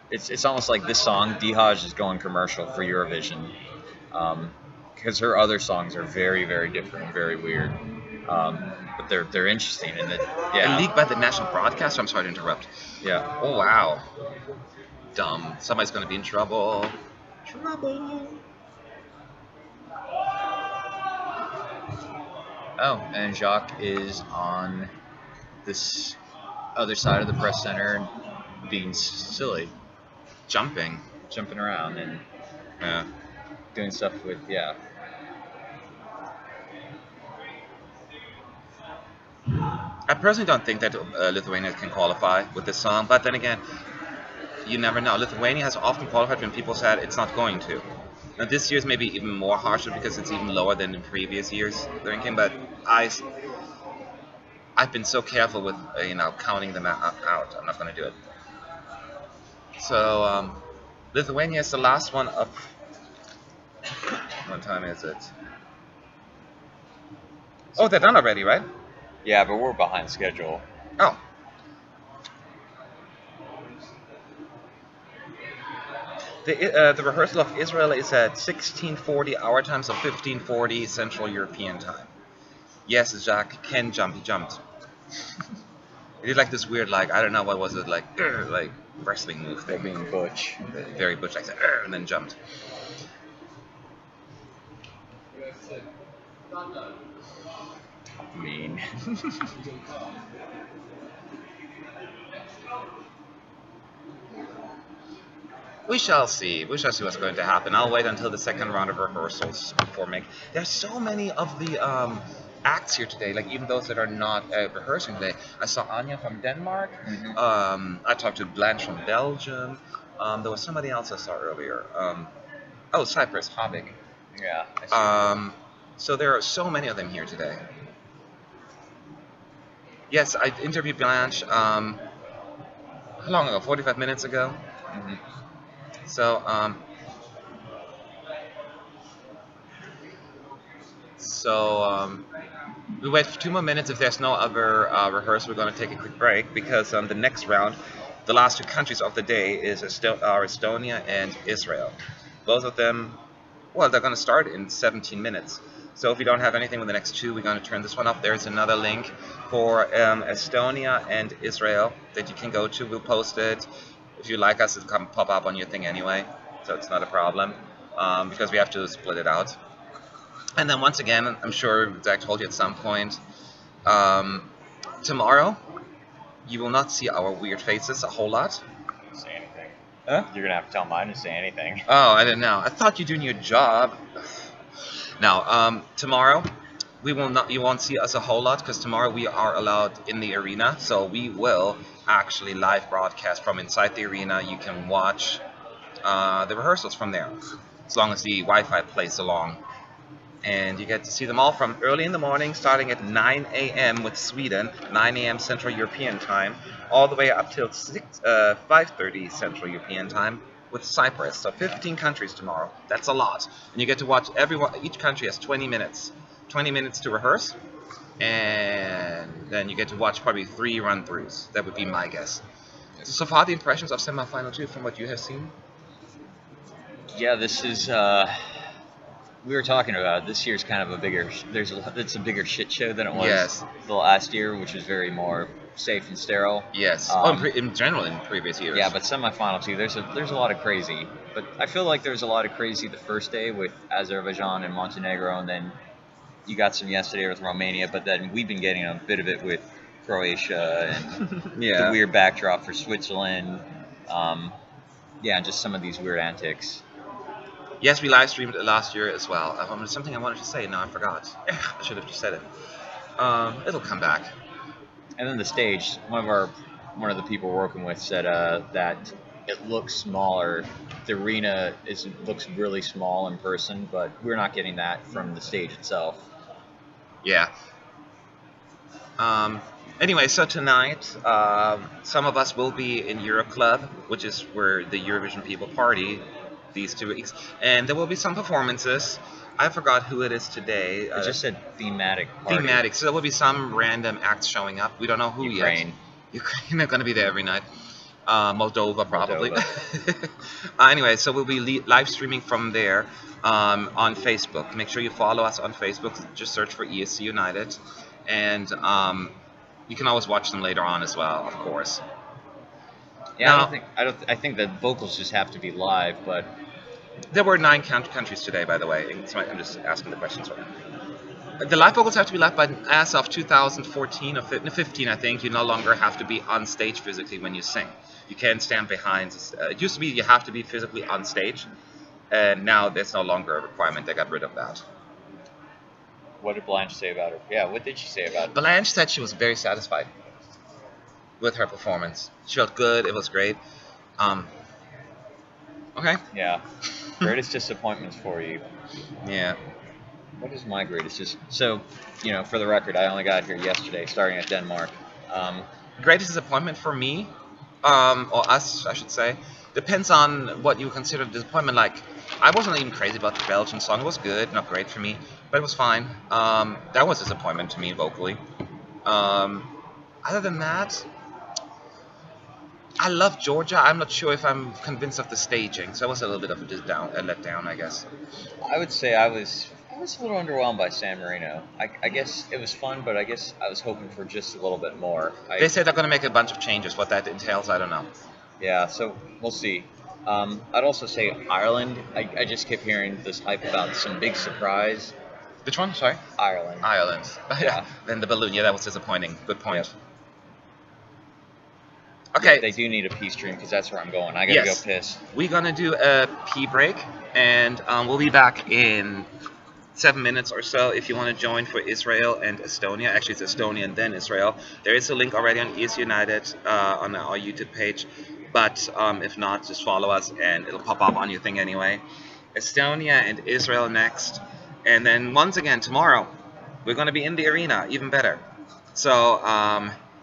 it's almost like this song, Dihaj, is going commercial for Eurovision. Because her other songs are very, very different and very weird. But they're interesting. And And leaked by the national broadcaster? I'm sorry to interrupt. Yeah. Oh, wow. Dumb. Somebody's going to be in trouble. Trouble. Oh, and Jacques is on this other side of the press center being silly. Jumping around and doing stuff with, I personally don't think that Lithuania can qualify with this song, but then again, you never know. Lithuania has often qualified when people said it's not going to. Now this year's maybe even more harsher because it's even lower than in previous years' ranking, but I've been so careful with counting them out. I'm not going to do it. So Lithuania is the last one up. What time is it? Oh, they're done already, right? Yeah, but we're behind schedule. Oh. The rehearsal of Israel is at 16:40 our time, so 15:40 Central European time. Yes, Jacques can jump. He jumped. He did like this weird, like, I don't know, what was it, like wrestling move They're thing. being butch. Very butch, like that, and then jumped. Mean. We shall see. We shall see what's going to happen. I'll wait until the second round of rehearsals before making. There's so many of the acts here today. Like even those that are not rehearsing today. I saw Anya from Denmark. I talked to Blanche from Belgium. There was somebody else I saw earlier. Cyprus, Havik. Yeah. I see. So there are so many of them here today. Yes, I interviewed Blanche. How long ago? 45 minutes ago. So, we wait for 2 more minutes. If there's no other rehearsal, we're going to take a quick break because the next round, the last two countries of the day is Estonia and Israel. Both of them, well, they're going to start in 17 minutes. So if we don't have anything with the next two, we're going to turn this one off. There's another link for Estonia and Israel that you can go to. We'll post it. If you like us, it'll come pop up on your thing anyway, so it's not a problem because we have to split it out. And then once again, I'm sure Zach told you at some point, tomorrow you will not see our weird faces a whole lot. Say anything. Huh? You're gonna have to tell mine to say anything. Oh, I didn't know. I thought you're doing your job. Now, tomorrow you won't see us a whole lot because tomorrow we are allowed in the arena, so we will actually live broadcast from inside the arena. You can watch the rehearsals from there, as long as the Wi-Fi plays along. And you get to see them all from early in the morning, starting at 9 a.m. with Sweden, 9 a.m. Central European time, all the way up till 5:30 Central European time with Cyprus. So 15 countries tomorrow. That's a lot. And you get to watch each country has 20 minutes. 20 minutes to rehearse, and then you get to watch probably 3 run-throughs. That would be my guess. So far, the impressions of semi-final 2 from what you have seen? Yeah, this is. We were talking about this year's kind of a bigger. It's a bigger shit show than it was the last year, which was very more safe and sterile. Yes. In general, in previous years. Yeah, but semifinal too. There's a lot of crazy. But I feel like there's a lot of crazy the first day with Azerbaijan and Montenegro, and then you got some yesterday with Romania. But then we've been getting a bit of it with Croatia and the weird backdrop for Switzerland. Just some of these weird antics. Yes, we live streamed it last year as well. There's something I wanted to say. No, I forgot. I should have just said it. It'll come back. And then the stage. One of the people we're working with said that it looks smaller. The arena looks really small in person, but we're not getting that from the stage itself. Yeah. Anyway, so tonight, some of us will be in Euroclub, which is where the Eurovision people party these 2 weeks, and there will be some performances. I forgot who it is today. It just said thematic party. Thematic, so there will be some random acts showing up. We don't know who Ukraine. yet. Ukraine are going to be there every night. Moldova, probably. Anyway, so we'll be live streaming from there on Facebook. Make sure you follow us on Facebook. Just search for ESC United, and you can always watch them later on as well, of course. Yeah, now, I think that vocals just have to be live, but there were 9 countries today, by the way. I'm just asking the questions right now. The live vocals have to be live, but as of 2014 or 15, I think, you no longer have to be on stage physically when you sing. You can't stand behind. It used to be you have to be physically on stage, and now there's no longer a requirement. They got rid of that. What did Blanche say about her? Yeah, what did she say about it? Blanche said she was very satisfied with her performance. She felt good. It was great. Okay. Yeah. Greatest disappointments for you. Yeah. What is my greatest? So, for the record, I only got here yesterday, starting at Denmark. Greatest disappointment for me, or us, I should say, depends on what you consider a disappointment. Like, I wasn't even crazy about the Belgian song. It was good, not great for me, but it was fine. That was a disappointment to me vocally. Um, Other than that, I love Georgia. I'm not sure if I'm convinced of the staging, so it was a little bit of a letdown, I guess. I would say I was a little underwhelmed by San Marino. I guess it was fun, but I guess I was hoping for just a little bit more. They said they're going to make a bunch of changes. What that entails, I don't know. Yeah, so we'll see. I'd also say Ireland. I just kept hearing this hype about some big surprise. Which one? Sorry? Ireland. Ireland. Yeah. Then the balloon. Yeah, that was disappointing. Good point. Yep. Okay. Yeah, they do need a pee stream because that's where I'm going. I gotta Yes. go piss. We're gonna do a pee break, and we'll be back in 7 minutes or so. If you want to join for Israel and Estonia, actually it's Estonia and then Israel. There is a link already on ESC United on our YouTube page, but if not, just follow us and it'll pop up on your thing anyway. Estonia and Israel next, and then once again tomorrow we're gonna be in the arena, even better. So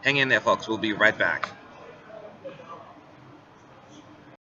hang in there, folks. We'll be right back.